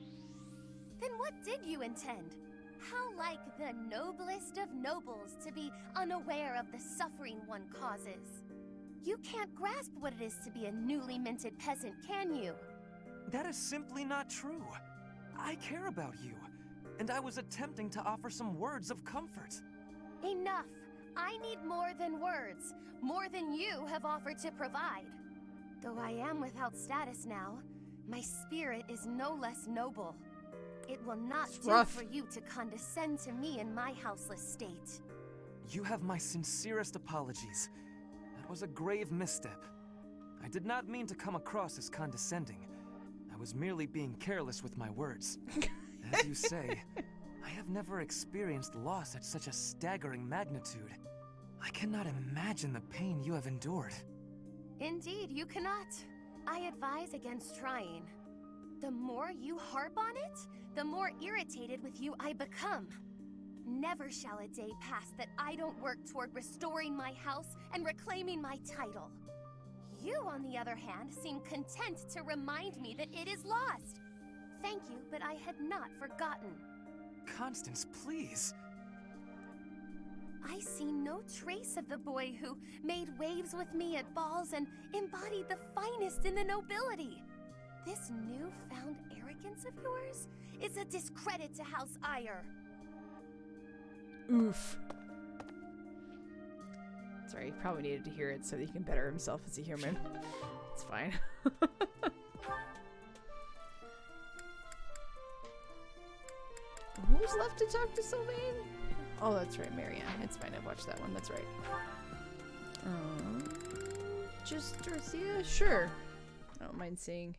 Then what did you intend? How like the noblest of nobles to be unaware of the suffering one causes. You can't grasp what it is to be a newly minted peasant, can you? That is simply not true. I care about you, and I was attempting to offer some words of comfort. Enough! I need more than words. More than you have offered to provide. Though I am without status now, my spirit is no less noble. It will not do for you to condescend to me in my houseless state. You have my sincerest apologies. That was a grave misstep. I did not mean to come across as condescending. I was merely being careless with my words. As you say, I have never experienced loss at such a staggering magnitude. I cannot imagine the pain you have endured. Indeed, you cannot. I advise against trying. The more you harp on it, the more irritated with you I become. Never shall a day pass that I don't work toward restoring my house and reclaiming my title. You, on the other hand, seem content to remind me that it is lost. Thank you, but I had not forgotten. Constance, please. I see no trace of the boy who made waves with me at balls and embodied the finest in the nobility. This newfound arrogance of yours is a discredit to House Ire. Oof. Sorry, he probably needed to hear it so that he can better himself as a human. It's fine. Who's left to talk to Sylvain? Oh, that's right, Marianne. It's fine, I've watched that one, that's right. Just Dorothea? Sure. I don't mind seeing.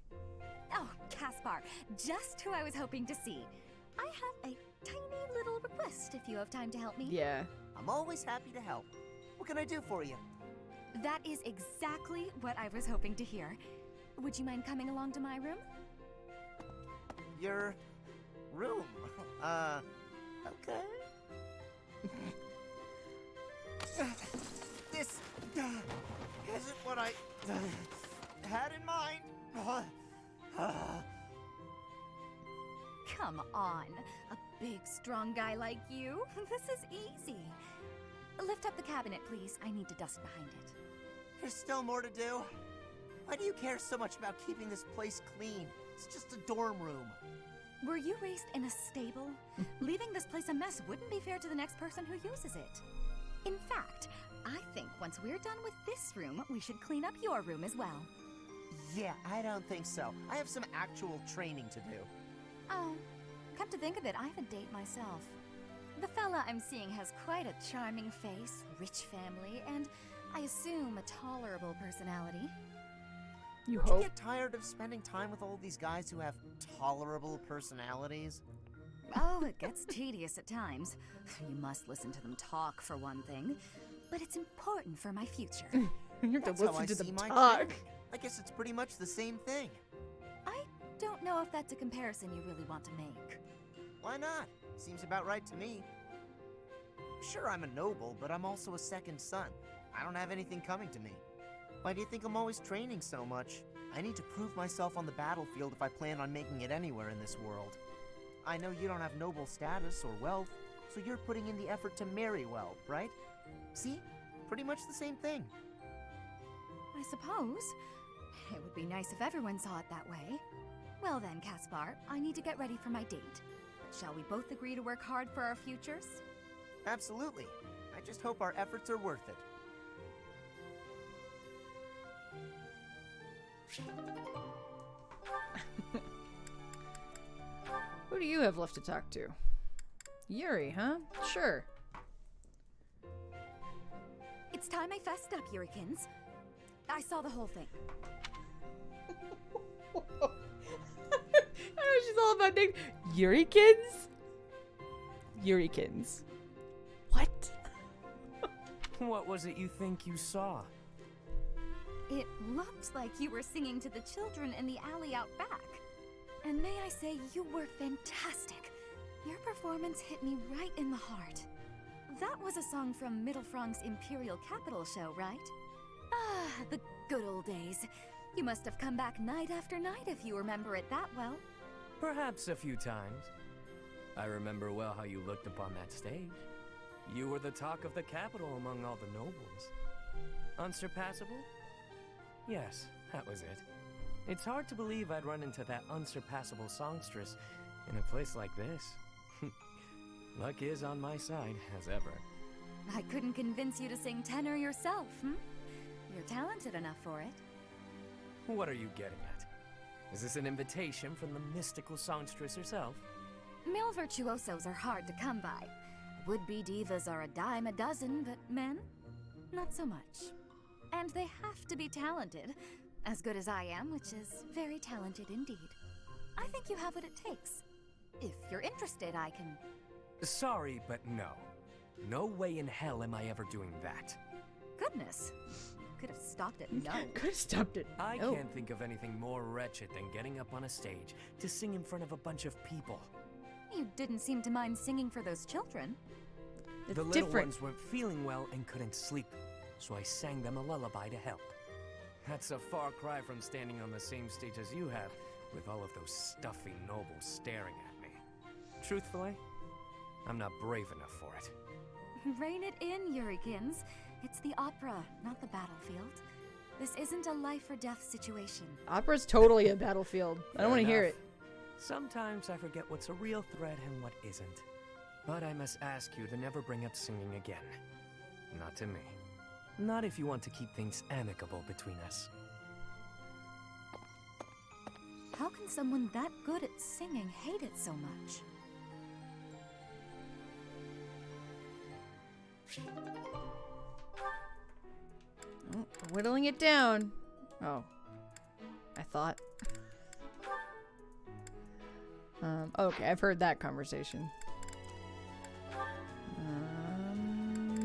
Oh, Caspar, just who I was hoping to see. I have a tiny little request if you have time to help me. Yeah. I'm always happy to help. What can I do for you? That is exactly what I was hoping to hear. Would you mind coming along to my room? Your room? Okay. This isn't what I had in mind. Come on, a big, strong guy like you. This is easy. Lift up the cabinet, please. I need to dust behind it. There's still more to do. Why do you care so much about keeping this place clean? It's just a dorm room. Were you raised in a stable? Leaving this place a mess wouldn't be fair to the next person who uses it. In fact, I think once we're done with this room, we should clean up your room as well. Yeah, I don't think so. I have some actual training to do. Oh, come to think of it, I have a date myself. The fella I'm seeing has quite a charming face, rich family, and I assume a tolerable personality. You Don't hope? you get tired of spending time with all these guys who have tolerable personalities? Oh, it gets tedious at times. You must listen to them talk, for one thing. But it's important for my future. You have That's to how I listen to see them my talk. training. I guess it's pretty much the same thing. I don't know if that's a comparison you really want to make. Why not? Seems about right to me. Sure, I'm a noble, but I'm also a second son. I don't have anything coming to me. Why do you think I'm always training so much? I need to prove myself on the battlefield if I plan on making it anywhere in this world. I know you don't have noble status or wealth, so you're putting in the effort to marry well, right? See? Pretty much the same thing. I suppose. It would be nice if everyone saw it that way. Well then, Caspar, I need to get ready for my date. Shall we both agree to work hard for our futures? Absolutely. I just hope our efforts are worth it. Who do you have left to talk to? Yuri, huh? Sure. It's time I fessed up, Yurikins. I saw the whole thing. I know she's all about names. Yurikins? Yurikins. What? What was it you think you saw? It looked like you were singing to the children in the alley out back. And may I say, you were fantastic. Your performance hit me right in the heart. That was a song from Mittelfrank's Imperial Capital show, right? Ah, the good old days. You must have come back night after night if you remember it that well. Perhaps a few times. I remember well how you looked upon that stage. You were the talk of the capital among all the nobles. Unsurpassable, Yes, that was it. It's hard to believe I'd run into that unsurpassable songstress in a place like this. Luck is on my side, as ever. I couldn't convince you to sing tenor yourself, You're talented enough for it. What are you getting at? Is this an invitation from the mystical songstress herself? Male virtuosos are hard to come by. Would-be divas are a dime a dozen, but men? Not so much. And they have to be talented. As good as I am, which is very talented indeed. I think you have what it takes. If you're interested, I can... Sorry, but no. No way in hell am I ever doing that. Goodness. Could have stopped at no. Could have stopped it. I can't think of anything more wretched than getting up on a stage to sing in front of a bunch of people. You didn't seem to mind singing for those children. The little ones weren't feeling well and couldn't sleep, so I sang them a lullaby to help. That's a far cry from standing on the same stage as you have, with all of those stuffy nobles staring at me. Truthfully, I'm not brave enough for it. Rein it in, Yurikins. It's the opera, not the battlefield. This isn't a life or death situation. Opera's totally a battlefield. I don't want to hear it. Sometimes I forget what's a real threat and what isn't. But I must ask you to never bring up singing again. Not to me. Not if you want to keep things amicable between us. How can someone that good at singing hate it so much? Oh, we're whittling it down. Oh. I thought. Okay, I've heard that conversation.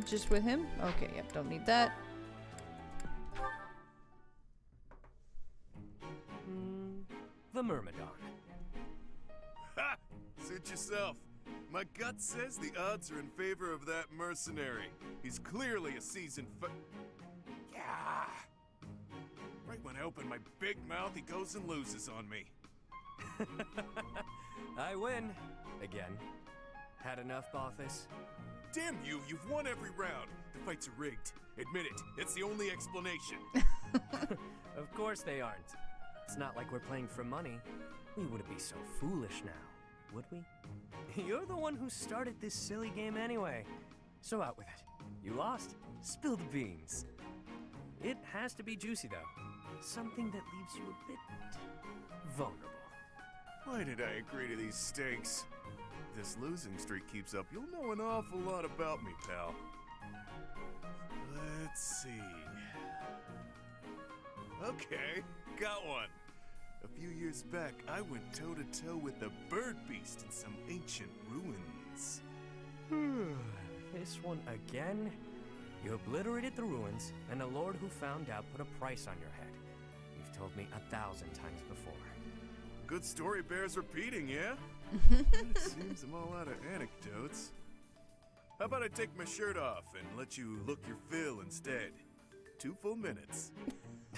Just with him? Okay, yep, don't need that. The Myrmidon. Ha! Suit yourself. My gut says the odds are in favor of that mercenary. He's clearly a seasoned Yeah! Right when I open my big mouth, he goes and loses on me. I win. Again. Had enough, Bothus? Damn you, you've won every round. The fights are rigged. Admit it, it's the only explanation. Of course they aren't. It's not like we're playing for money. We wouldn't be so foolish now, would we? You're the one who started this silly game anyway. So out with it. You lost. Spill the beans. It has to be juicy, though. Something that leaves you a bit vulnerable. Why did I agree to these stakes? If this losing streak keeps up, you'll know an awful lot about me, pal. Let's see. Okay, got one. A few years back, I went toe-to-toe with the bird beast in some ancient ruins. This one again? You obliterated the ruins, and the Lord who found out put a price on your head. You've told me 1,000 times before. Good story bears repeating, yeah? It seems I'm all out of anecdotes. How about I take my shirt off and let you look your fill instead? 2 full minutes.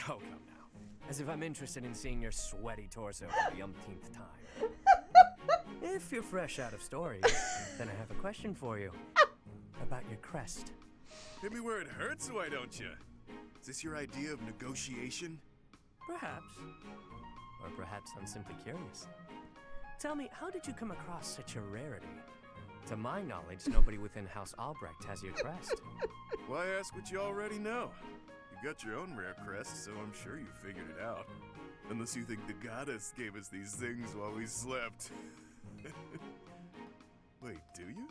Oh, come now. As if I'm interested in seeing your sweaty torso for the umpteenth time. If you're fresh out of stories, then I have a question for you. About your crest. Hit me where it hurts, why don't you? Is this your idea of negotiation? Perhaps. Or perhaps I'm simply curious. Tell me, how did you come across such a rarity? To my knowledge, nobody within House Albrecht has your crest. Why ask what you already know? You got your own rare crest, so I'm sure you figured it out. Unless you think the goddess gave us these things while we slept. Wait, do you?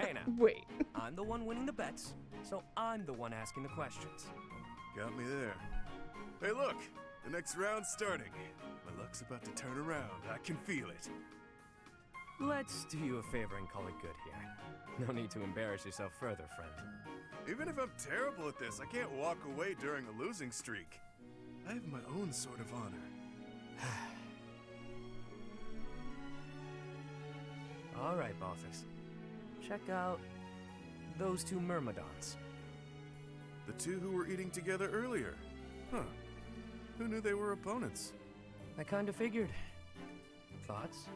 Hey now. Wait. I'm the one winning the bets, so I'm the one asking the questions. Got me there. Hey look, the next round's starting. My luck's about to turn around, I can feel it. Let's do you a favor and call it good here. No need to embarrass yourself further, friend. Even if I'm terrible at this, I can't walk away during a losing streak. I have my own sort of honor. All right, Bothus. Check out those 2 Myrmidons. The 2 who were eating together earlier. Huh. Who knew they were opponents? I kinda figured. Thoughts?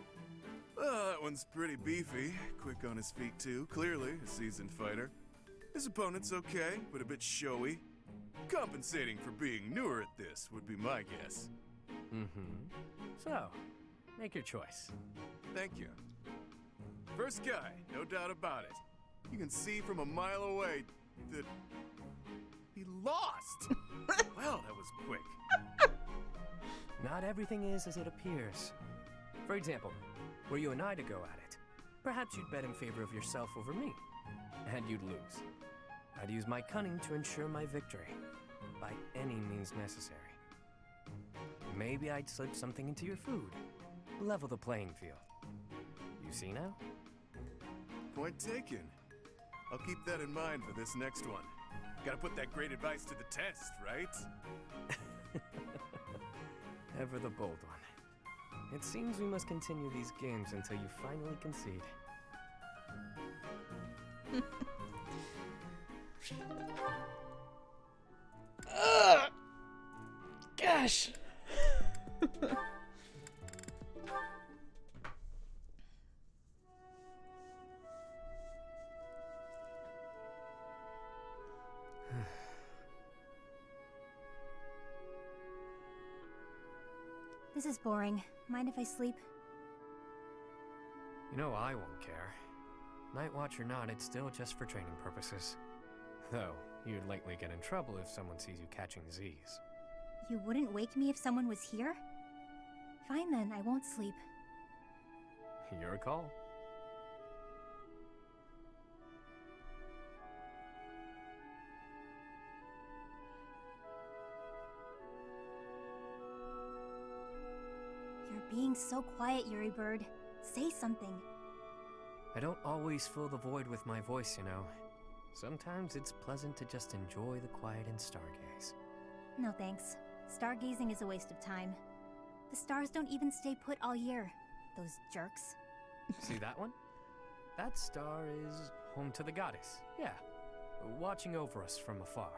Well, that one's pretty beefy. Quick on his feet, too. Clearly a seasoned fighter. His opponent's okay, but a bit showy. Compensating for being newer at this would be my guess. So, make your choice. Thank you. First guy, no doubt about it. You can see from a mile away that he lost. Well, that was quick. Not everything is as it appears. For example, were you and I to go at it, perhaps you'd bet in favor of yourself over me, and you'd lose. I'd use my cunning to ensure my victory, by any means necessary. Maybe I'd slip something into your food, level the playing field. You see now? Point taken. I'll keep that in mind for this next one. Gotta put that great advice to the test, right? Ever the bold one. It seems we must continue these games until you finally concede. Ugh! Gosh. This is boring. Mind if I sleep? You know I won't care. Night watch or not, it's still just for training purposes. Though, you'd likely get in trouble if someone sees you catching Z's. You wouldn't wake me if someone was here? Fine then, I won't sleep. Your call. You're being so quiet, Yuri Bird. Say something. I don't always fill the void with my voice, you know. Sometimes it's pleasant to just enjoy the quiet and stargaze. No thanks. Stargazing is a waste of time. The stars don't even stay put all year. Those jerks. See that one? That star is home to the goddess, yeah. Watching over us from afar.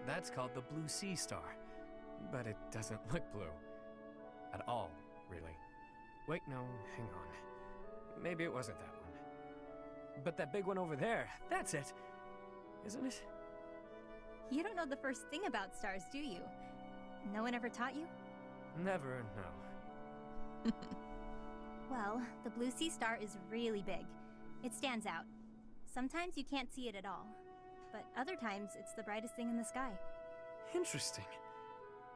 That's called the Blue Sea Star. But it doesn't look blue. At all, really. Wait, no, hang on. Maybe it wasn't that one. But that big one over there, that's it. Isn't it? You don't know the first thing about stars, do you? No one ever taught you? Never, no. Well, the Blue Sea Star is really big. It stands out. Sometimes you can't see it at all. But other times, it's the brightest thing in the sky. Interesting.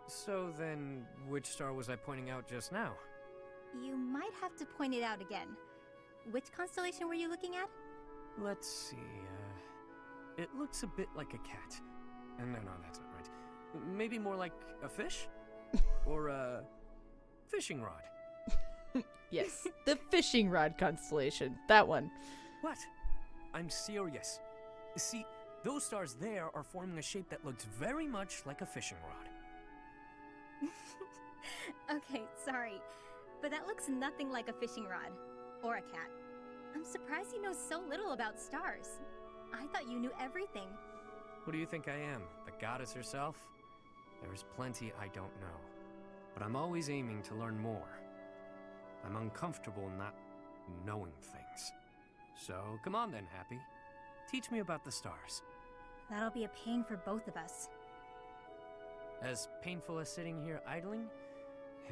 So then, which star was I pointing out just now? You might have to point it out again. Which constellation were you looking at? Let's see, it looks a bit like a cat. No, that's not right. Maybe more like a fish? Or a fishing rod. Yes, the fishing rod constellation. That one. What? I'm serious. See, those stars there are forming a shape that looks very much like a fishing rod. Okay, sorry. But that looks nothing like a fishing rod. Or a cat. I'm surprised you know so little about stars. I thought you knew everything. What do you think I am? The goddess herself? There's plenty I don't know. But I'm always aiming to learn more. I'm uncomfortable not knowing things. So, come on then, Happy. Teach me about the stars. That'll be a pain for both of us. As painful as sitting here idling,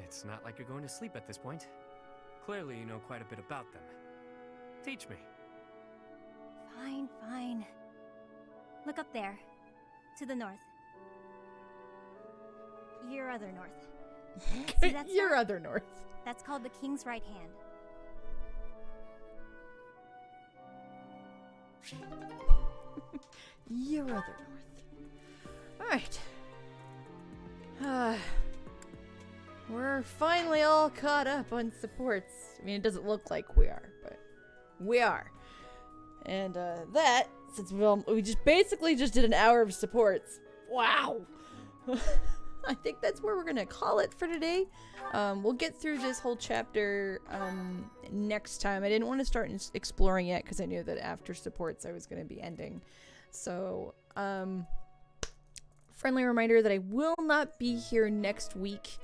it's not like you're going to sleep at this point. Clearly you know quite a bit about them. Teach me. Fine. Look up there. To the north. Your other north. See that Your star? other north. That's called the King's right hand. Your other north. Alright. We're finally all caught up on supports. I mean, it doesn't look like we are, but we are. And that, since we just basically just did an hour of supports. Wow. I think that's where we're going to call it for today. We'll get through this whole chapter next time. I didn't want to start exploring yet because I knew that after supports I was going to be ending. So, friendly reminder that I will not be here next week.